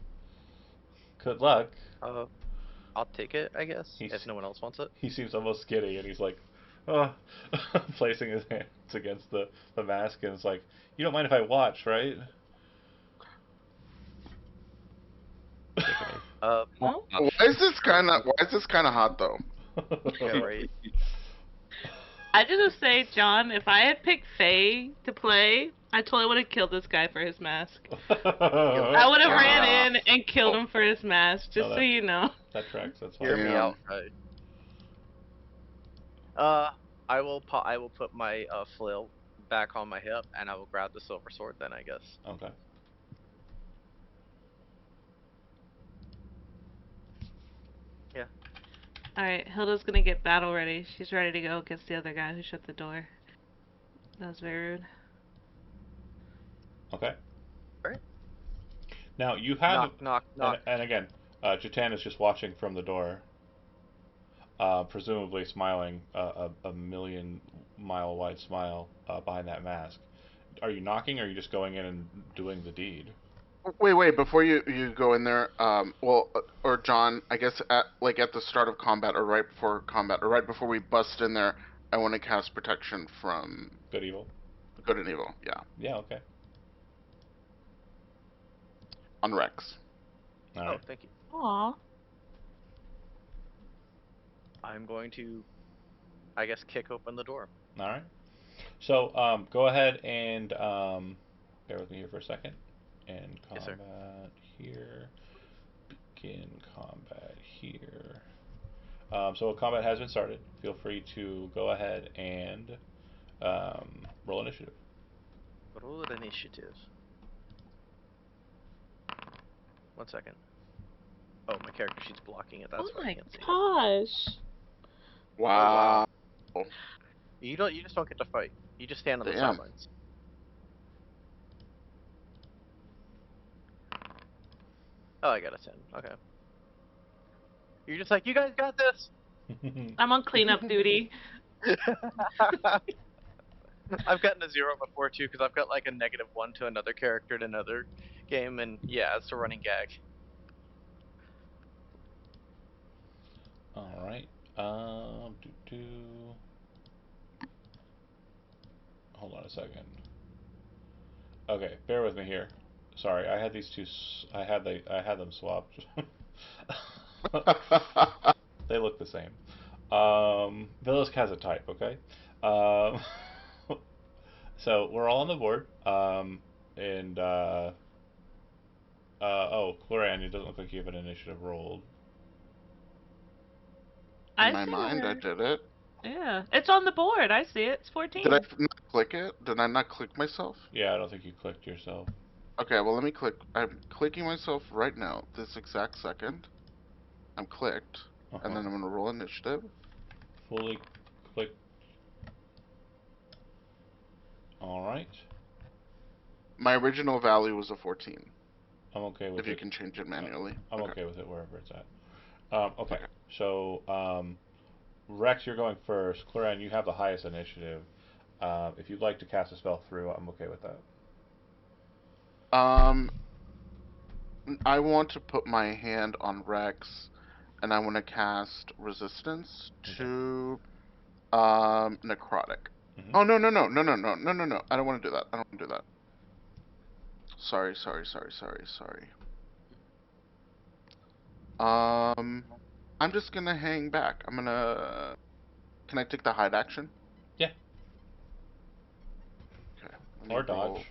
Good luck. Uh, I'll take it, I guess, He's, if no one else wants it. he seems almost giddy, and he's like, oh, placing his hands against the mask, and it's like, you don't mind if I watch, right? Oh. Why is this kind of hot though? Yeah, right. I just say, John, if I had picked Faye to play, I totally would have killed this guy for his mask. I I would have Yeah. ran in and killed him for his mask, just No, so you know. That tracks. That's fine. Hear me out, Damn. right? I will put my flail back on my hip, and I will grab the silver sword. Then I guess. Okay. Yeah. Alright, Hilda's gonna get battle ready. She's ready to go against the other guy who shut the door. That was very rude. Okay. Alright. Now you have, Knock, knock, knock. and again, Jatan is just watching from the door, presumably smiling a million-mile wide smile behind that mask. Are you knocking, or are you just going in and doing the deed? Wait, before you go in there, well, or John, I guess at the start of combat or right before combat or right before we bust in there, I want to cast protection from Good, evil. good and evil. Yeah, Yeah. Okay. on Rex. All Oh, right. thank you. Aw. I'm going to, I guess, kick open the door. All right. So go ahead and bear with me here for a second. And Yes, sir. combat here. Begin combat here. So combat has been started. Feel free to go ahead and roll initiative. Roll an initiative. 1 second. Oh, my character sheet's blocking it. That's Oh why I my can't see it. gosh. Wow. You just don't get to fight. You just stand on the Damn. sidelines. Oh, I got a 10. Okay. You're just like, you guys got this. I'm on cleanup duty. I've gotten a 0 before too, because I've got like a -1 to another character in another game, and yeah, it's a running gag. All right. Hold on a second. Okay, bear with me here. Sorry, I had these two. I had them swapped. They look the same. Vilusk has a type. Okay. Um, so we're all on the board. And oh, Cloran, it doesn't look like you have an initiative rolled. I In my see mind, I her. did it. Yeah. It's on the board. I see it. It's 14. Did I not click it? Did I not click myself? Yeah, I don't think you clicked yourself. Okay, well, let me click. I'm clicking myself right now, this exact second. I'm clicked, and then I'm going to roll initiative. Fully clicked. All right. My original value was a 14. I'm okay with If it. you can change it manually. I'm Okay. okay with it wherever it's at. Okay. Okay. So, Rex, you're going first. Cloran, you have the highest initiative. If you'd like to cast a spell through, I'm okay with that. I want to put my hand on Rex, and I want to cast resistance to necrotic. Mhm. Oh, no. I don't want to do that. Sorry. I'm just gonna hang back. Can I take the hide action? Yeah. Okay. Let me Or roll. dodge.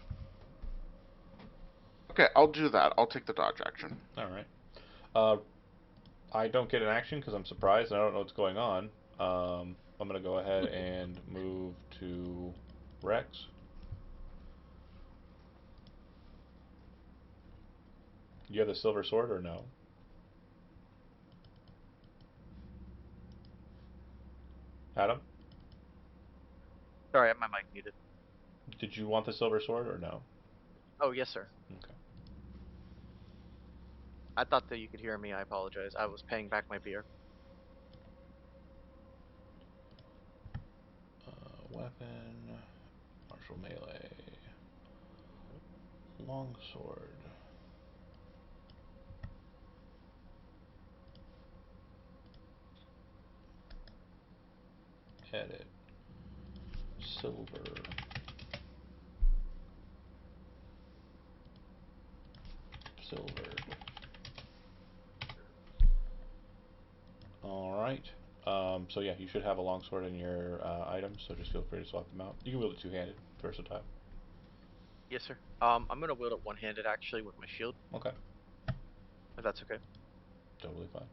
Okay, I'll do that. I'll take the dodge action. All right. I don't get an action because I'm surprised and I don't know what's going on. I'm gonna go ahead and move to Rex. You have the silver sword or no? Adam, Sorry, I have my mic muted. did you want the silver sword or no? Oh, yes, sir. Okay. I thought that you could hear me. I apologize. I was paying back my beer. Weapon, martial melee, long sword. Edit. Silver. Silvered. Alright. So yeah, you should have a longsword in your items, so just feel free to swap them out. You can wield it two-handed, versatile. Yes, sir. I'm gonna wield it one-handed actually with my shield, Okay, if that's okay. totally fine.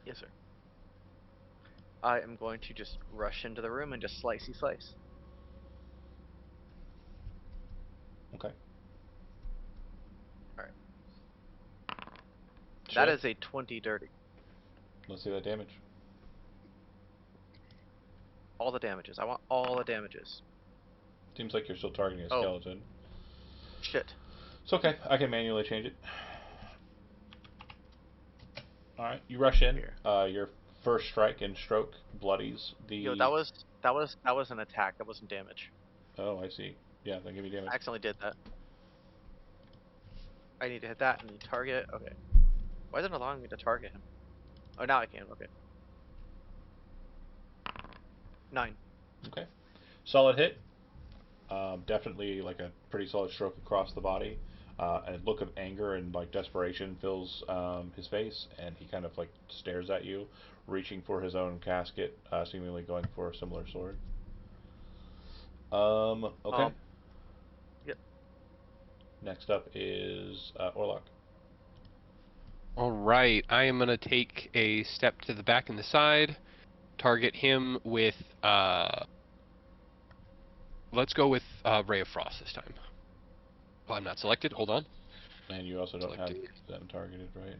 Yes, sir. I am going to just rush into the room and just slicey slice. Okay. All right. Should That I? is a 20 dirty. Let's see that damage. All the damages. I want all the damages. Seems like you're still targeting a Oh, skeleton. shit. It's okay. I can manually change it. Alright, you rush in. Here. Your first strike and stroke bloodies the... Yo, that was an attack. That wasn't damage. Oh, I see. Yeah, then give me damage. I accidentally did that. I need to hit that and then target. Okay. Why isn't it allowing me to target him? Oh, now I can. Okay. 9. Okay. Solid hit. Definitely like a pretty solid stroke across the body. A look of anger and like desperation fills his face, and he kind of like stares at you, reaching for his own casket, seemingly going for a similar sword. Okay. Yep. Next up is Orlok. All right, I am gonna take a step to the back and the side, target him with let's go with Ray of Frost this time. Oh, I'm not selected. Hold on. And you also don't have Selected. them targeted, right?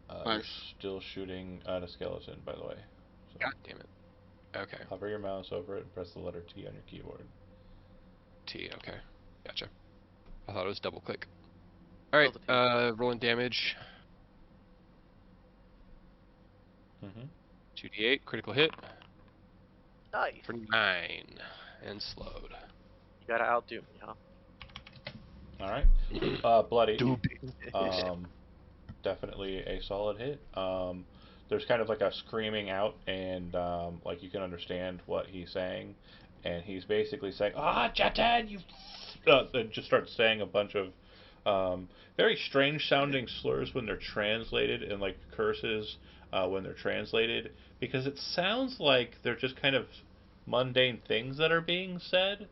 You're Nice. still shooting at a skeleton, by the way. So God damn it. Okay. hover your mouse over it and press the letter T on your keyboard. T. Okay. Gotcha. I thought it was double click. All right. Still Rolling damage. Mm-hmm. 2d8 critical hit Nice. for 9 and slowed. You gotta outdo me, huh? All right. Bloody. Stupid. Definitely a solid hit. There's kind of like a screaming out, and like you can understand what he's saying, and he's basically saying, "Ah, Jatan, you," and just starts saying a bunch of very strange sounding slurs when they're translated, and like curses when they're translated, because it sounds like they're just kind of mundane things that are being said,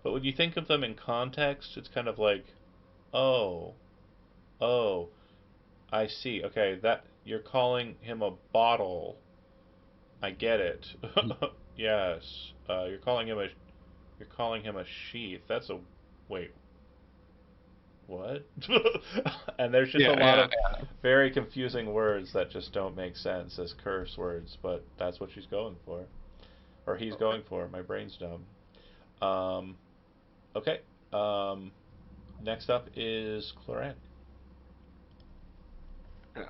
but when you think of them in context, it's kind of like, oh, oh, I see. Okay, that you're calling him a bottle. I get it. Yes. You're calling him a sheath. That's a wait. What? And there's just a lot of very confusing words that just don't make sense as curse words, but that's what she's going for. Or he's Okay. going for. My brain's dumb. Okay. Next up is Cloran. Yeah.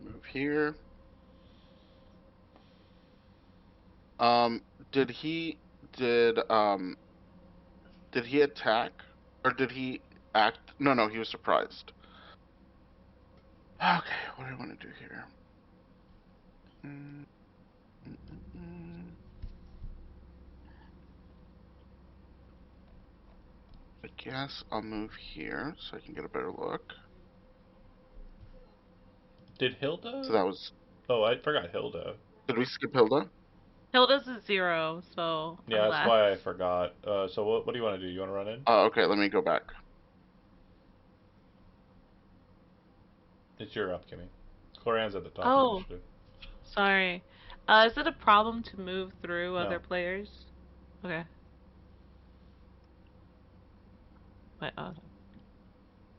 Move here. Um, did he did he attack or did he act? No, no, he was surprised. Okay, what do I want to do here? Mm, mm, mm, mm. I guess I'll move here so I can get a better look. Did Hilda? So that was. Oh, I forgot Hilda. Did we skip Hilda? Hilda's a 0, so Yeah, I'm that's last. why I forgot. So what do you want to do? You want to run in? Oh, okay. Let me go back. It's your up, Kimmy. Cloran's at the top of Oh, the initiative. sorry. Is it a problem to move through other No. players? Okay. Wait,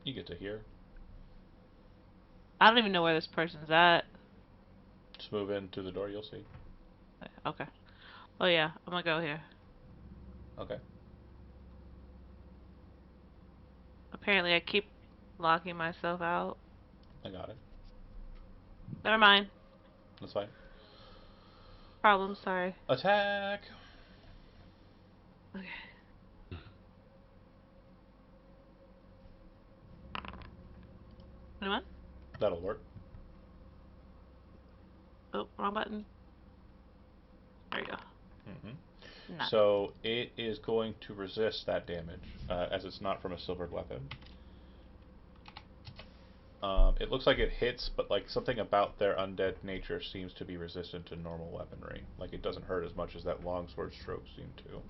You get to hear. I don't even know where this person's at. Just move in through the door, you'll see. Okay. Oh yeah, I'm gonna go here. Okay. Apparently I keep locking myself out. I got it. Never mind. That's fine. Problem, sorry. Attack! Okay. Anyone? That'll work. Oh, wrong button. There you go. Nah. So it is going to resist that damage, as it's not from a silvered weapon. It looks like it hits, but like something about their undead nature seems to be resistant to normal weaponry. Like it doesn't hurt as much as that longsword stroke seemed to.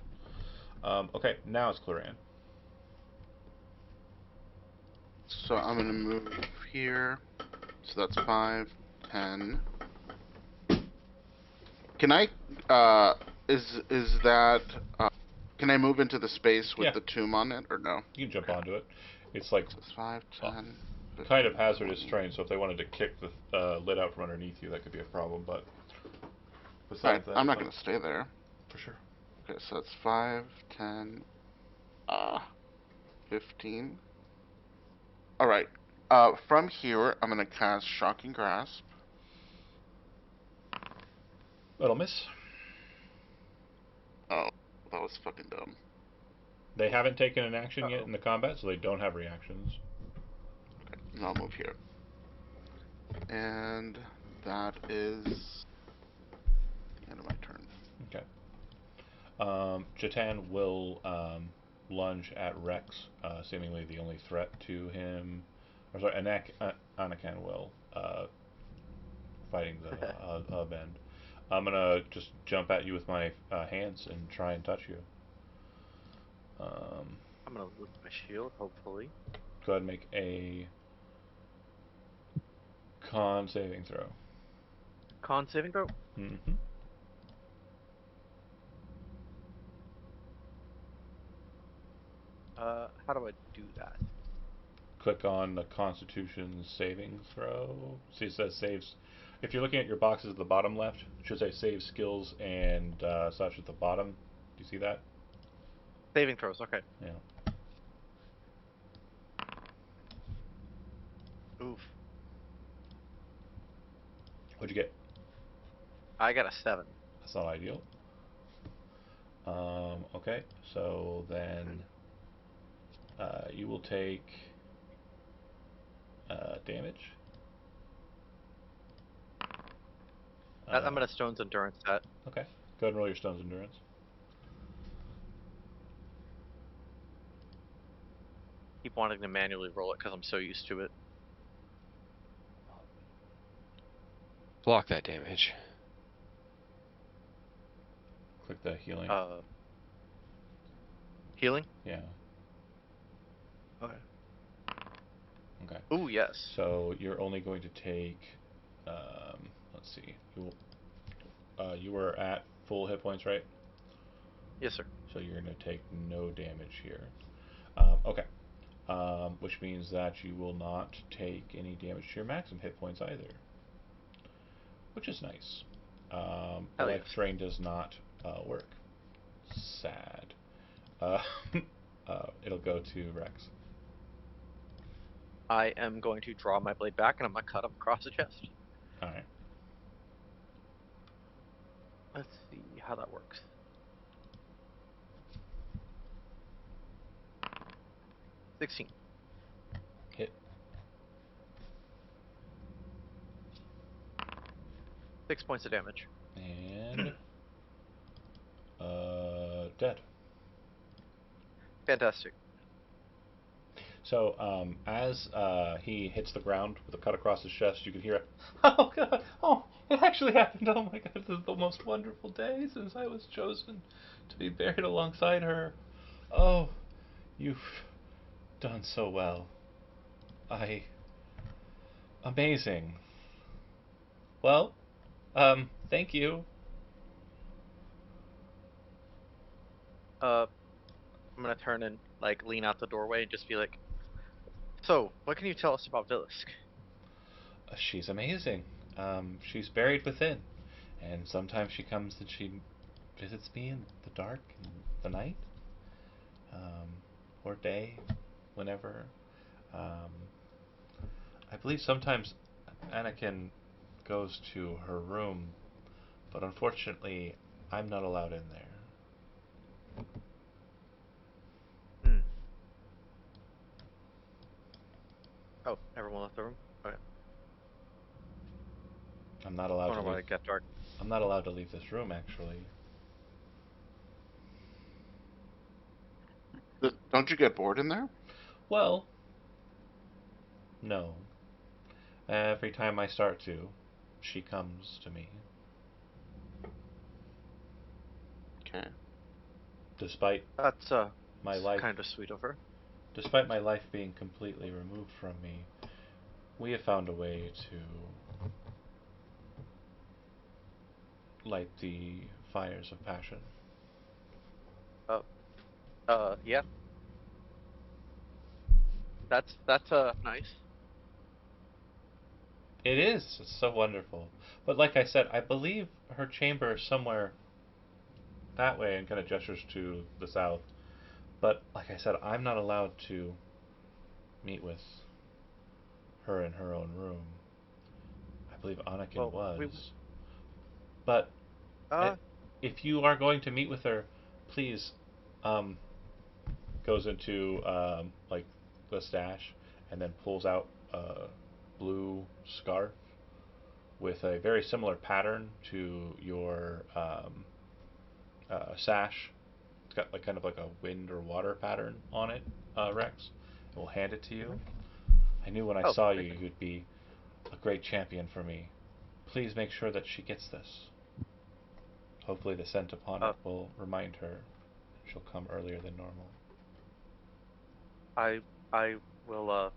Okay, now it's Claran. So I'm gonna move here. So that's 5, 10. Can I? Is that? Can I move into the space with Yeah. the tomb on it, or no? You can jump onto it. It's like So it's 5, 10. kind of 15, hazardous 20. terrain, so if they wanted to kick the lid out from underneath you, that could be a problem. But Alright, besides that, I'm it's not fine. gonna stay there. For sure. Okay, so that's 5, 10, 15. Alright. From here, I'm gonna cast Shocking Grasp. That'll miss. Oh, that was fucking dumb. They haven't taken an action yet Uh-oh. in the combat, so they don't have reactions. Okay, and I'll move here. And that is the end of my turn. Okay. Jatan will lunge at Rex, seemingly the only threat to him. Or sorry, Anakin will, fighting the bend. I'm gonna just jump at you with my hands and try and touch you. I'm gonna lift my shield, hopefully. Go ahead and make a con saving throw. Con saving throw. Mm-hmm. How do I do that? Click on the Constitution saving throw. See, it says saves. If you're looking at your boxes at the bottom left, it should say save skills and such at the bottom. Do you see that? Saving throws. Okay. Yeah. Oof. What'd you get? I got a 7. That's not ideal. Okay, so then you will take damage. I'm gonna Stone's Endurance that. Okay, go ahead and roll your Stone's Endurance. Keep wanting to manually roll it because I'm so used to it. Block that damage. Click the healing. Healing. Yeah. Okay. Okay. Ooh, yes. So you're only going to take. Let's see. You were at full hit points, right? Yes, sir. So you're going to take no damage here. Okay. Which means that you will not take any damage to your maximum hit points either. Which is nice. The life drain does not work. Sad. It'll go to Rex. I am going to draw my blade back and I'm gonna cut him across the chest. Alright. Let's see how that works. 16. Hit. 6 points of damage. And dead. Fantastic. So, as he hits the ground with a cut across his chest, you can hear it. Oh God! Oh, it actually happened! Oh my God! This is the most wonderful day since I was chosen to be buried alongside her. Oh, you've done so well. Amazing. Well, thank you. I'm gonna turn and like lean out the doorway and just be like, "So, what can you tell us about Vilusk?" She's amazing. She's buried within, and sometimes she comes and she visits me in the dark, in the night, or day, whenever. I believe sometimes Anakin goes to her room, but unfortunately, I'm not allowed in there. Hmm. Oh, everyone left the room. Okay. I'm not allowed Don't to know why leave. it got dark. I'm not allowed to leave this room, actually. Don't you get bored in there? Well, no. Every time I start to, she comes to me. Okay. Despite That's my life, kind of sweet of her. despite my life being completely removed from me, we have found a way to light the fires of passion. Yeah. That's nice. It is. It's so wonderful. But like I said, I believe her chamber is somewhere that way, and kind of gestures to the south. But like I said, I'm not allowed to meet with her in her own room. I believe Anakin Well, we was. But uh if you are going to meet with her, please, um, goes into like the stash and then pulls out a blue scarf with a very similar pattern to your sash. It's got like kind of like a wind or water pattern on it, Rex. I will hand it to you. mhm. I knew when I Oh, saw thank you, you'd be a great champion for me. Please make sure that she gets this. Hopefully, the scent upon you. it will remind her she'll come earlier than normal. I will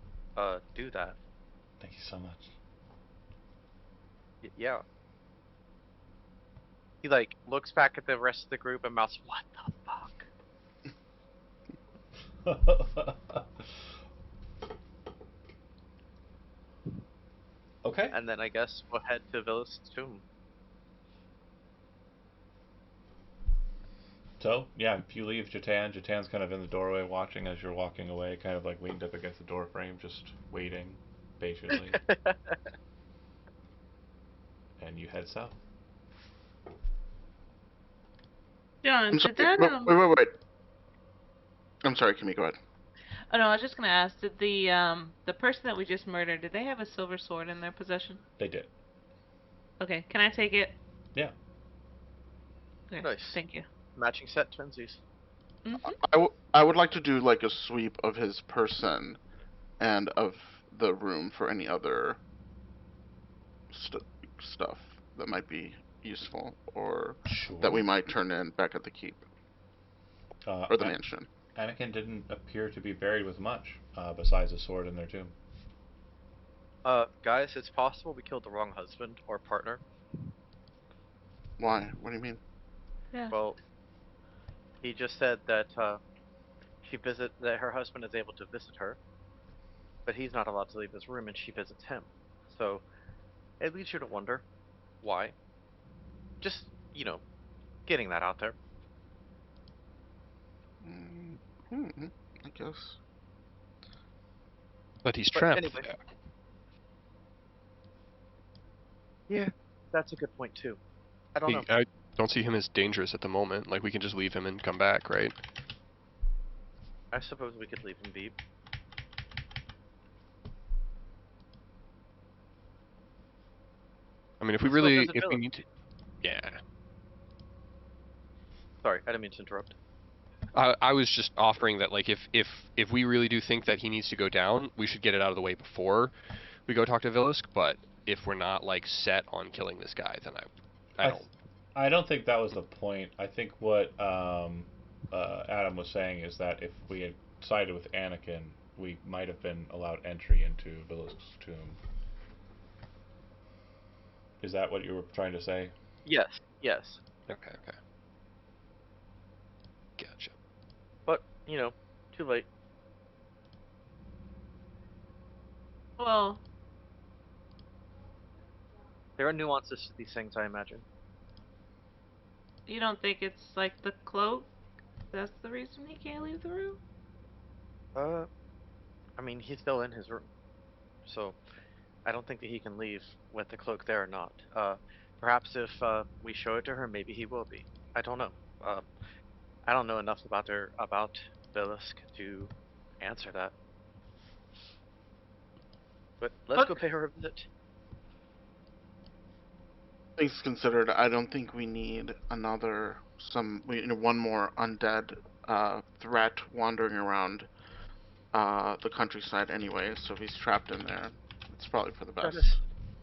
do that. Thank you so much. Yeah. He like looks back at the rest of the group and mouths, "What the fuck?" Okay. And then I guess we'll head to Vilusk's tomb. So, yeah, if you leave Jatan's kind of in the doorway watching as you're walking away, kind of like leaned up against the door frame, just waiting patiently. And you head south. John, I'm did sorry. that Wait. I'm sorry, Kimmy. Go ahead. Oh no, I was just gonna ask, did the person that we just murdered, did they have a silver sword in their possession? They did. Okay, can I take it? Yeah. Okay, Nice. thank you. Matching set twinsies. Mhm. I would like to do like a sweep of his person and of the room for any other st stuff that might be useful or that Sure. we might turn in back at the keep Uh, or the mansion. Anakin didn't appear to be buried with much besides a sword in their tomb. Guys, it's possible we killed the wrong husband or partner. Why? What do you mean? Yeah. Well, he just said that that her husband is able to visit her, but he's not allowed to leave his room and she visits him. So it leads you to wonder why. Just, you know, getting that out there. Mm, hmm, I guess. But he's But trapped anyway, there. yeah, that's a good point too. I don't know. I don't see him as dangerous at the moment. Like we can just leave him and come back, right? I suppose we could leave him be. I mean, Let's go visit if we Village. need to, yeah. Sorry, I didn't mean to interrupt. I was just offering that, like, if we really do think that he needs to go down, we should get it out of the way before we go talk to Vilusk. But if we're not like set on killing this guy, then I I, don't. th- I don't think that was the point. I think what Adam was saying is that if we had sided with Anakin, we might have been allowed entry into Vilusk's tomb. Is that what you were trying to say? Yes, yes. Okay, gotcha. But, too late. Well, There are nuances to these things, I imagine. you don't think it's like the cloak? That's the reason he can't leave the room? Uh, I mean, he's still in his room, so I don't think that he can leave with the cloak there or not. Perhaps if we show it to her, maybe he will be. I don't know. Uh, I don't know enough about Vilusk to answer that. But let's go Okay. pay her a visit. Things considered, I don't think we need one more undead threat wandering around the countryside anyway. So if he's trapped in there, It's probably for the That best. is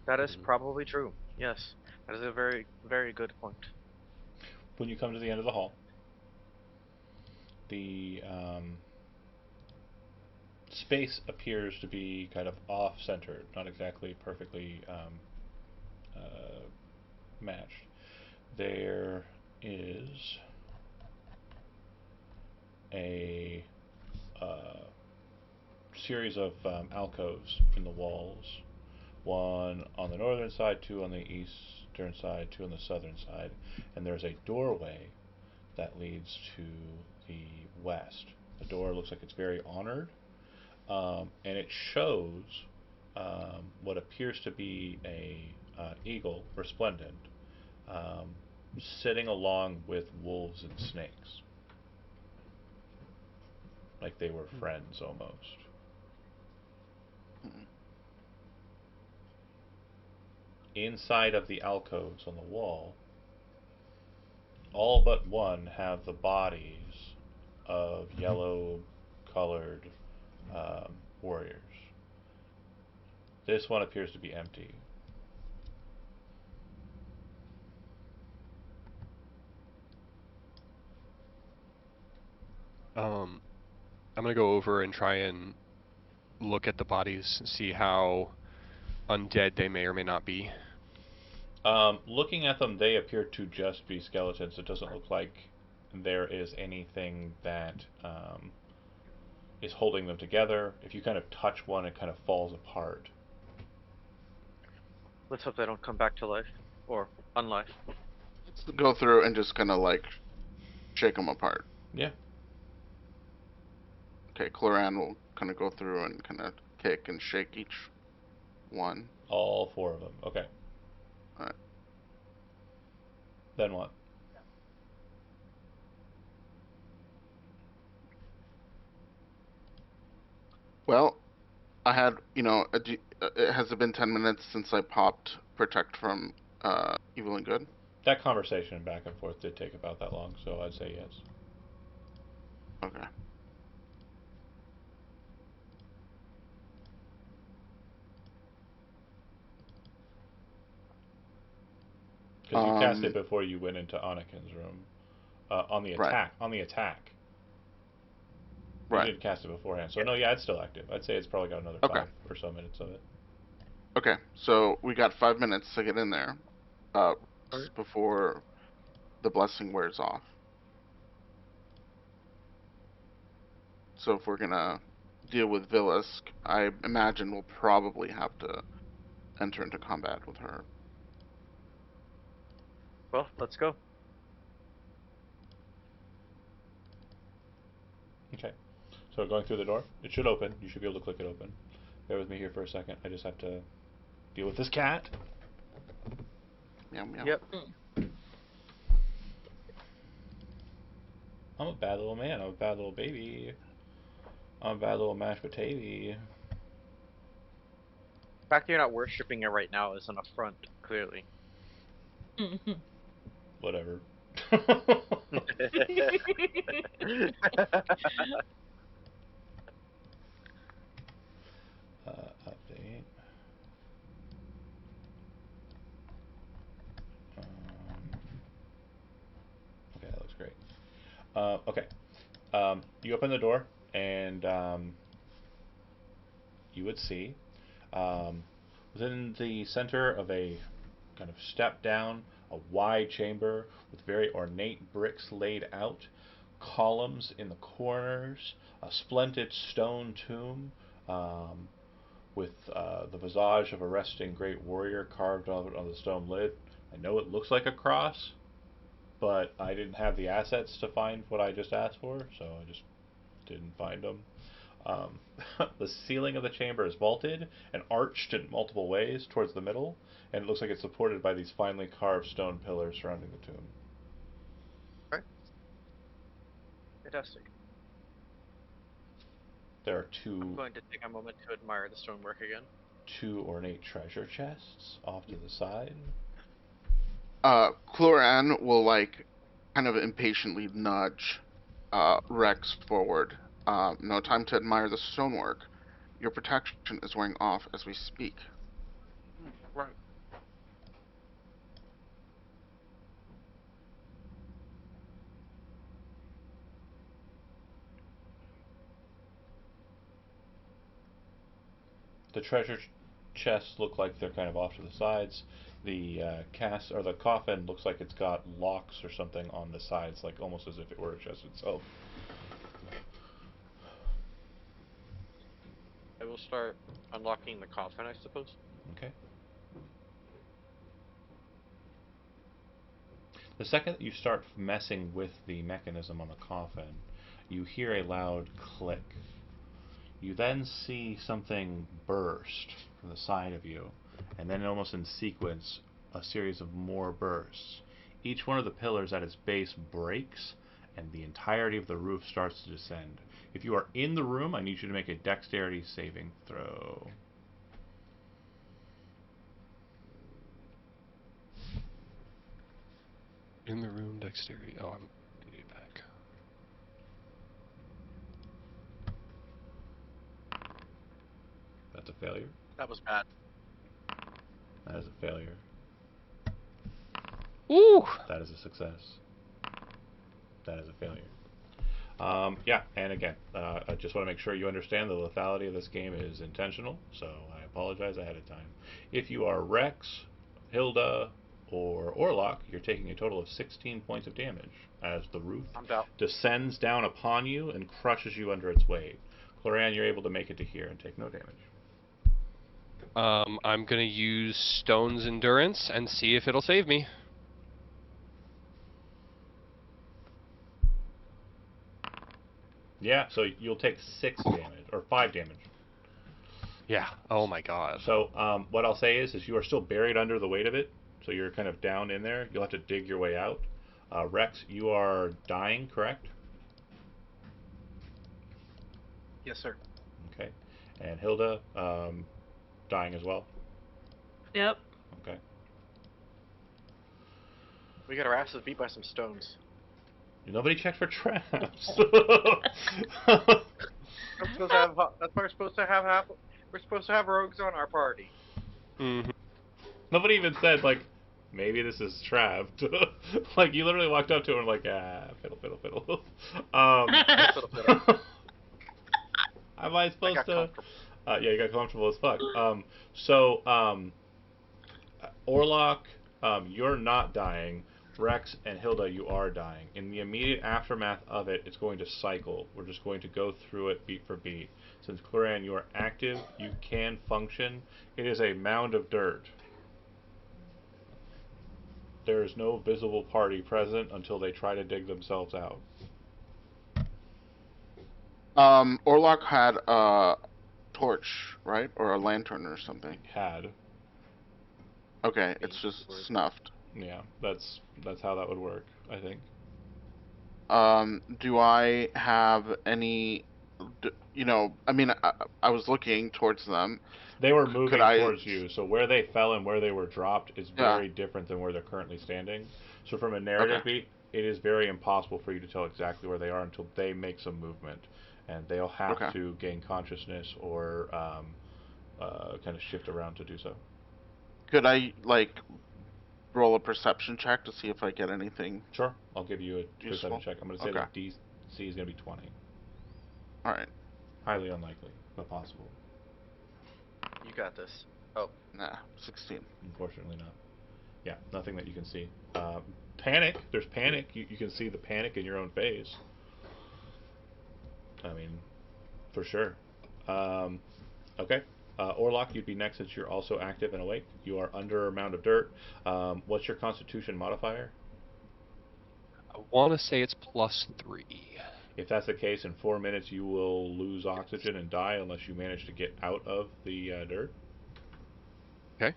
that is Mhm. probably true. Yes, that is a very very good point. When you come to the end of the hall, the space appears to be kind of off-centered, not exactly perfectly matched. There is a series of alcoves in the walls. One on the northern side, two on the eastern side, two on the southern side, and there's a doorway that leads to the west. The door looks like it's very honored, and it shows what appears to be a eagle, resplendent, um, sitting along with wolves and snakes, like they were friends almost. Mm. Inside of the alcoves on the wall, all but one have the bodies of yellow colored warriors. This one appears to be empty. I'm gonna go over and try and look at the bodies and see how undead they may or may not be. Looking at them, they appear to just be skeletons. It doesn't look like there is anything that is holding them together. If you kind of touch one, it kind of falls apart. Let's hope they don't come back to life or unlife. Let's go through and just kind of like shake them apart. Yeah. Okay, Cloran will kind of go through and kind of kick and shake each one. All four of them. Okay. All right. Then what? Well, I had, has it been 10 minutes since I popped Protect from Evil and Good? That conversation back and forth did take about that long, so I'd say yes. Okay. Because you cast it before you went into Anakin's room. On the Right, attack. On the attack. You right. did cast it beforehand. So, no, yeah, it's still active. I'd say it's probably got another Okay, 5 or so minutes of it. okay. So we got 5 minutes to get in there uh, Alright. before the blessing wears off. So if we're gonna deal with Vilusk, I imagine we'll probably have to enter into combat with her. Well, let's go. Okay. So, going through the door, it should open. You should be able to click it open. Bear with me here for a second. I just have to deal with this cat. Meow meow. Yep. I'm a bad little man. I'm a bad little baby. I'm a bad little mashed potato. The fact that you're not worshipping it right now is an affront, clearly. Whatever. Update. Okay, that looks great. Okay. You open the door, and you would see um, within the center of a kind of step down, a wide chamber with very ornate bricks laid out, columns in the corners, a splendid stone tomb um, with the visage of a resting great warrior carved on the stone lid. I know it looks like a cross, but I didn't have the assets to find what I just asked for, so I just didn't find them. Um, the ceiling of the chamber is vaulted and arched in multiple ways towards the middle, and it looks like it's supported by these finely carved stone pillars surrounding the tomb. Alright. Fantastic. There are I'm going to take a moment to admire the stonework again. two ornate treasure chests off to the side. Cloran will like kind of impatiently nudge Rex forward. No time to admire the stonework. Your protection is wearing off as we speak. The treasure chests look like they're kind of off to the sides. The the coffin looks like it's got locks or something on the sides, like almost as if it were a chest itself. I will start unlocking the coffin, I suppose. Okay. The second that you start messing with the mechanism on the coffin, you hear a loud click. You then see something burst from the side of you, and then almost in sequence, a series of more bursts. Each one of the pillars at its base breaks, and the entirety of the roof starts to descend. If you are in the room, I need you to make a dexterity saving throw. In the room, dexterity. Oh, I'm need it back. That's a failure. That was bad. That is a failure. Ooh! That is a success. That is a failure. Yeah, and again, I just want to make sure you understand the lethality of this game is intentional, so I apologize ahead of time. If you are Rex, Hilda, or Orlok, you're taking a total of 16 points of damage as the roof descends down upon you and crushes you under its weight. Cloran, you're able to make it to here and take no damage. I'm gonna use Stone's Endurance and see if it'll save me. Yeah, so you'll take 6 damage, or 5 damage. Yeah. Oh my god. So what I'll say is you are still buried under the weight of it, so you're kind of down in there. You'll have to dig your way out. Rex, you are dying, correct? Yes, sir. Okay. And Hilda, dying as well? Yep. Okay. We got our asses beat by some stones. Nobody checked for traps. That's why we're supposed to have. We're supposed to have rogues on our party. Mm-hmm. Nobody even said, like, maybe this is trapped. Like, you literally walked up to him and like, fiddle, fiddle, fiddle. Fiddle, fiddle. Am I supposed got to? Yeah, you got comfortable as fuck. Orlok, you're not dying. Rex and Hilda, you are dying. In the immediate aftermath of it, it's going to cycle. We're just going to go through it beat for beat. Since Cloran, you are active, you can function. It is a mound of dirt. There is no visible party present until they try to dig themselves out. Orlok had a torch, right? Or a lantern or something. Had. Okay, it's just snuffed. Yeah, that's how that would work, I think. Do I have any, I mean, I was looking towards them. They were moving towards you, so where they fell and where they were dropped is very different than where they're currently standing. So from a narrative beat, it is very impossible for you to tell exactly where they are until they make some movement. And they'll have to gain consciousness or kind of shift around to do so. Could I, roll a perception check to see if I get anything? Sure, I'll give you a perception check. I'm going to say that DC is going to be 20. Alright. Highly unlikely, but possible. You got this. Oh. Nah, 16. Unfortunately not. Yeah, nothing that you can see. Panic. There's panic. You can see the panic in your own face. I mean, for sure. Okay. Orlok, you'd be next since you're also active and awake. You are under a mound of dirt. What's your constitution modifier? I want to say it's +3. If that's the case, in 4 minutes you will lose oxygen and die unless you manage to get out of the dirt. Okay.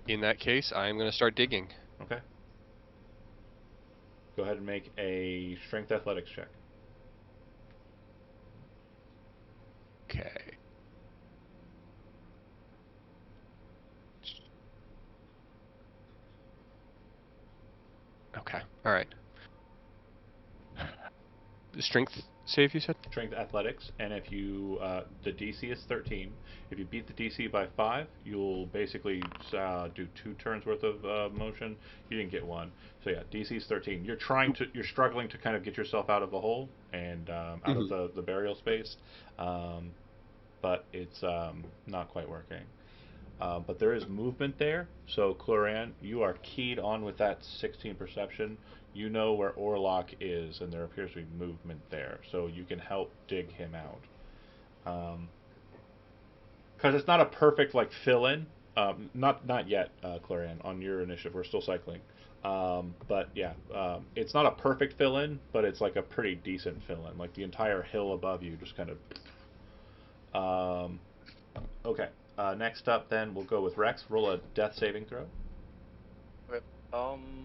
In that case, I'm going to start digging. Okay. Go ahead and make a strength athletics check. Okay. Okay. All right. The strength save, you said? Strength athletics, and if you the DC is 13. If you beat the DC by 5, you'll basically do 2 turns worth of motion. You didn't get 1, so yeah, DC is 13. You're struggling to kind of get yourself out of the hole and out of the burial space. but it's not quite working. But there is movement there, so Cloran, you are keyed on with that 16 perception. You know where Orlok is, and there appears to be movement there, so you can help dig him out. Because it's not a perfect like fill-in. Not yet, Clarion. On your initiative, we're still cycling. But yeah, it's not a perfect fill-in, but it's like a pretty decent fill-in. Like the entire hill above you, just kind of. Okay. Next up, then we'll go with Rex. Roll a death saving throw. Okay.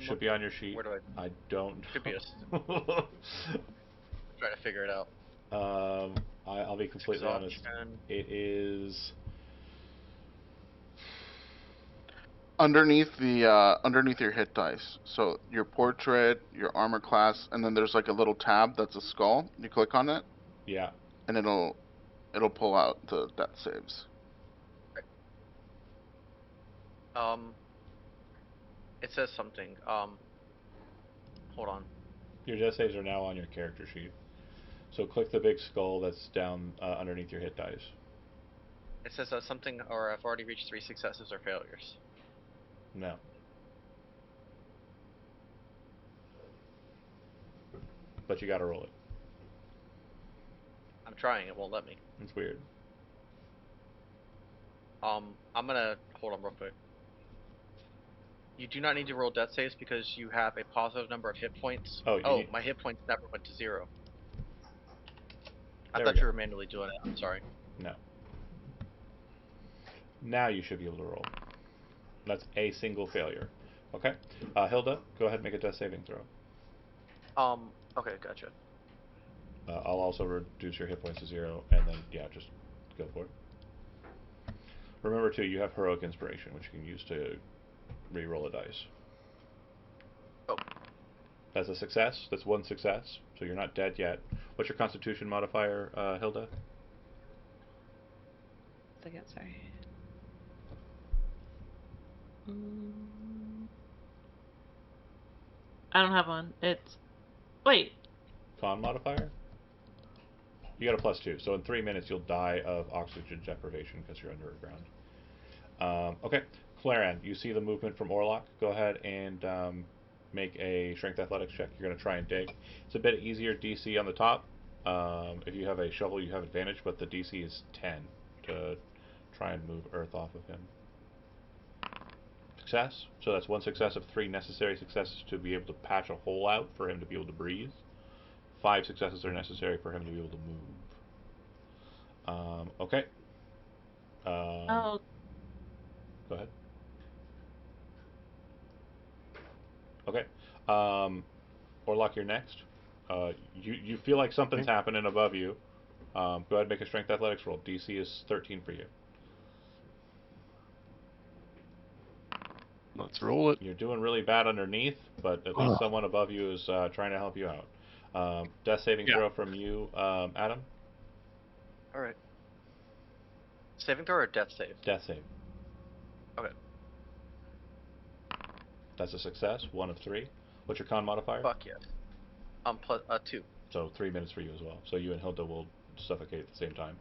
Should be on your sheet. Where do I don't. Should be trying to figure it out. I'll be completely honest. It is underneath your hit dice. So your portrait, your armor class, and then there's like a little tab that's a skull. You click on it, yeah. and it'll pull out the death saves. It says something. Hold on. Your death saves are now on your character sheet. So click the big skull that's down underneath your hit dice. It says something, or I've already reached 3 successes or failures. No. But you gotta roll it. I'm trying, it won't let me. It's weird. I'm gonna hold on real quick. You do not need to roll death saves because you have a positive number of hit points. Oh, my hit points never went to 0. I There thought we you go. were manually doing it. I'm sorry. No. Now you should be able to roll. That's a single failure. Okay. Hilda, go ahead and make a death saving throw. Okay, gotcha. I'll also reduce your hit points to 0, and then, yeah, just go for it. Remember, too, you have Heroic Inspiration, which you can use to re-roll a dice. Oh. That's a success. That's one success, so you're not dead yet. What's your Constitution modifier, Hilda? Second, sorry. I don't have one. It's... Wait. Con modifier? You got a +2, so in 3 minutes you'll die of oxygen deprivation because you're underground. Okay, Claran, you see the movement from Orlok. Go ahead and make a strength athletics check. You're going to try and dig. It's a bit easier DC on the top. If you have a shovel, you have advantage, but the DC is 10 to try and move earth off of him. Success. So that's one success of 3 necessary successes to be able to patch a hole out for him to be able to breathe. 5 successes are necessary for him to be able to move. Okay. Oh. Go ahead. Okay. Orlok, you're next. You feel like something's happening above you. Go ahead and make a strength athletics roll. DC is 13 for you. Let's roll it. You're doing really bad underneath, but at least someone above you is trying to help you out. Death saving throw from you, Adam. Alright. Saving throw or death save? Death save. Okay. That's a success. 1 of 3. What's your con modifier? Fuck yes. Plus 2. So 3 minutes for you as well. So you and Hilda will suffocate at the same time.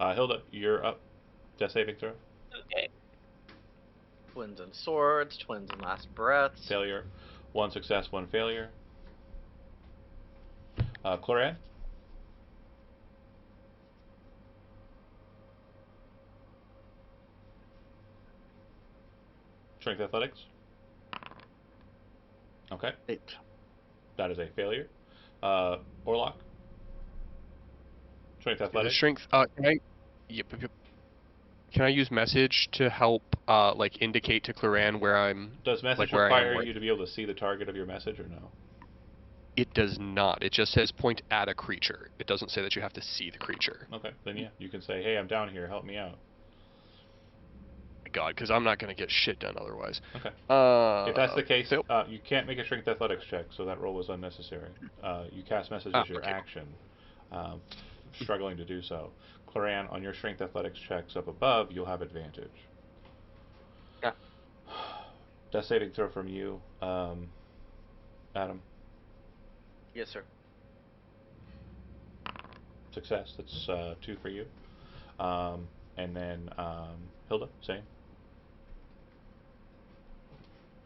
Hilda, you're up. Death saving throw. Okay. Twins and swords, twins and last breaths. Failure. 1 success, 1 failure. Cloran? Strength athletics? Okay. 8. That is a failure. Orlok? Strength athletics? Strength. Yep. Can I use message to help, like, indicate to Claran where I'm? Does message like, where require I am, you to be able to see the target of your message or no? It does not. It just says point at a creature. It doesn't say that you have to see the creature. Okay, then yeah, you can say, hey, I'm down here, help me out. God, because I'm not going to get shit done otherwise. Okay. If that's the case, you can't make a strength athletics check, so that roll was unnecessary. You cast message as your action, struggling to do so. Claran, on your strength athletics checks up above, you'll have advantage. Yeah. Death saving throw from you, Adam. Yes, sir. Success. That's 2 for you. And then Hilda, same.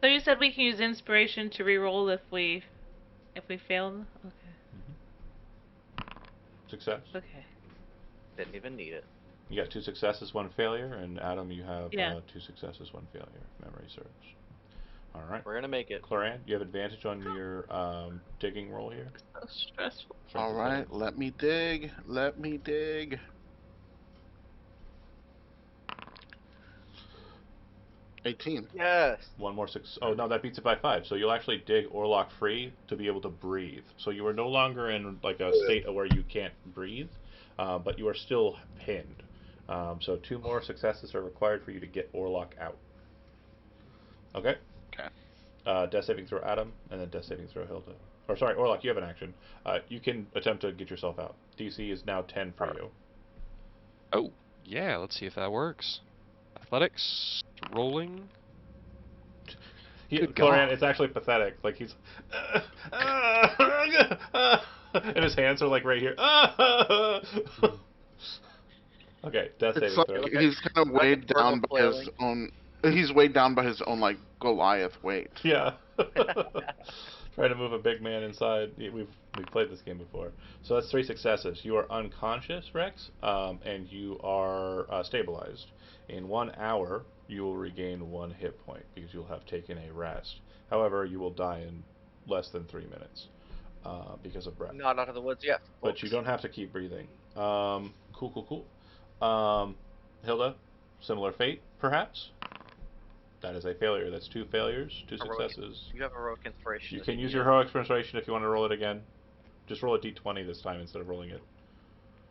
So you said we can use inspiration to reroll if we fail. Okay. Success. Okay. Didn't even need it. You got 2 successes, 1 failure, and Adam, you have Yeah. 2 successes, 1 failure. Memory serves. All right. We're gonna make it. Cloran, you have advantage on your digging roll here. So stressful. Strength All is right, better. let me dig. Let me dig. 18. Yes. One more six. Oh no, that beats it by 5. So you'll actually dig Orlok free to be able to breathe. So you are no longer in like a state of where you can't breathe, but you are still pinned. So 2 more successes are required for you to get Orlok out. Okay. Okay. Death saving throw Adam, and then death saving throw Hilda. Or sorry, Orlok, you have an action. You can attempt to get yourself out. DC is now 10 for you. Oh, yeah, let's see if that works. Athletics, rolling. Good Cloran, God. it's actually pathetic. Like he's, and his hands are like right here. Okay, death It's saving like throw. he's kind of like a weighed turtle down by his flailing. own. He's weighed down by his own like Goliath weight. Yeah. Trying to move a big man inside. We've played this game before. So that's 3 successes. You are unconscious, Rex, and you are stabilized. In 1 hour, you will regain 1 hit point because you'll have taken a rest. However, you will die in less than 3 minutes because of breath. Not out of the woods yet. But Folks. you don't have to keep breathing. Cool. Hilda, similar fate, perhaps? That is a failure. That's 2 failures, 2 Heroic. successes. You have heroic inspiration. You if can use need your it. heroic inspiration if you want to roll it again. Just roll a d20 this time instead of rolling it.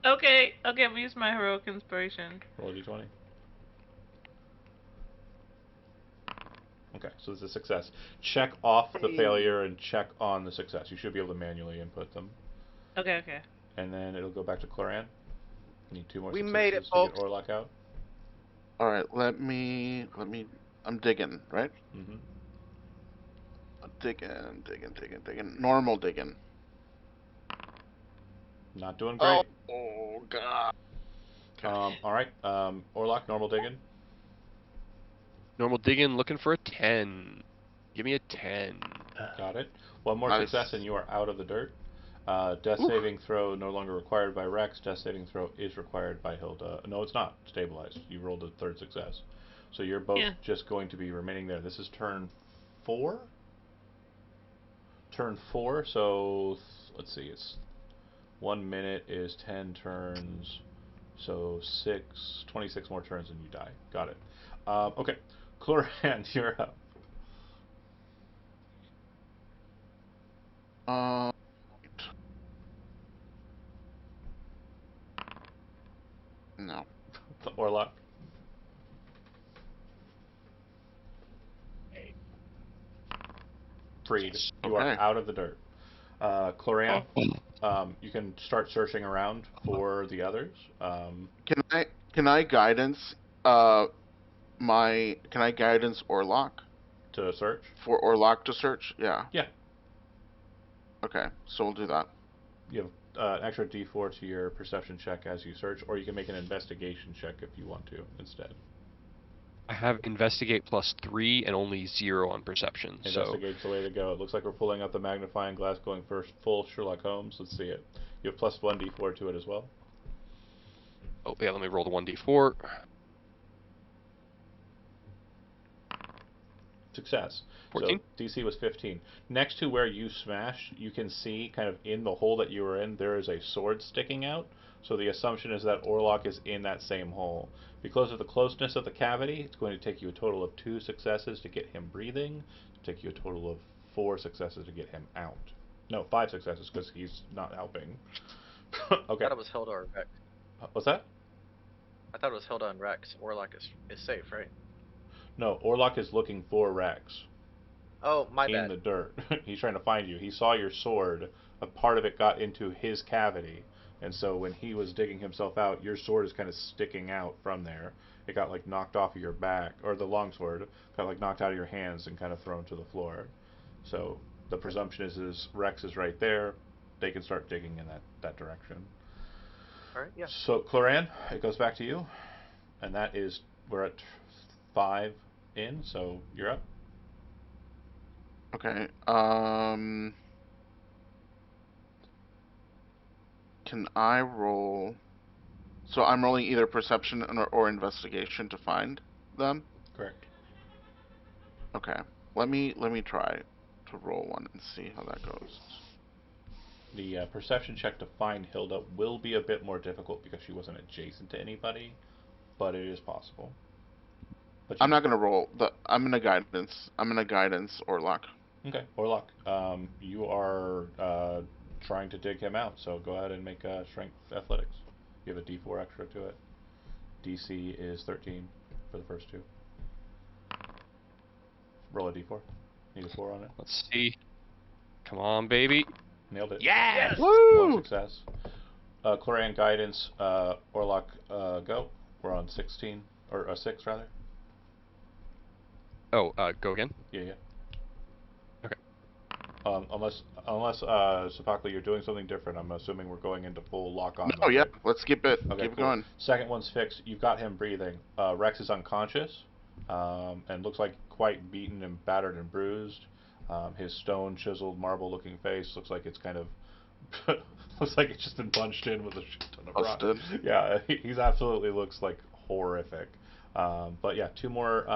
Okay. I'll use my heroic inspiration. Roll a d20. Okay, so this is a success. Check off the failure and check on the success. You should be able to manually input them. Okay. And then it'll go back to Cloran. Need 2 more We successes made it, to folks. get Orlok out. All right, let me. I'm digging, right? Mm-hmm. Digging. Normal digging. Not doing great. Oh God. All right, Orlok, normal digging. Normal digging, looking for a 10. Give me a 10. Got it. 1 more Nice. success and you are out of the dirt. Death Oof. saving throw no longer required by Rex. Death saving throw is required by Hilda. No, it's not. Stabilized. You rolled a 3rd success. So you're both Yeah. just going to be remaining there. This is turn 4? Turn 4, so let's see. It's 1 minute is 10 turns. So 26 more turns and you die. Got it. Okay. Cloran, you're up. Uh, no. Orlok. Freed. You are Okay. out of the dirt. Cloran, you can start searching around for the others. Can I guidance can I guidance Orlok To search. for Orlok to search? Yeah. Yeah. Okay, so we'll do that. You have an extra d4 to your perception check as you search, or you can make an investigation check if you want to instead. I have investigate +3 and only 0 on perception. So Investigate's the way to go. It looks like we're pulling out the magnifying glass, going for full Sherlock Holmes. Let's see it. You have +1 d4 to it as well. oh yeah, let me roll the 1d4. Success. 14. So DC was 15. Next to where you smash, you can see kind of in the hole that you were in, there is a sword sticking out. So the assumption is that Orlok is in that same hole. Because of the closeness of the cavity, it's going to take you a total of 2 successes to get him breathing. It'll take you a total of 4 successes to get him out. No, 5 successes because he's not helping. I Okay. thought it was Hilda or Rex. What's that? I thought it was Hilda and Rex. Orlok is safe, right? No, Orlok is looking for Rex. Oh, my in bad. the dirt. He's trying to find you. He saw your sword. A part of it got into his cavity, and so when he was digging himself out, your sword is kind of sticking out from there. It got like knocked off of your back, or the longsword got like knocked out of your hands and kind of thrown to the floor. So the presumption is Rex is right there. They can start digging in that direction. All right, yeah. So, Cloran, it goes back to you. And that is, we're at 5 in, so you're up. Okay. Can I roll? So I'm rolling either perception or investigation to find them. Correct. Okay. Let me try to roll one and see how that goes. The perception check to find Hilda will be a bit more difficult because she wasn't adjacent to anybody, but it is possible. But I'm not gonna roll the. I'm gonna guidance. I'm gonna guidance or luck. Okay, Orlock, you are trying to dig him out, so go ahead and make strength athletics. You have a D4 extra to it. DC is 13 for the first two. Roll a D4. Need a 4 on it. Let's see. Come on, baby. Nailed it. Yes! One Woo! success. Cloran guidance, Orlock, go. We're on 16, or 6 rather. Oh, go again? Yeah. Okay. Unless Sapakli, you're doing something different. I'm assuming we're going into full lock-on No, mode. yeah. Right? Let's keep it. Okay, Keep it cool. going. Second one's fixed. You've got him breathing. Rex is unconscious, and looks like quite beaten and battered and bruised. His stone chiseled marble-looking face looks like it's kind of looks like it's just been punched in with a shit ton of rock. Busted. Yeah, he's absolutely looks like horrific. But yeah, 2 more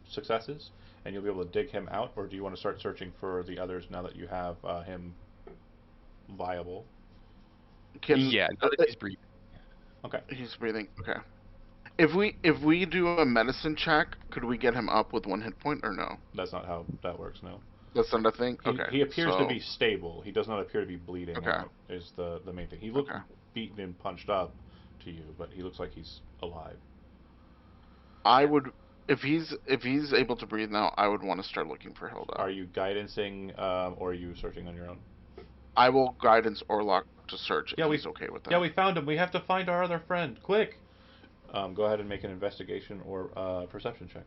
successes, and you'll be able to dig him out. Or do you want to start searching for the others now that you have him viable? Yeah, now that he's breathing. Okay. He's breathing. Okay. If we do a medicine check, could we get him up with 1 hit point or no? That's not how that works, no. That's not a thing. He, Okay. he appears so, to be stable. He does not appear to be bleeding Okay. out, is the main thing. He looks Okay. beaten and punched up to you, but he looks like he's alive. I would, if he's able to breathe now, I would want to start looking for Hilda. Are you guidancing, or are you searching on your own? I will guidance Orlock to search Yeah, if he's okay with that. Yeah, we found him. We have to find our other friend. Quick! Go ahead and make an investigation or perception check.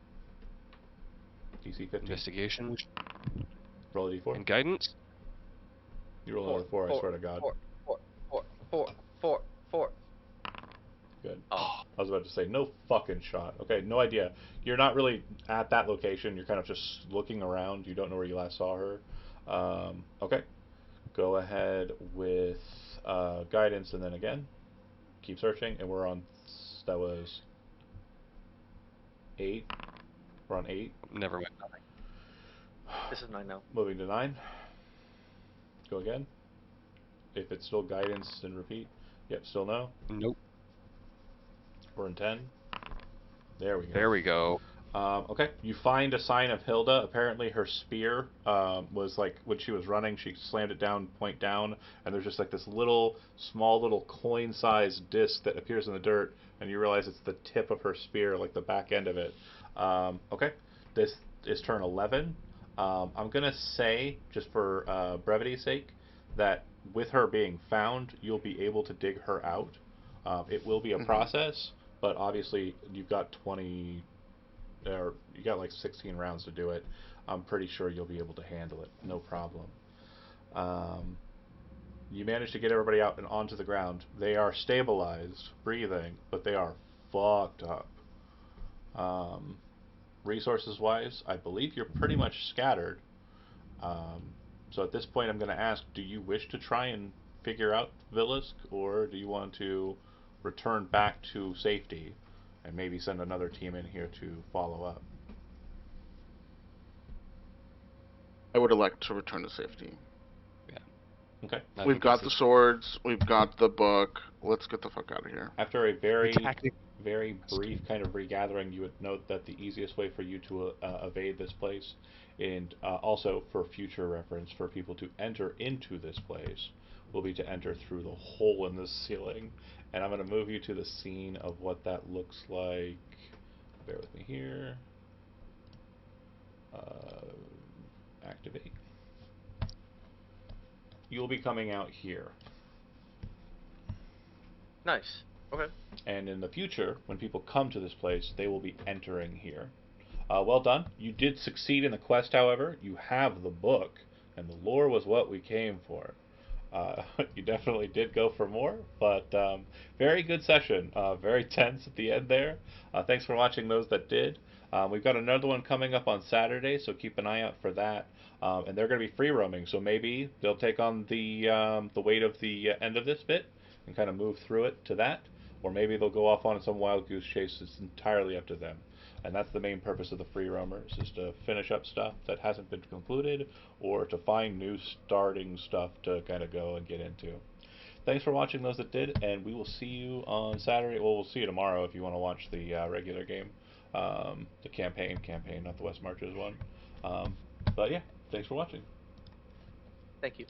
DC 15. Investigation Roll a D4. and guidance. You roll another 4, I swear to God. Four. Good. Oh. I was about to say, no fucking shot. Okay, no idea. You're not really at that location. You're kind of just looking around. You don't know where you last saw her. Okay. Go ahead with guidance and then again. Keep searching. And we're on... That was 8. We're on 8. Never mind. This is 9 now. Moving to 9. Go again. If it's still guidance, then repeat. Yep, still no. Nope. We're in 10. There we go. There we go. Okay, you find a sign of Hilda. Apparently her spear was like, when she was running, she slammed it down, point down, and there's just like this small little coin-sized disc that appears in the dirt, and you realize it's the tip of her spear, like the back end of it. Okay, this is turn 11. I'm going to say, just for brevity's sake, that with her being found, you'll be able to dig her out. It will be a process, but obviously you've got 20... Or you got like 16 rounds to do it. I'm pretty sure you'll be able to handle it, no problem. You managed to get everybody out and onto the ground. They are stabilized, breathing, but they are fucked up. Resources wise, I believe you're pretty much scattered. So at this point I'm going to ask, do you wish to try and figure out Vilusk, or do you want to return back to safety and maybe send another team in here to follow up? I would elect to return to safety. Yeah. Okay. We've got the swords. We've got the book. Let's get the fuck out of here. After a very brief kind of regathering, you would note that the easiest way for you to evade this place, and also for future reference for people to enter into this place, will be to enter through the hole in the ceiling. And I'm going to move you to the scene of what that looks like. Bear with me here. Activate. You'll be coming out here. Nice. Okay. And in the future, when people come to this place, they will be entering here. Well done. You did succeed in the quest, however. You have the book, and the lore was what we came for. You definitely did go for more, but very good session. Very tense at the end there. Thanks for watching those that did. We've got another one coming up on Saturday, so keep an eye out for that. And they're going to be free roaming, so maybe they'll take on the weight of the end of this bit and kind of move through it to that, or maybe they'll go off on some wild goose chase. It's entirely up to them. And that's the main purpose of the free roamers, is to finish up stuff that hasn't been concluded, or to find new starting stuff to kind of go and get into. Thanks for watching those that did, and we will see you on Saturday. Well, we'll see you tomorrow if you want to watch the regular game, the campaign, not the West Marches one. But yeah, thanks for watching. Thank you.